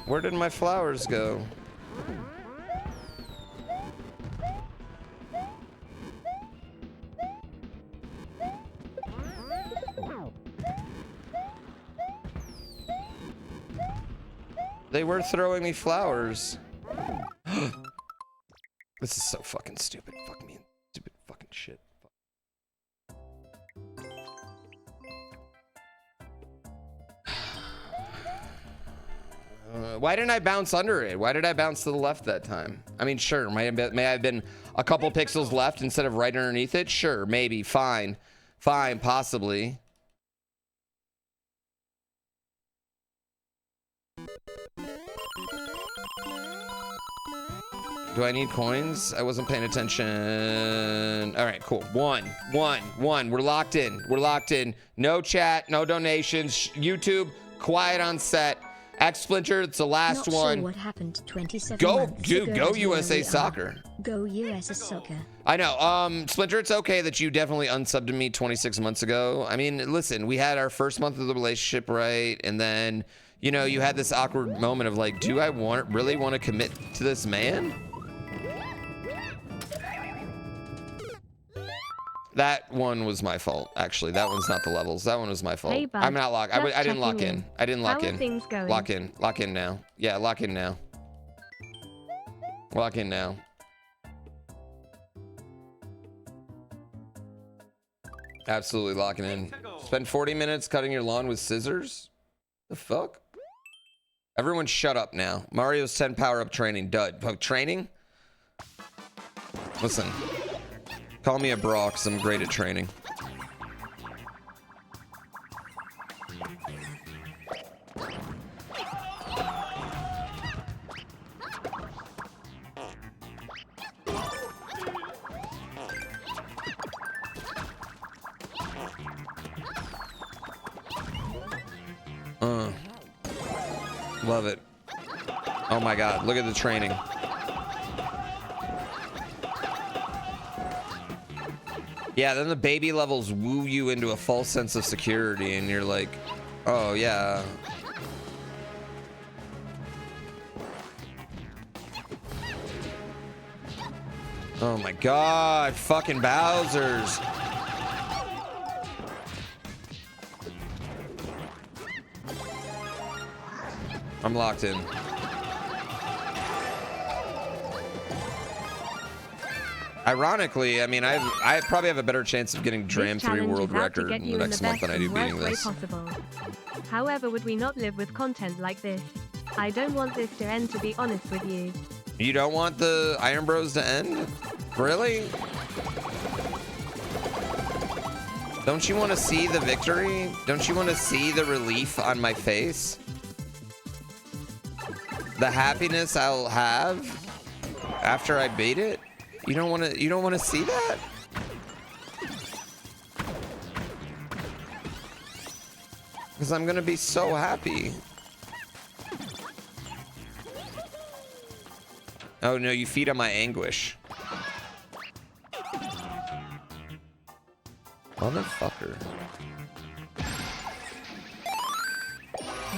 Where did my flowers go? They were throwing me flowers. This is so fucking stupid. Fuck me. Stupid fucking shit. Why didn't I bounce under it? Why did I bounce to the left that time? I mean, sure, may I have been a couple pixels left instead of right underneath it? Sure, maybe, fine. Fine, possibly. Do I need coins? I wasn't paying attention. All right, cool. One. We're locked in. We're locked in. No chat, no donations. YouTube, quiet on set. X Splinter, it's the last one. Sure what happened 27 go, months dude, ago, go USA Soccer. Go USA Soccer. I know. Splinter, it's okay that you definitely unsubbed to me 26 months ago. I mean, listen, we had our first month of the relationship, right? And then, you know, you had this awkward moment of like, do I really want to commit to this man? That one was my fault, actually. That one's not the levels. That one was my fault. Hey, bud. I'm not locked. I didn't lock in. I didn't lock How are in. things going? Lock in. Lock in now. Yeah, lock in now. Lock in now. Absolutely locking in. Spend 40 minutes cutting your lawn with scissors? The fuck? Everyone shut up now. Mario's 10 power-up training. Dud. Training? Listen. Call me a bra, because I'm great at training. Love it. Oh my god, look at the training. Yeah, then the baby levels woo you into a false sense of security, and you're like, oh yeah. Oh my god, fucking Bowsers. I'm locked in. Ironically, I mean, I probably have a better chance of getting Dram 3 world record next month than I do beating this. Possible. However, would we not live with content like this? I don't want this to end, to be honest with you. You don't want the IronBROS to end? Really? Don't you want to see the victory? Don't you want to see the relief on my face? The happiness I'll have after I beat it? You don't want to see that? Because I'm going to be so happy. Oh no, you feed on my anguish. Motherfucker.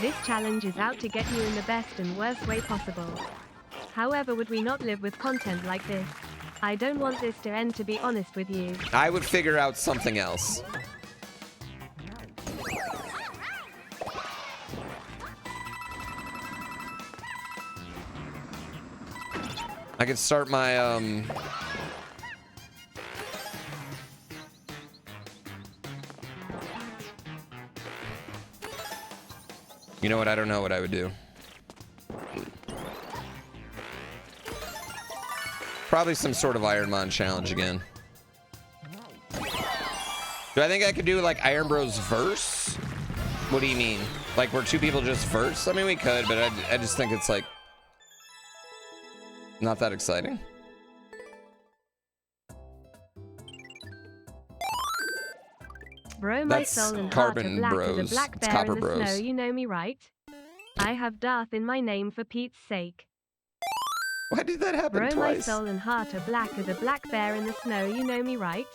This challenge is out to get you in the best and worst way possible. However, would we not live with content like this? I don't want this to end, to be honest with you. I would figure out something else. I could start my, you know what? I don't know what I would do. Probably some sort of Ironmon challenge again. Do I think I could do like IronBROS verse? What do you mean? Like where two people just verse? I mean, we could, but I just think it's like not that exciting. Bro, my That's soul and Carbon heart are black Bros. as a black It's bear Copper in the Bros. snow. You know me, right? I have Darth in my name, for Pete's sake. Why did that happen Bro, twice? my soul and heart are black as a black bear in the snow. You know me, right?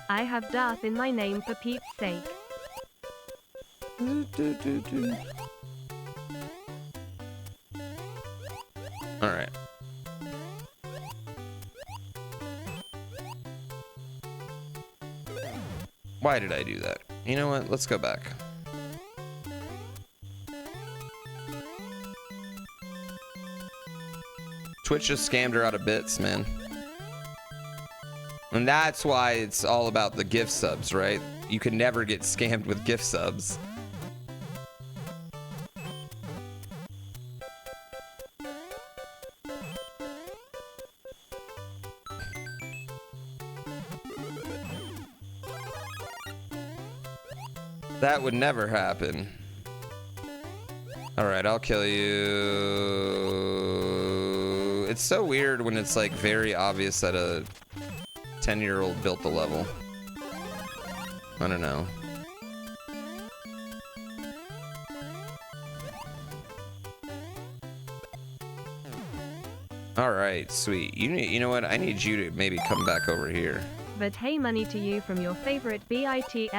I have Darth in my name, for Pete's sake. All right. Why did I do that? You know what? Let's go back. Twitch just scammed her out of bits, man. And that's why it's all about the gift subs, right? You can never get scammed with gift subs. That would never happen. All right, I'll kill you. It's so weird when it's like very obvious that a 10-year-old built the level. I don't know. All right, sweet. You know what? I need you to maybe come back over here. But hey, money to you from your favorite BITLICKER.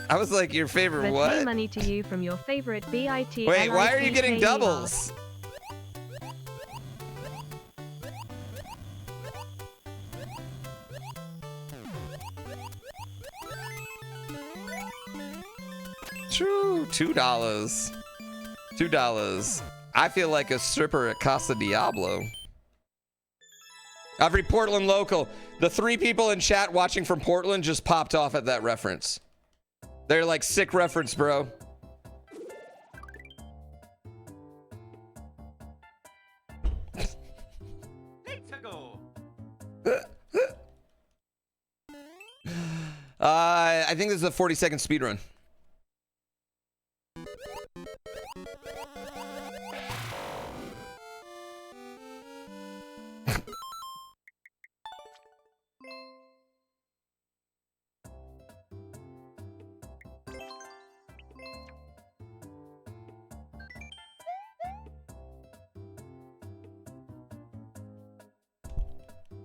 I was like, your favorite But what? hey, money to you from your favorite BITLICKER. Wait, why are you getting doubles? True, $2. $2. I feel like a stripper at Casa Diablo. Every Portland local. The 3 people in chat watching from Portland just popped off at that reference. They're like, sick reference, bro. Let's go. I think this is a 40-second speedrun.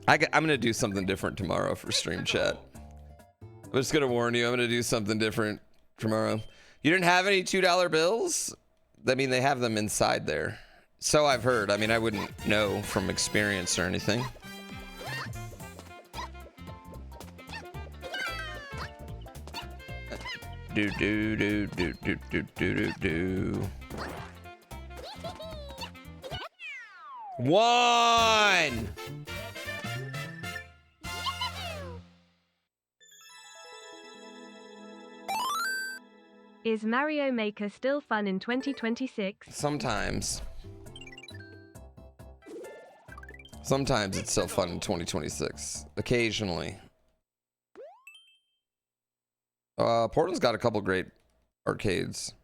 I'm gonna do something different tomorrow for stream chat. I'm just gonna warn you, I'm gonna do something different tomorrow. You didn't have any $2 bills? I mean, they have them inside there. So I've heard. I mean, I wouldn't know from experience or anything. Do do do do do do do do do. 1. Is Mario Maker still fun in 2026? Sometimes. Sometimes it's still fun in 2026. Occasionally. Portland's got a couple great arcades.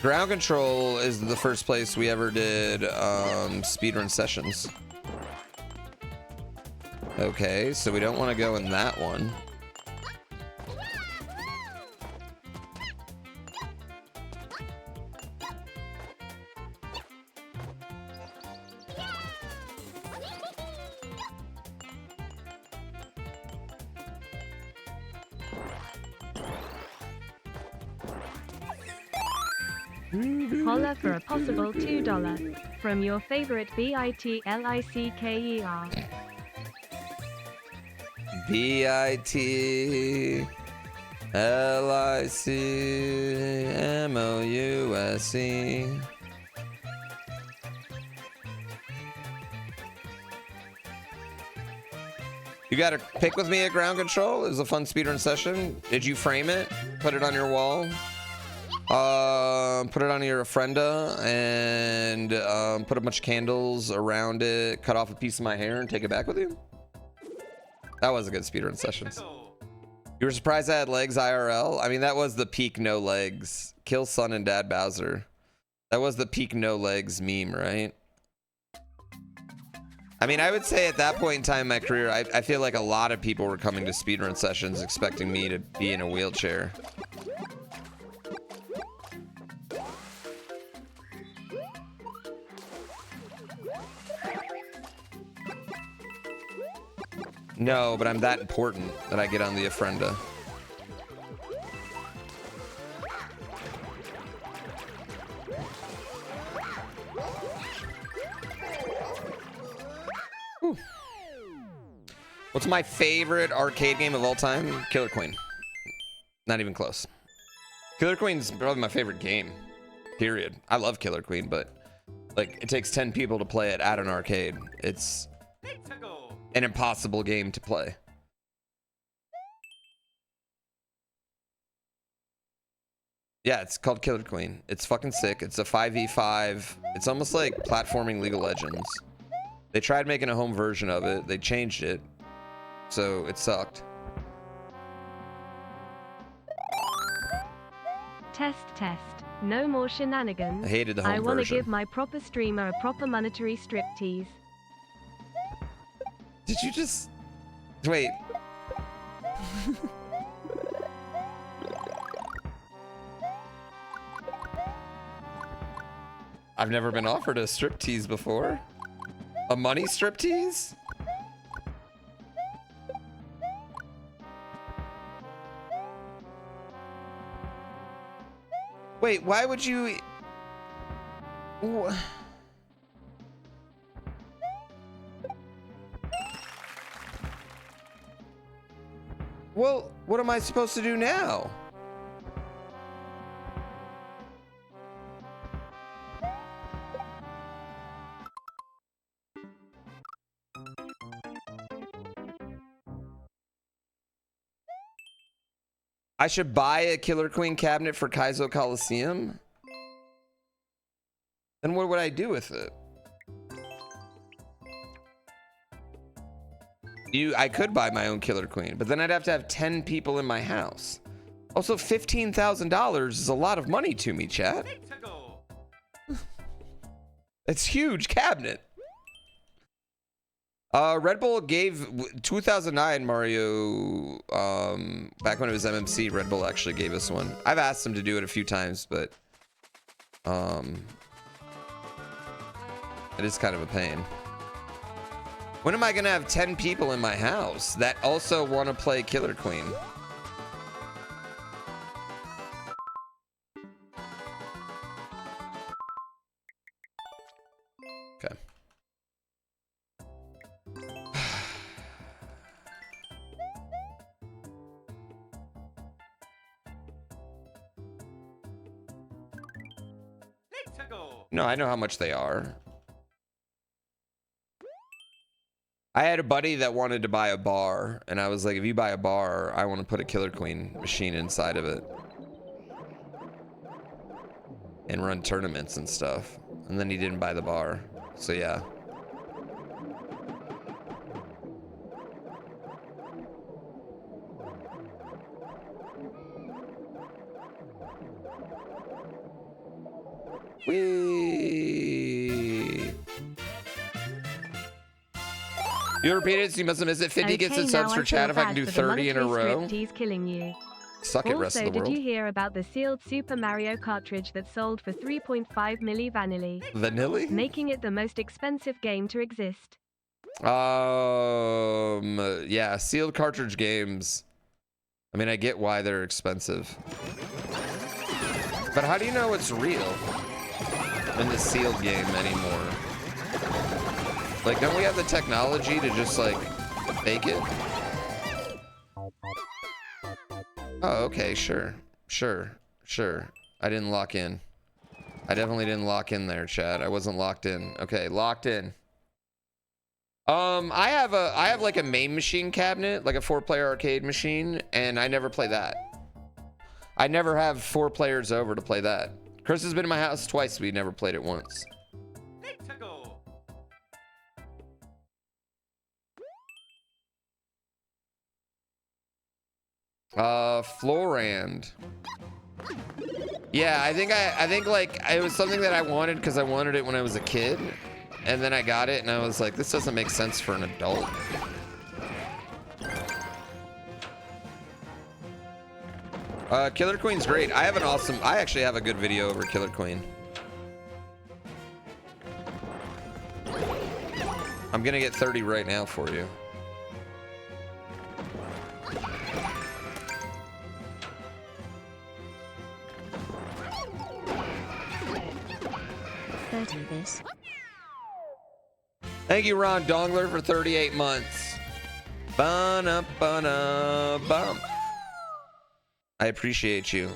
Ground Control is the first place we ever did speedrun sessions. Okay, so we don't want to go in that one. Holla for a possible $2 from your favorite BITLICKER. BITLICMOUSE. You got to pick with me at Ground Control. It was a fun speedrun session. Did you frame it? Put it on your wall? Put it on your ofrenda and put a bunch of candles around it, cut off a piece of my hair and take it back with you? That was a good speedrun session. You were surprised I had legs IRL? I mean, that was the peak no legs. Kill Son and Dad Bowser. That was the peak no legs meme, right? I mean, I would say at that point in time in my career, I feel like a lot of people were coming to speedrun sessions expecting me to be in a wheelchair. No, but I'm that important that I get on the ofrenda. Whew. What's my favorite arcade game of all time? Killer Queen. Not even close. Killer Queen's probably my favorite game. Period. I love Killer Queen, but like it takes 10 people to play it at an arcade. It's an impossible game to play. Yeah, it's called Killer Queen. It's fucking sick. It's a 5v5. It's almost like platforming League of Legends. They tried making a home version of it. They changed it. So it sucked. Test. No more shenanigans. I hated the home version. I want to give my proper streamer a proper monetary striptease. Did you just... Wait. I've never been offered a striptease before. A money striptease? Wait, why would you... Well, what am I supposed to do now? I should buy a Killer Queen cabinet for Kaizo Coliseum? Then what would I do with it? I could buy my own Killer Queen, but then I'd have to have 10 people in my house. Also, $15,000 is a lot of money to me, chat. It's huge cabinet. Red Bull gave 2009 Mario, back when it was MMC, Red Bull actually gave us one. I've asked him to do it a few times, but it is kind of a pain. When am I gonna have 10 people in my house that also want to play Killer Queen? Okay. Let's go. No, I know how much they are. I had a buddy that wanted to buy a bar, and I was like, if you buy a bar, I want to put a Killer Queen machine inside of it. And run tournaments and stuff. And then he didn't buy the bar. So yeah. Whee! You repeat it, so you must have missed it. 50 gets Okay, it subs now for I chat feel if I can bad do for the 30 in a monetary row. striptease killing you. Suck it, rest of Also, the did world. you hear about the sealed Super Mario cartridge that sold for 3.5 milli vanilli, Vanilla? making it the most expensive game to exist? Yeah, sealed cartridge games. I mean, I get why they're expensive. But how do you know it's real in the sealed game anymore? Like, don't we have the technology to just, like, fake it? Oh, okay, sure. Sure. I didn't lock in. I definitely didn't lock in there, Chad. I wasn't locked in. Okay, locked in. I have like a main machine cabinet, like a 4-player arcade machine, and I never play that. I never have 4 players over to play that. Chris has been in my house twice. We never played it once. Let's go. Florand. Yeah, I think like it was something that I wanted because I wanted it when I was a kid, and then I got it and I was like, this doesn't make sense for an adult. Killer Queen's great. I actually have a good video over Killer Queen. I'm gonna get 30 right now for you. This. Thank you, Ron Dongler, for 38 months. Bum. I appreciate you.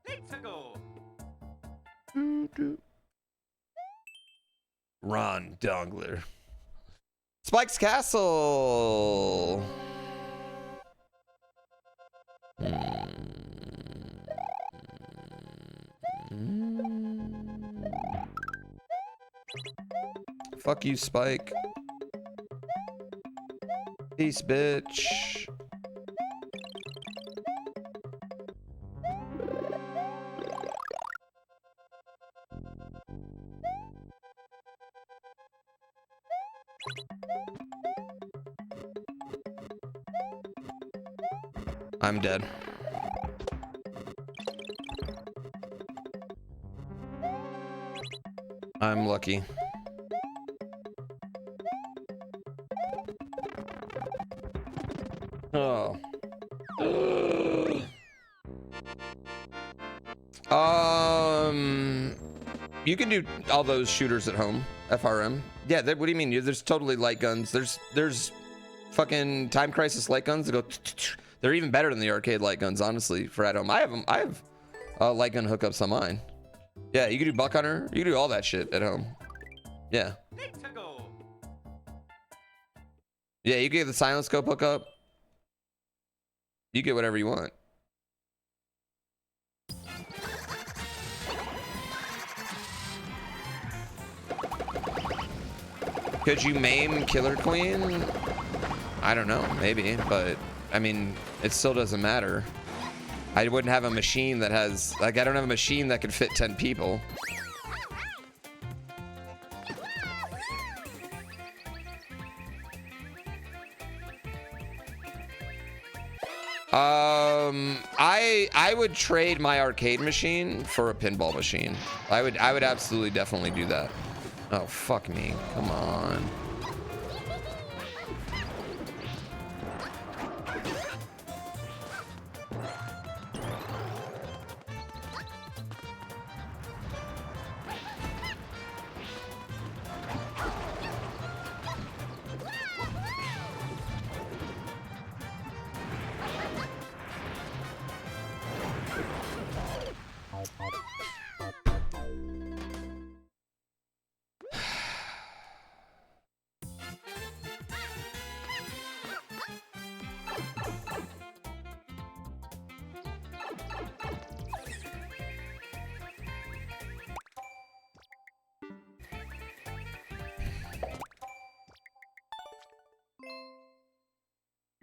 Let's go. Ron Dongler. Spike's Castle. Fuck you, Spike. Peace, bitch. I'm dead. I'm lucky. Oh. You can do all those shooters at home. FRM. Yeah, what do you mean? There's totally light guns. There's fucking Time Crisis light guns that go. They're even better than the arcade light guns, honestly, for at home. I have light gun hookups on mine. Yeah, you can do Buck Hunter. You can do all that shit at home. Yeah. Let's go. Yeah, you get the silent scope hookup. You get whatever you want. Could you maim Killer Queen? I don't know, maybe, but I mean, it still doesn't matter. I wouldn't have a machine that has, like, I don't have a machine that could fit 10 people. I would trade my arcade machine for a pinball machine. I would absolutely definitely do that. Oh, fuck me. Come on.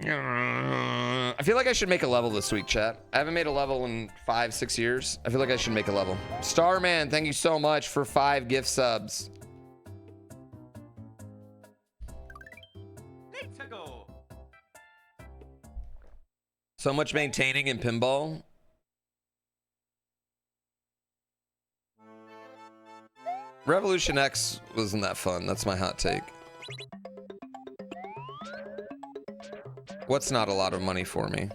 I feel like I should make a level this week, chat. I haven't made a level in 5-6 years. I feel like I should make a level. Starman, thank you so much for 5 gift subs. Let's go. So much maintaining in pinball. Revolution X wasn't that fun. That's my hot take. What's not a lot of money for me?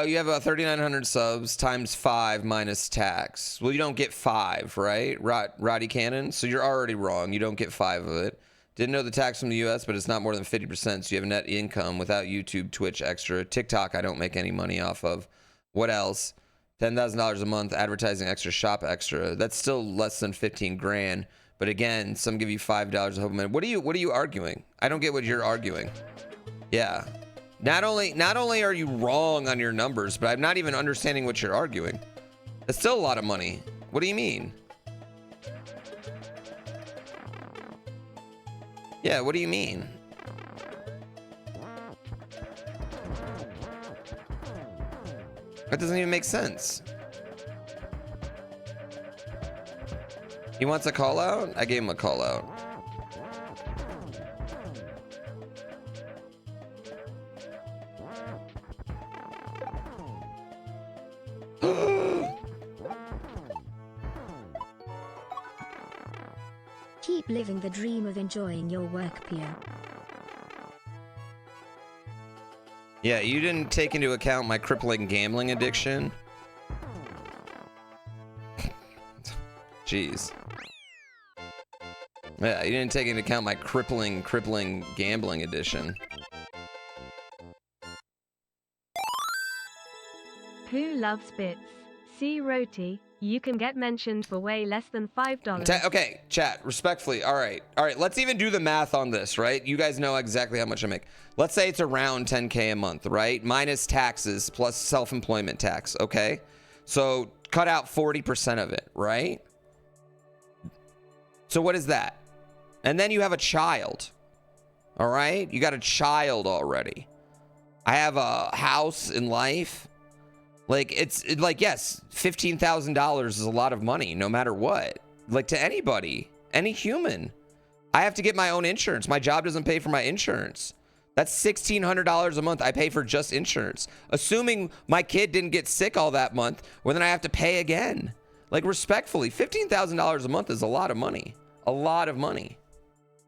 You have 3,900 subs times 5 minus tax. Well, you don't get 5, right? Roddy Cannon. So you're already wrong. You don't get 5 of it. Didn't know the tax from the US, but it's not more than 50%. So you have net income without YouTube, Twitch extra. TikTok, I don't make any money off of. What else? $10,000 a month, advertising extra, shop extra. That's still less than 15 grand. But again, some give you $5 a whole minute. What are you arguing? I don't get what you're arguing. Yeah. Not only are you wrong on your numbers, but I'm not even understanding what you're arguing. That's still a lot of money. What do you mean? Yeah, what do you mean? That doesn't even make sense. He wants a call out? I gave him a call out. Keep living the dream of enjoying your work, Pierre. Yeah, you didn't take into account my crippling gambling addiction. Jeez. Yeah, you didn't take into account my crippling gambling addiction. Who loves bits? See Roti, you can get mentioned for way less than $5. Okay, chat, respectfully. All right, let's even do the math on this, right? You guys know exactly how much I make. Let's say it's around 10K a month, right? Minus taxes plus self-employment tax, okay? So cut out 40% of it, right? So what is that? And then you have a child, all right? You got a child already. I have a house in life. Like, yes, $15,000 is a lot of money, no matter what. Like, to anybody, any human. I have to get my own insurance. My job doesn't pay for my insurance. That's $1,600 a month I pay for just insurance. Assuming my kid didn't get sick all that month, well, then I have to pay again. Like, respectfully, $15,000 a month is a lot of money. A lot of money.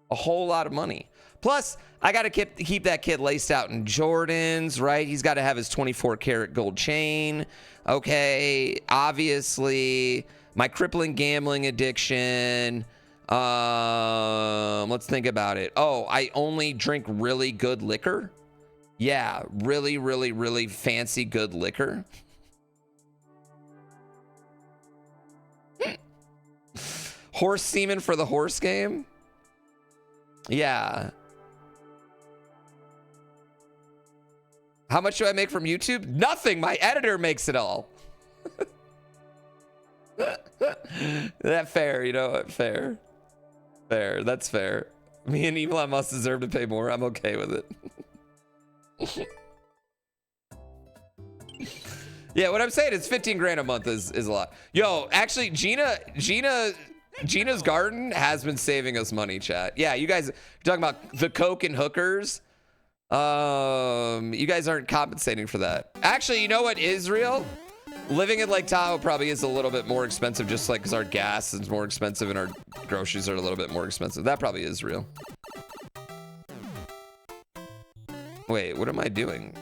A whole lot of money. Plus, I got to keep that kid laced out in Jordans, right? He's got to have his 24-karat gold chain. Okay, obviously, my crippling gambling addiction. Let's think about it. Oh, I only drink really good liquor. Yeah, really, really, really fancy good liquor. Horse semen for the horse game. Yeah. How much do I make from YouTube? Nothing. My editor makes it all. That fair, you know, fair. Fair, that's fair. Me and Elon Musk deserve to pay more. I'm okay with it. Yeah, what I'm saying is 15 grand a month is a lot. Yo, actually, Gina Gina's Garden has been saving us money, chat. Yeah, you guys are talking about the coke and hookers. You guys aren't compensating for that. Actually, you know what is real? Living in Lake Tahoe probably is a little bit more expensive, just like because our gas is more expensive and our groceries are a little bit more expensive. That probably is real. Wait, what am I doing?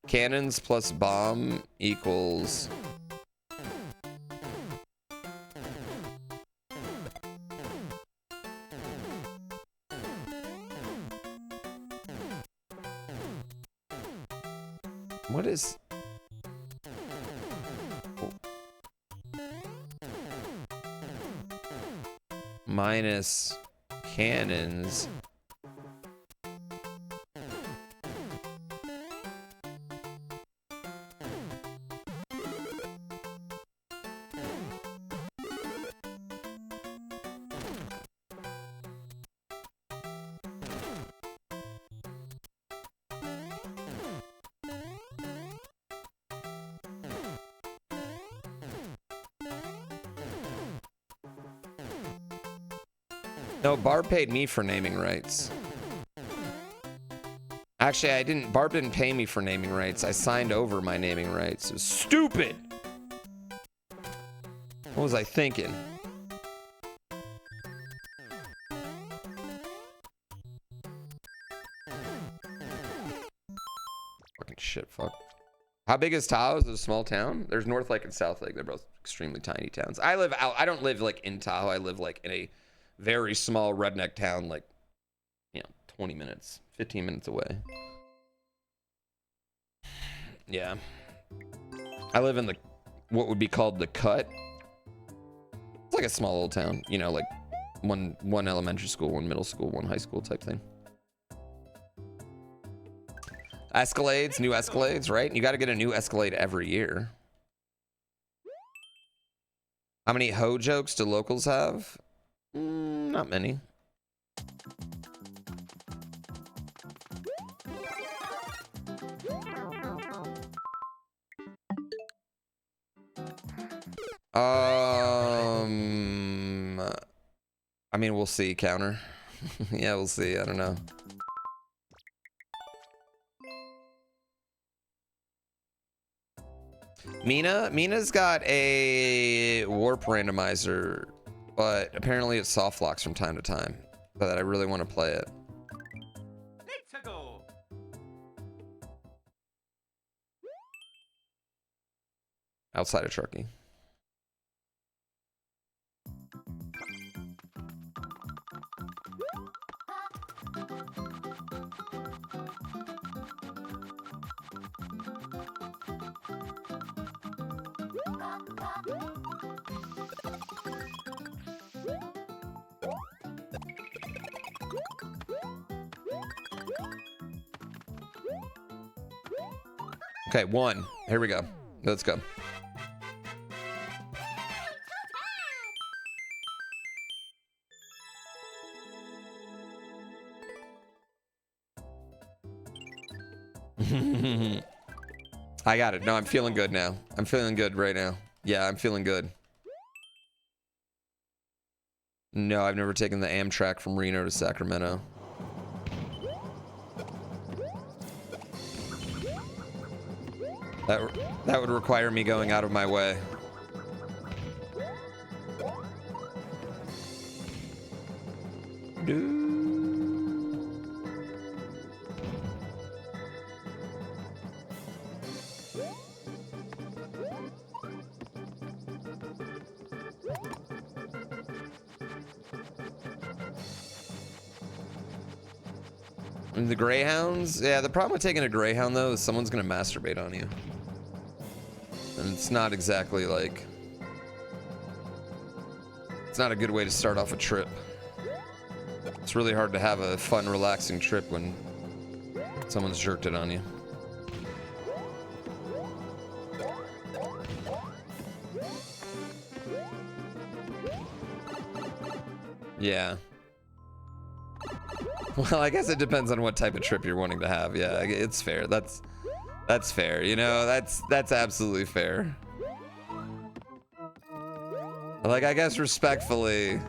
Cannons plus bomb equals... What is... Minus cannons. No, Barb paid me for naming rights. Actually, I didn't. Barb didn't pay me for naming rights. I signed over my naming rights. It was stupid. What was I thinking? Fucking shit, fuck. How big is Tahoe? Is it a small town? There's North Lake and South Lake. They're both extremely tiny towns. I live out. I don't live like in Tahoe. I live like in a very small redneck town, like, 20 minutes, 15 minutes away. Yeah. I live in what would be called the Cut. It's like a small little town, like one elementary school, one middle school, one high school type thing. Escalades, new Escalades, right? You got to get a new Escalade every year. How many hoe jokes do locals have? Not many. I mean, we'll see, counter. Yeah, we'll see. I don't know. Mina's got a warp randomizer, but apparently it soft locks from time to time. But I really want to play it. Let's go. Outside of Truckee. Okay, 1. Here we go. Let's go. I got it. No, I'm feeling good now. I'm feeling good right now. Yeah, I'm feeling good. No, I've never taken the Amtrak from Reno to Sacramento. That would require me going out of my way. And the Greyhounds? Yeah, the problem with taking a Greyhound, though, is someone's gonna masturbate on you. And it's not exactly like... It's not a good way to start off a trip. It's really hard to have a fun, relaxing trip when someone's jerked it on you. Yeah. Well, I guess it depends on what type of trip you're wanting to have. Yeah, it's fair. That's fair. You know, that's absolutely fair. Like, I guess respectfully.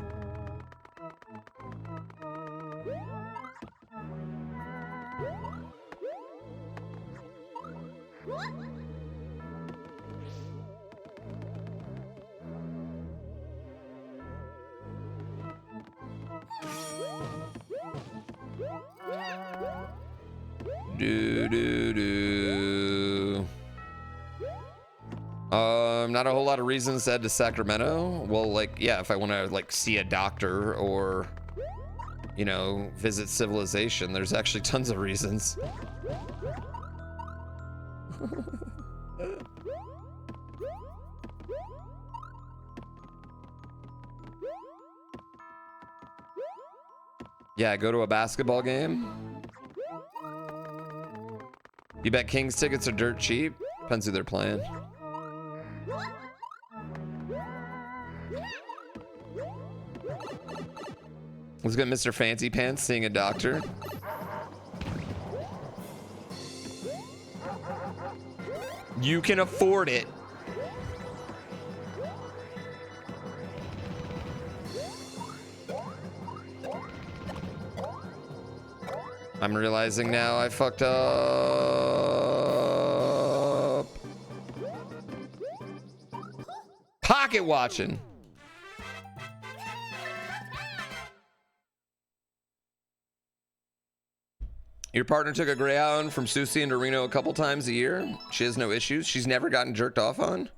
Not a whole lot of reasons to head to Sacramento. Well, like, yeah, if I want to like see a doctor or, you know, visit civilization, there's actually tons of reasons. Yeah, go to a basketball game. You bet Kings tickets are dirt cheap. Depends who they're playing. Let's get Mr. Fancy Pants seeing a doctor. You can afford it. I'm realizing now I fucked up. Pocket watching. Your partner took a Greyhound from Susie into Reno a couple times a year. She has no issues. She's never gotten jerked off on.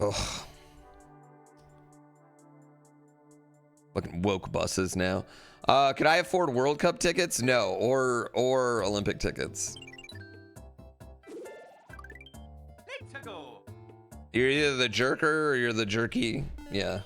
Ugh. Fucking woke buses now. Could I afford World Cup tickets? No, or Olympic tickets. Let's go. You're either the jerker or you're the jerky. Yeah.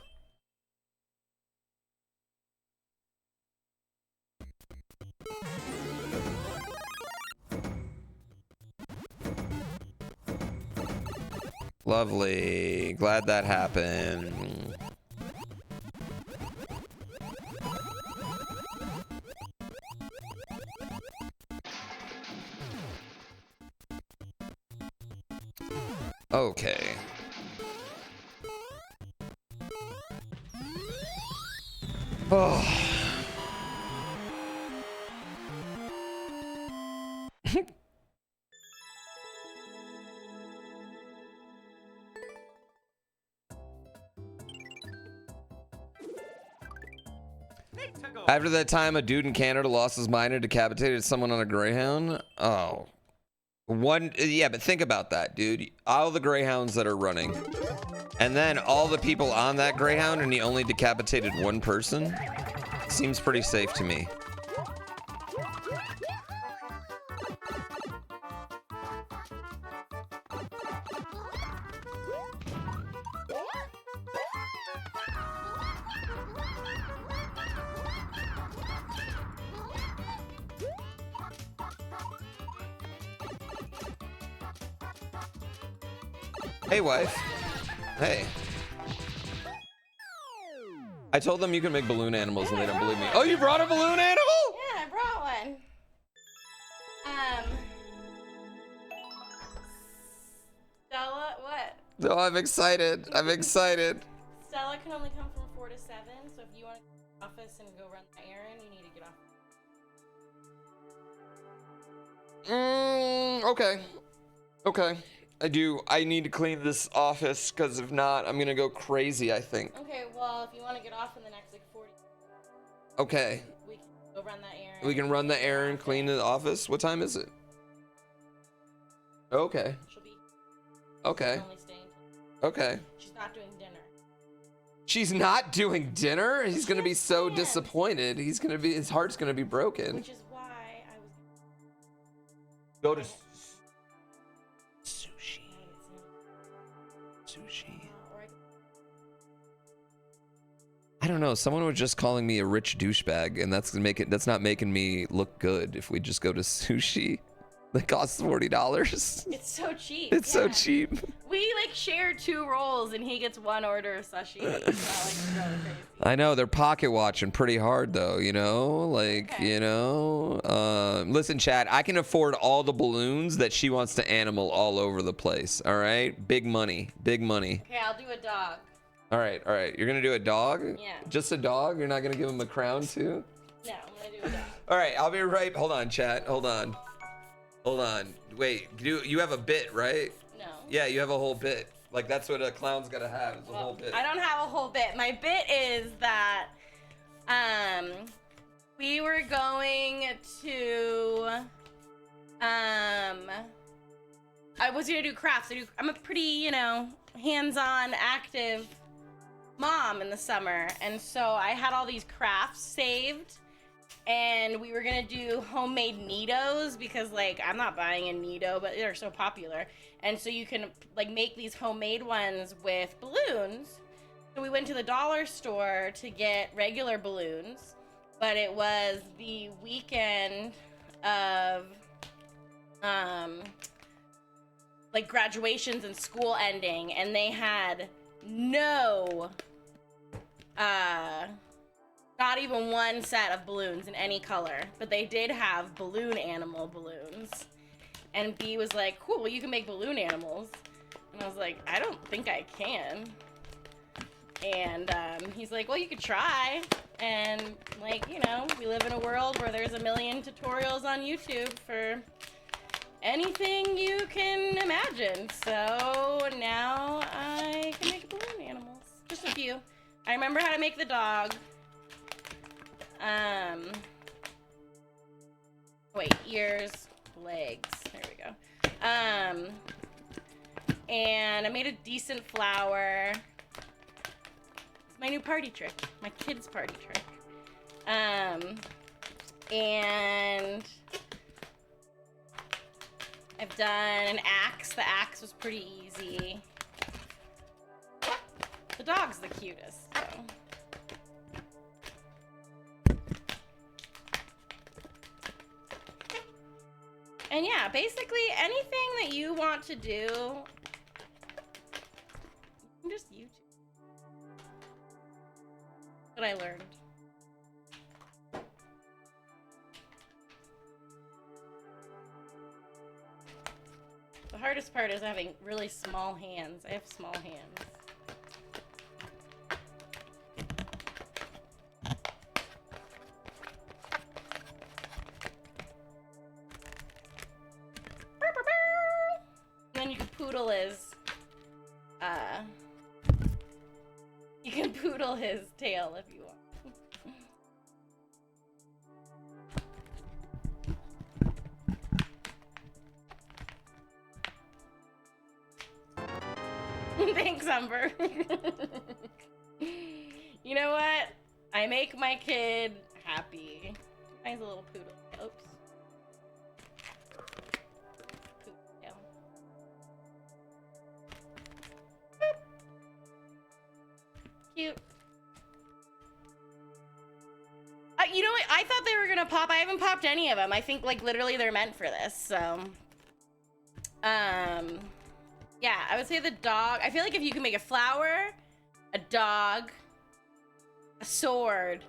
Lovely. Glad that happened. Okay. Oh. After that time, a dude in Canada lost his mind and decapitated someone on a Greyhound. Oh. Yeah, but think about that, dude. All the Greyhounds that are running. And then all the people on that Greyhound and he only decapitated one person. Seems pretty safe to me. Hey, wife. Hey. I told them you can make balloon animals and they don't believe me. Oh, you brought a balloon animal? Yeah, I brought one. Stella, what? Oh, I'm excited. I'm excited. Stella can only come from 4 to 7, so if you want to go to the office and go run the errand, you need to get off. Okay. Okay. I need to clean this office because if not, I'm going to go crazy, I think. Okay, well, if you want to get off in the next, like, 40 Okay. we can go run that errand. We can run the errand, clean the office. What time is it? Okay. She'll be Okay. only staying till Okay. she's not doing dinner. She's not doing dinner? He's going to be so Yes. disappointed. His heart's going to be broken. Which is why I was Go to sushi. Sushi. or I don't know. Someone was just calling me a rich douchebag, and that's not making me look good. If we just go to sushi, that costs $40. it's so cheap. It's so yeah. cheap. We like share 2 rolls and he gets 1 order of sashimi. It's not like really crazy. I know they're pocket watching pretty hard though, you know, like, Okay. you know, listen, Chad, I can afford all the balloons that she wants to animal all over the place. All right. Big money, big money. Okay, I'll do a dog. All right, all right. You're gonna do a dog? Yeah. Just a dog? You're not gonna give him a crown too? No, I'm gonna do a dog. All right, I'll be right. Hold on, chat. Hold on. Hold on. Wait, you have a bit, right? No. Yeah, you have a whole bit. Like that's what a clown's gotta have, is a whole bit. I don't have a whole bit. My bit is that we were going to I was gonna do crafts. I'm a pretty, you know, hands-on, active mom in the summer, and so I had all these crafts saved, and we were gonna do homemade Neatos because, like, I'm not buying a Neato, but they're so popular, and so you can like make these homemade ones with balloons. So we went to the dollar store to get regular balloons, but it was the weekend of like graduations and school ending, and they had no not even one set of balloons in any color, but they did have balloon animal balloons. And B was like, cool, well, you can make balloon animals. And I was like, I don't think I can. And he's like, well, you could try. And, like, you know, we live in a world where there's a million tutorials on YouTube for anything you can imagine. So now I can make balloon animals. Just a few. I remember how to make the dog. Wait, ears, legs. There we go. And I made a decent flower. It's my new party trick. My kid's party trick. And I've done an axe. The axe was pretty easy. The dog's the cutest, so. And yeah, basically anything that you want to do, you can just YouTube. What I learned. The hardest part is having really small hands. I have small hands. And then you can poodle his tail if you want. Thanks, Umber. You know what? I make my kid happy. Nice little poodle. Oops. Poodle. Boop. Cute. You know what? I thought they were gonna pop. I haven't popped any of them. I think, like, literally they're meant for this, so. Yeah, I would say the dog. I feel like if you can make a flower, a dog, a sword,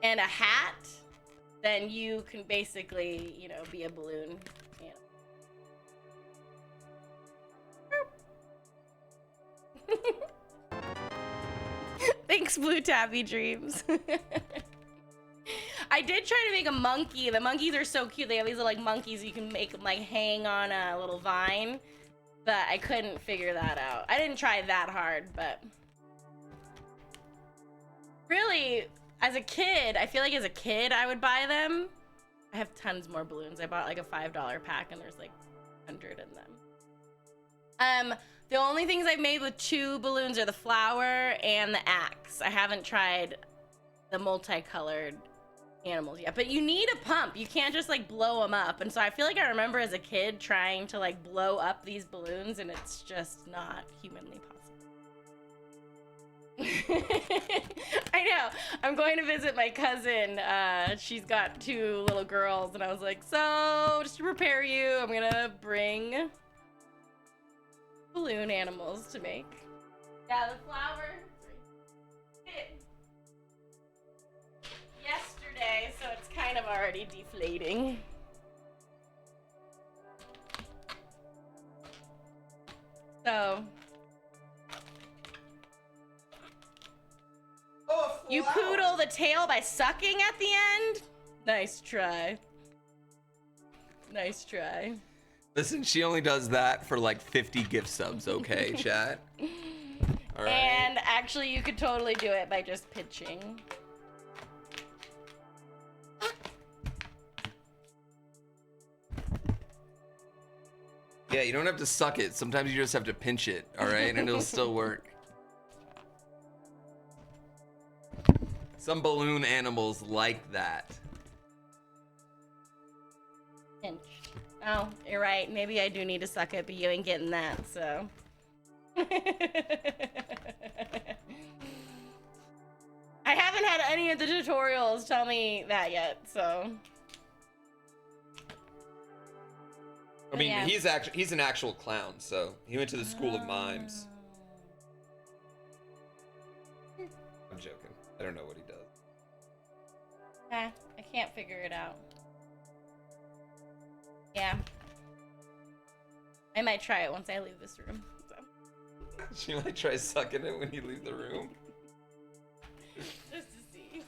and a hat, then you can basically, you know, be a balloon. Yeah. Thanks, Blue Tabby Dreams. I did try to make a monkey. The monkeys are so cute. They have these little, like, monkeys you can make them, like, hang on a little vine. But I couldn't figure that out. I didn't try that hard, but really, as a kid, I feel like as a kid I would buy them. I have tons more balloons. I bought like a $5 pack and there's like 100 in them. The only things I've made with 2 balloons are the flower and the axe. I haven't tried the multicolored animals yet, but you need a pump. You can't just like blow them up. And so I feel like I remember as a kid trying to like blow up these balloons, and it's just not humanly possible. I know. I'm going to visit my cousin. She's got 2 little girls, and I was like, so just to prepare you, I'm gonna bring balloon animals to make. Yeah, the flower. Yesterday, so it's kind of already deflating. So You poodle the tail by sucking at the end? Nice try. Nice try. Listen, she only does that for like 50 gift subs, okay, chat? All right. And actually, you could totally do it by just pitching. Yeah, you don't have to suck it. Sometimes you just have to pinch it, all right? And it'll still work. Some balloon animals like that. Pinch. Oh, you're right. Maybe I do need to suck it, but you ain't getting that, so. I haven't had any of the tutorials tell me that yet, so. I mean, Yeah. he's an actual clown, so he went to the school of mimes. I'm joking. I don't know what he does. I can't figure it out. Yeah. I might try it once I leave this room. So. She might try sucking it when you leave the room. Just to see.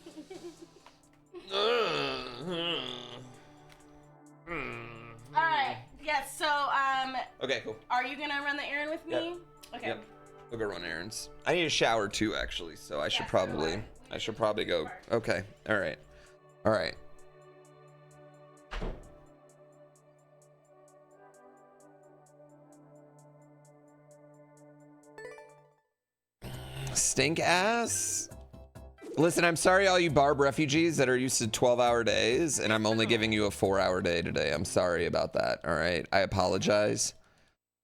Alright. Yes, so, Okay, cool. are you gonna run the errand with me? Yep. Okay. Yep. We'll go run errands. I need a shower too, actually, so I should probably go. Okay. All right. All right. Stink ass. Listen, I'm sorry, all you Barb refugees that are used to 12-hour days, and I'm only giving you a 4-hour day today. I'm sorry about that. All right, I apologize.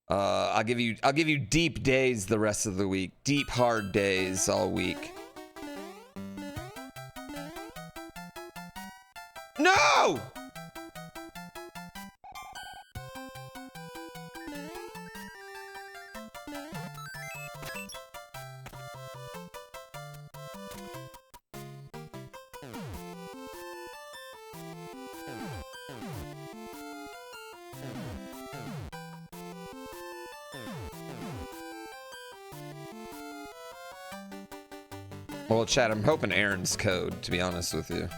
I'll give you deep days the rest of the week. Deep, hard days all week. No! Well, chat, I'm hoping Aaron's code, to be honest with you.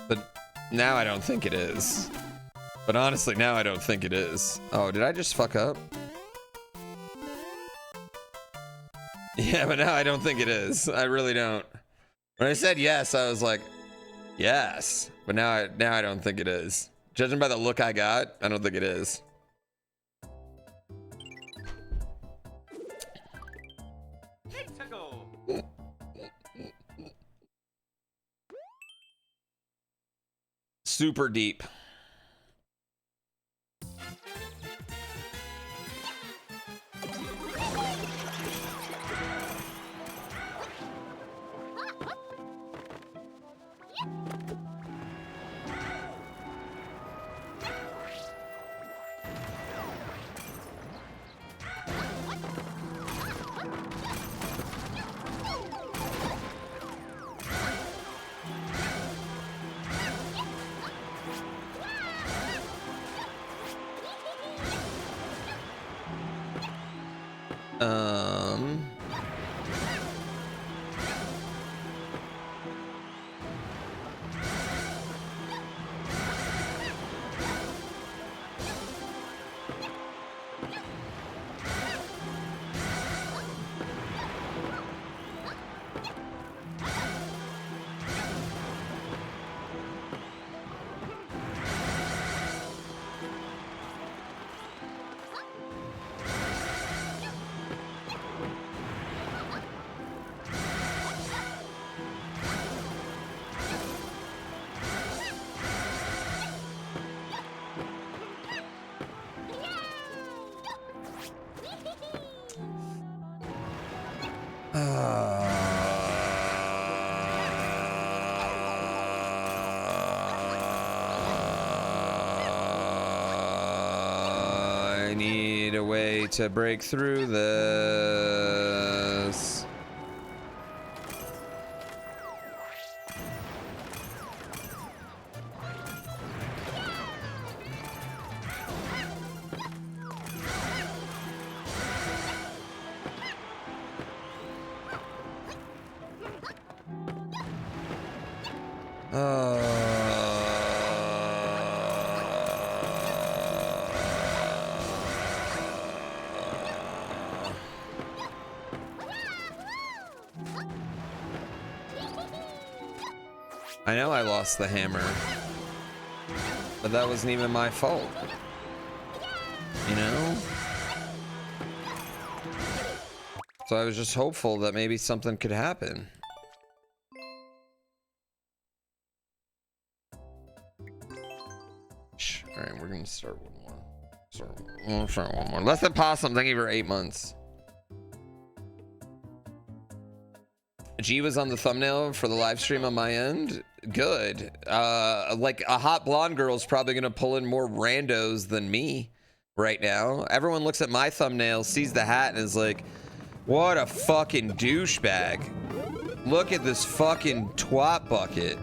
But now I don't think it is. But honestly, now I don't think it is. Oh, did I just fuck up? Yeah, but now I don't think it is. I really don't. When I said yes, I was like, yes. But now I don't think it is. Judging by the look I got, I don't think it is. Super deep. I need a way to break through this. I know I lost the hammer, but that wasn't even my fault. You know? So I was just hopeful that maybe something could happen. Alright, we're gonna start one more. Start one more. Less than possum, thank you for 8 months. G was on the thumbnail for the live stream on my end. Good. Like a hot blonde girl is probably gonna pull in more randos than me right now. Everyone looks at my thumbnail, sees the hat, and is like, what a fucking douchebag. Look at this fucking twat bucket.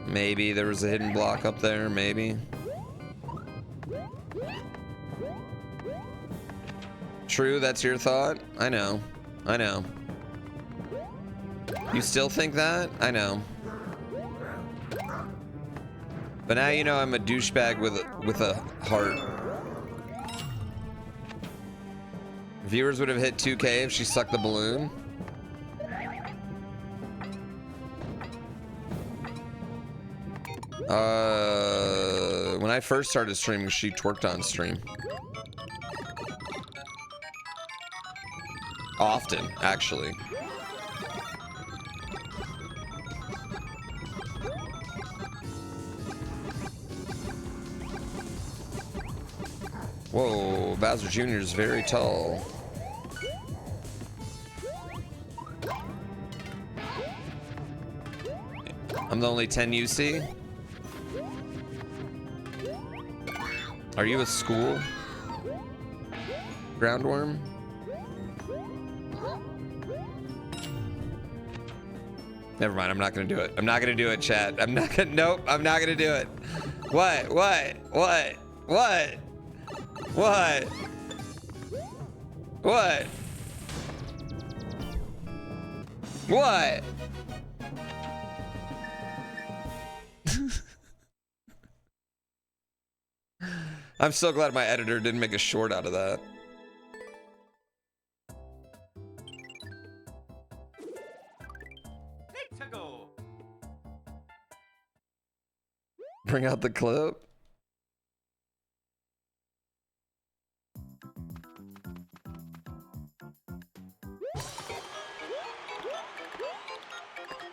Maybe there was a hidden block up there, maybe. True, that's your thought? I know. I know. You still think that? I know. But now you know I'm a douchebag with a heart. Viewers would have hit 2K if she sucked the balloon. When I first started streaming, she twerked on stream. Often, actually. Whoa, Bowser Jr. is very tall. I'm the only 10 you see? Are you a school? Groundworm? Never mind, I'm not gonna do it. I'm not gonna do it, chat. I'm not gonna, nope, I'm not gonna do it. What? What? What? What? What? What? What? I'm so glad my editor didn't make a short out of that. Bring out the clip.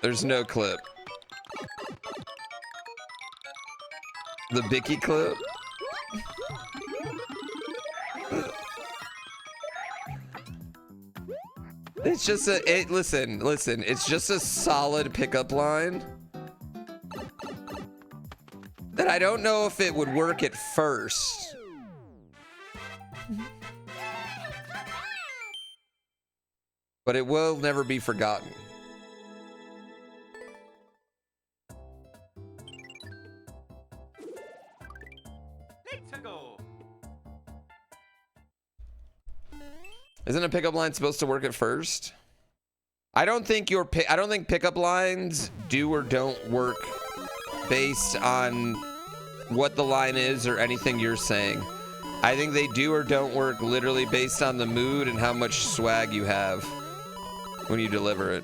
There's no clip. The Bicky clip. It's just a, listen, it's just a solid pickup line that I don't know if it would work at first. But it will never be forgotten. Isn't a pickup line supposed to work at first? I don't think pickup lines do or don't work based on what the line is or anything you're saying. I think they do or don't work literally based on the mood and how much swag you have when you deliver it.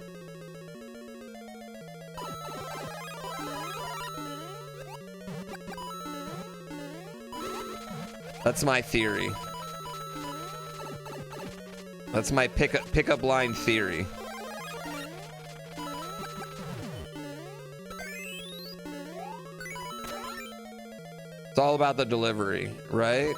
That's my theory. That's my pickup line theory. It's all about the delivery, right?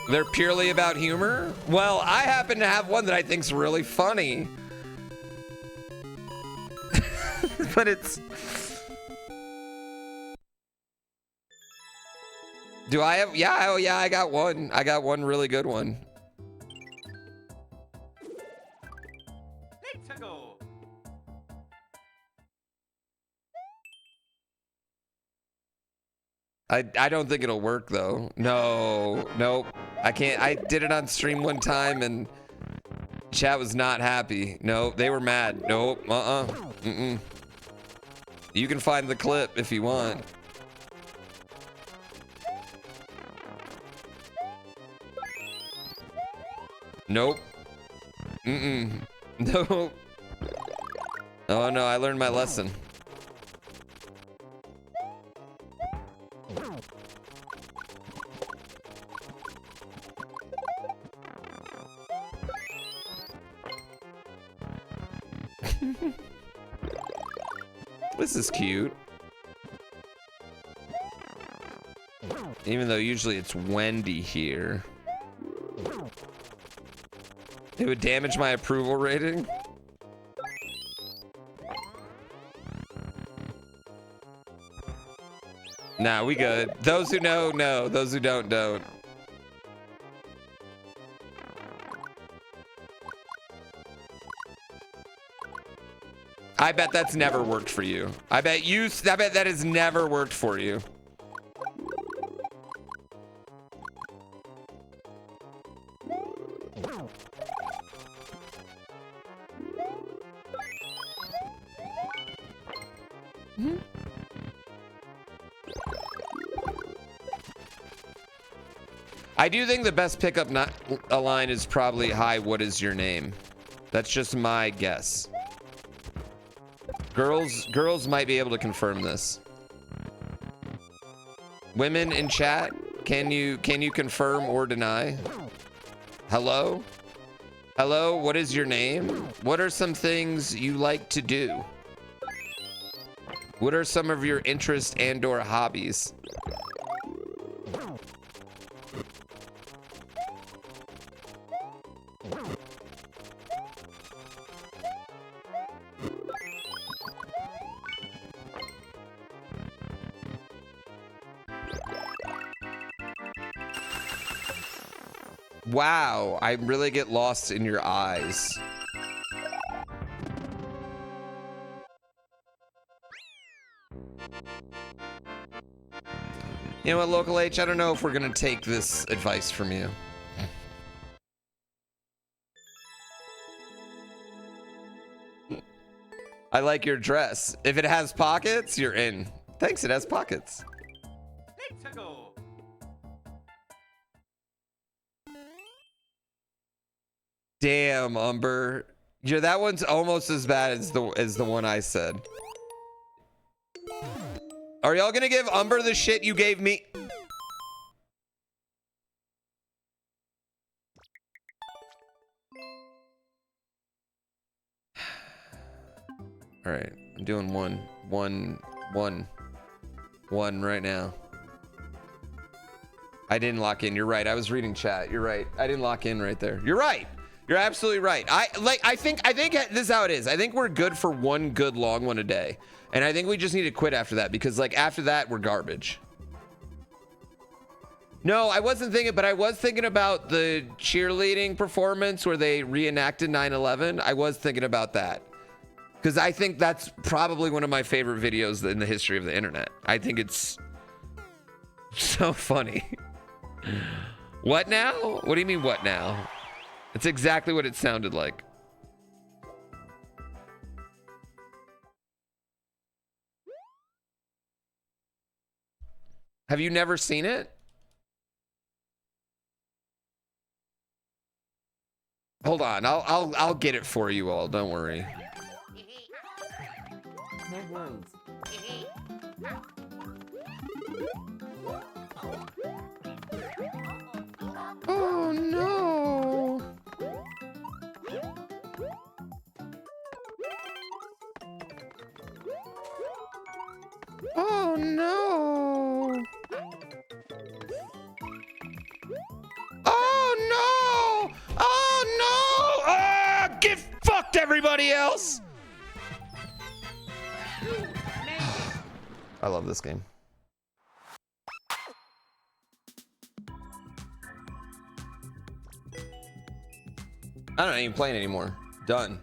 They're purely about humor? Well, I happen to have one that I think's really funny. But it's... Do I have? Yeah, oh yeah, I got one. I got one really good one. I don't think it'll work though. No, nope. I can't. I did it on stream one time and chat was not happy. No, they were mad. Nope. Mm-mm. You can find the clip if you want. Nope. Mm-mm. Nope. Oh no, I learned my lesson. This is cute. Even though usually it's Wendy here. It would damage my approval rating. Nah, we good. Those who know, know. Those who don't, don't. I bet that's never worked for you. I bet that has never worked for you. I do think the best pickup line is probably, "Hi, what is your name?" That's just my guess. Girls might be able to confirm this. Women in chat, can you confirm or deny? Hello? Hello, what is your name? What are some things you like to do? What are some of your interests and/or hobbies? Wow, I really get lost in your eyes. You know what, Local H, I don't know if we're gonna take this advice from you. I like your dress. If it has pockets, you're in. Thanks, it has pockets. Let's go. Damn, Umber. Yeah, that one's almost as bad as the one I said. Are y'all gonna give Umber the shit you gave me? All right, I'm doing one right now. I didn't lock in. You're right. I was reading chat. You're right. I didn't lock in right there. You're right. You're absolutely right. I think this is how it is. I think we're good for one good long one a day. And I think we just need to quit after that because like after that we're garbage. No, I wasn't thinking, but I was thinking about the cheerleading performance where they reenacted 9/11. I was thinking about that. Because I think that's probably one of my favorite videos in the history of the internet. I think it's so funny. What now? What do you mean, what now? It's exactly what it sounded like. Have you never seen it? Hold on, I'll get it for you all. Don't worry. Oh no! Oh no! Oh no! Oh no! Ah, get fucked, everybody else! I love this game. I'm not even playing anymore. Done.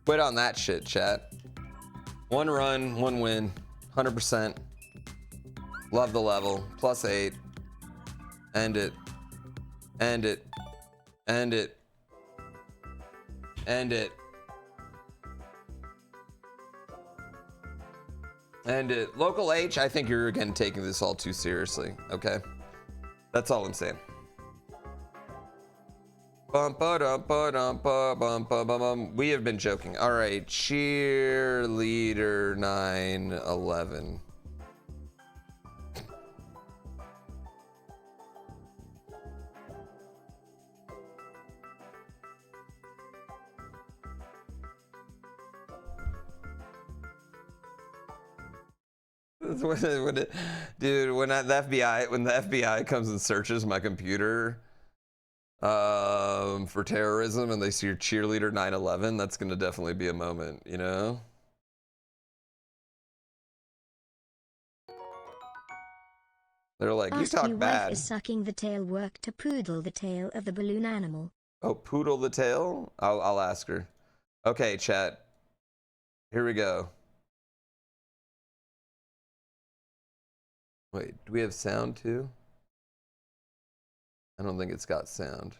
Quit on that shit, chat. One run, one win, 100%. Love the level. +8. End it. End it. End it. End it. End it. Local H, I think you're again taking this all too seriously. Okay? That's all I'm saying. We have been joking. All right, cheerleader 911. Dude, when the FBI comes and searches my computer for terrorism and they see your cheerleader 911, that's gonna definitely be a moment, you know? They're like, you talk bad. Is sucking the tail work to poodle the tail of the balloon animal? Oh, poodle the tail? I'll ask her. Okay, chat. Here we go. Wait, do we have sound too? I don't think it's got sound.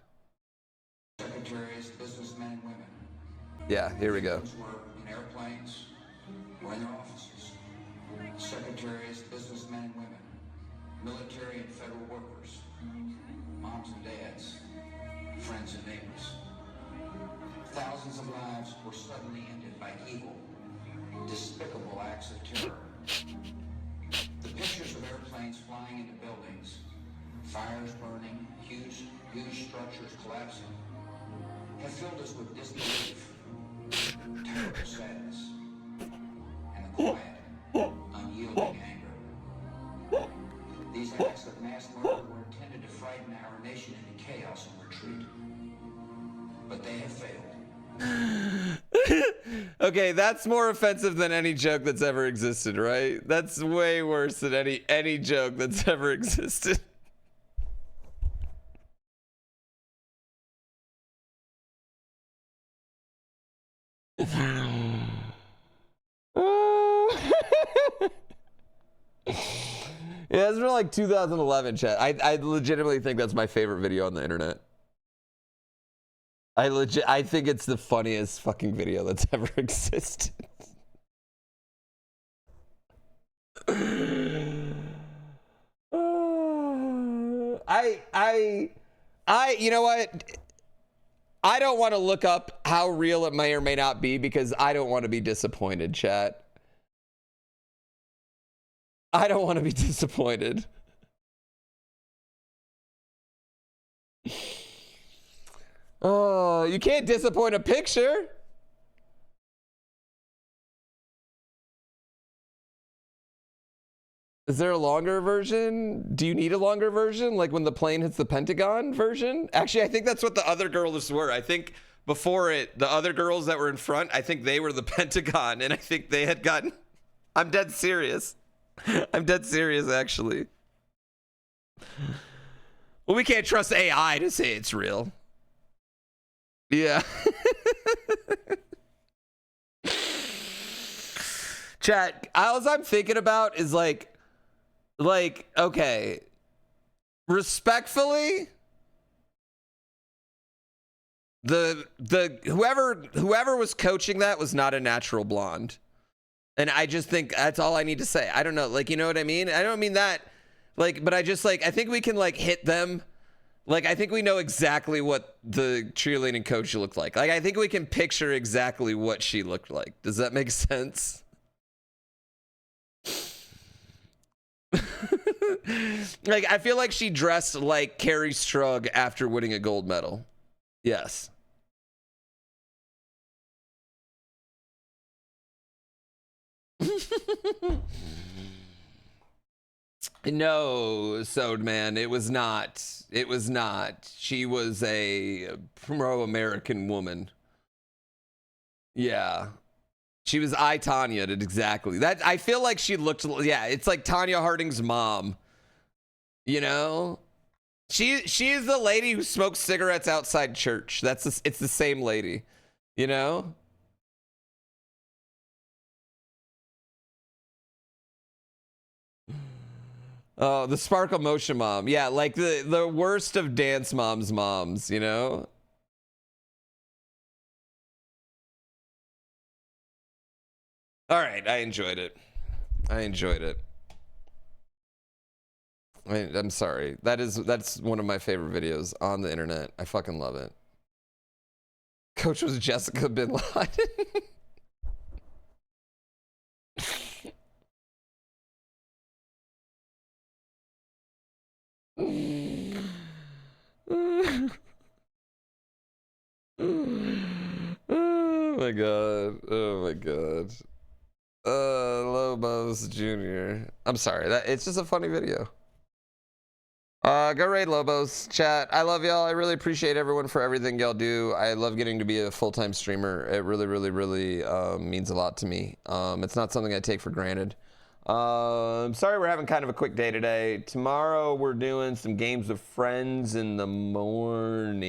Secretaries, businessmen and women. Yeah, here we go. Were in airplanes or in their offices. Secretaries, businessmen and women. Military and federal workers. Moms and dads. Friends and neighbors. Thousands of lives were suddenly ended by evil, despicable acts of terror. The pictures of airplanes flying into buildings, fires burning, huge structures collapsing, have filled us with disbelief, terrible sadness, and a quiet, unyielding anger. These acts of mass murder were intended to frighten our nation into chaos and retreat, but they have failed. Okay, that's more offensive than any joke that's ever existed, right? That's way worse than any joke that's ever existed. Yeah, it's from like 2011, chat. I legitimately think that's my favorite video on the internet. I think it's the funniest fucking video that's ever existed. You know what? I don't want to look up how real it may or may not be because I don't want to be disappointed, chat. I don't want to be disappointed. Oh, you can't disappoint a picture. Is there a longer version? Do you need a longer version? Like when the plane hits the Pentagon version? Actually, I think that's what the other girls were. I think before it, the other girls that were in front, I think they were the Pentagon. And I think they had gotten... I'm dead serious. I'm dead serious, actually. Well, we can't trust AI to say it's real. Yeah. Chat, all I'm thinking about is like, okay, respectfully, whoever was coaching that was not a natural blonde. And I just think that's all I need to say. I don't know, like, you know what I mean? I don't mean that, like, but I just like, I think we can like hit them. Like, I think we know exactly what the cheerleading coach looked like. Like, I think we can picture exactly what she looked like. Does that make sense? Like, I feel like she dressed like Carrie Strug after winning a gold medal. Yes. No, Sode Man, it was not. It was not. She was a pro-American woman. Yeah. She was Tanya, exactly. That I feel like she looked, yeah, it's like Tanya Harding's mom. You know? She is the lady who smokes cigarettes outside church. It's the same lady. You know? Oh, the Sparkle Motion mom. Yeah, like the worst of dance moms, you know? All right, I enjoyed it. I'm sorry. That's one of my favorite videos on the internet. I fucking love it. Coach was Jessica Bin Laden. Oh my god. Oh my god. Lobos Jr. I'm sorry. It's just a funny video. Go raid Lobos. Chat. I love y'all. I really appreciate everyone for everything y'all do. I love getting to be a full-time streamer. It really, really, really means a lot to me. It's not something I take for granted. I'm sorry we're having kind of a quick day today. Tomorrow we're doing some games with friends in the morning.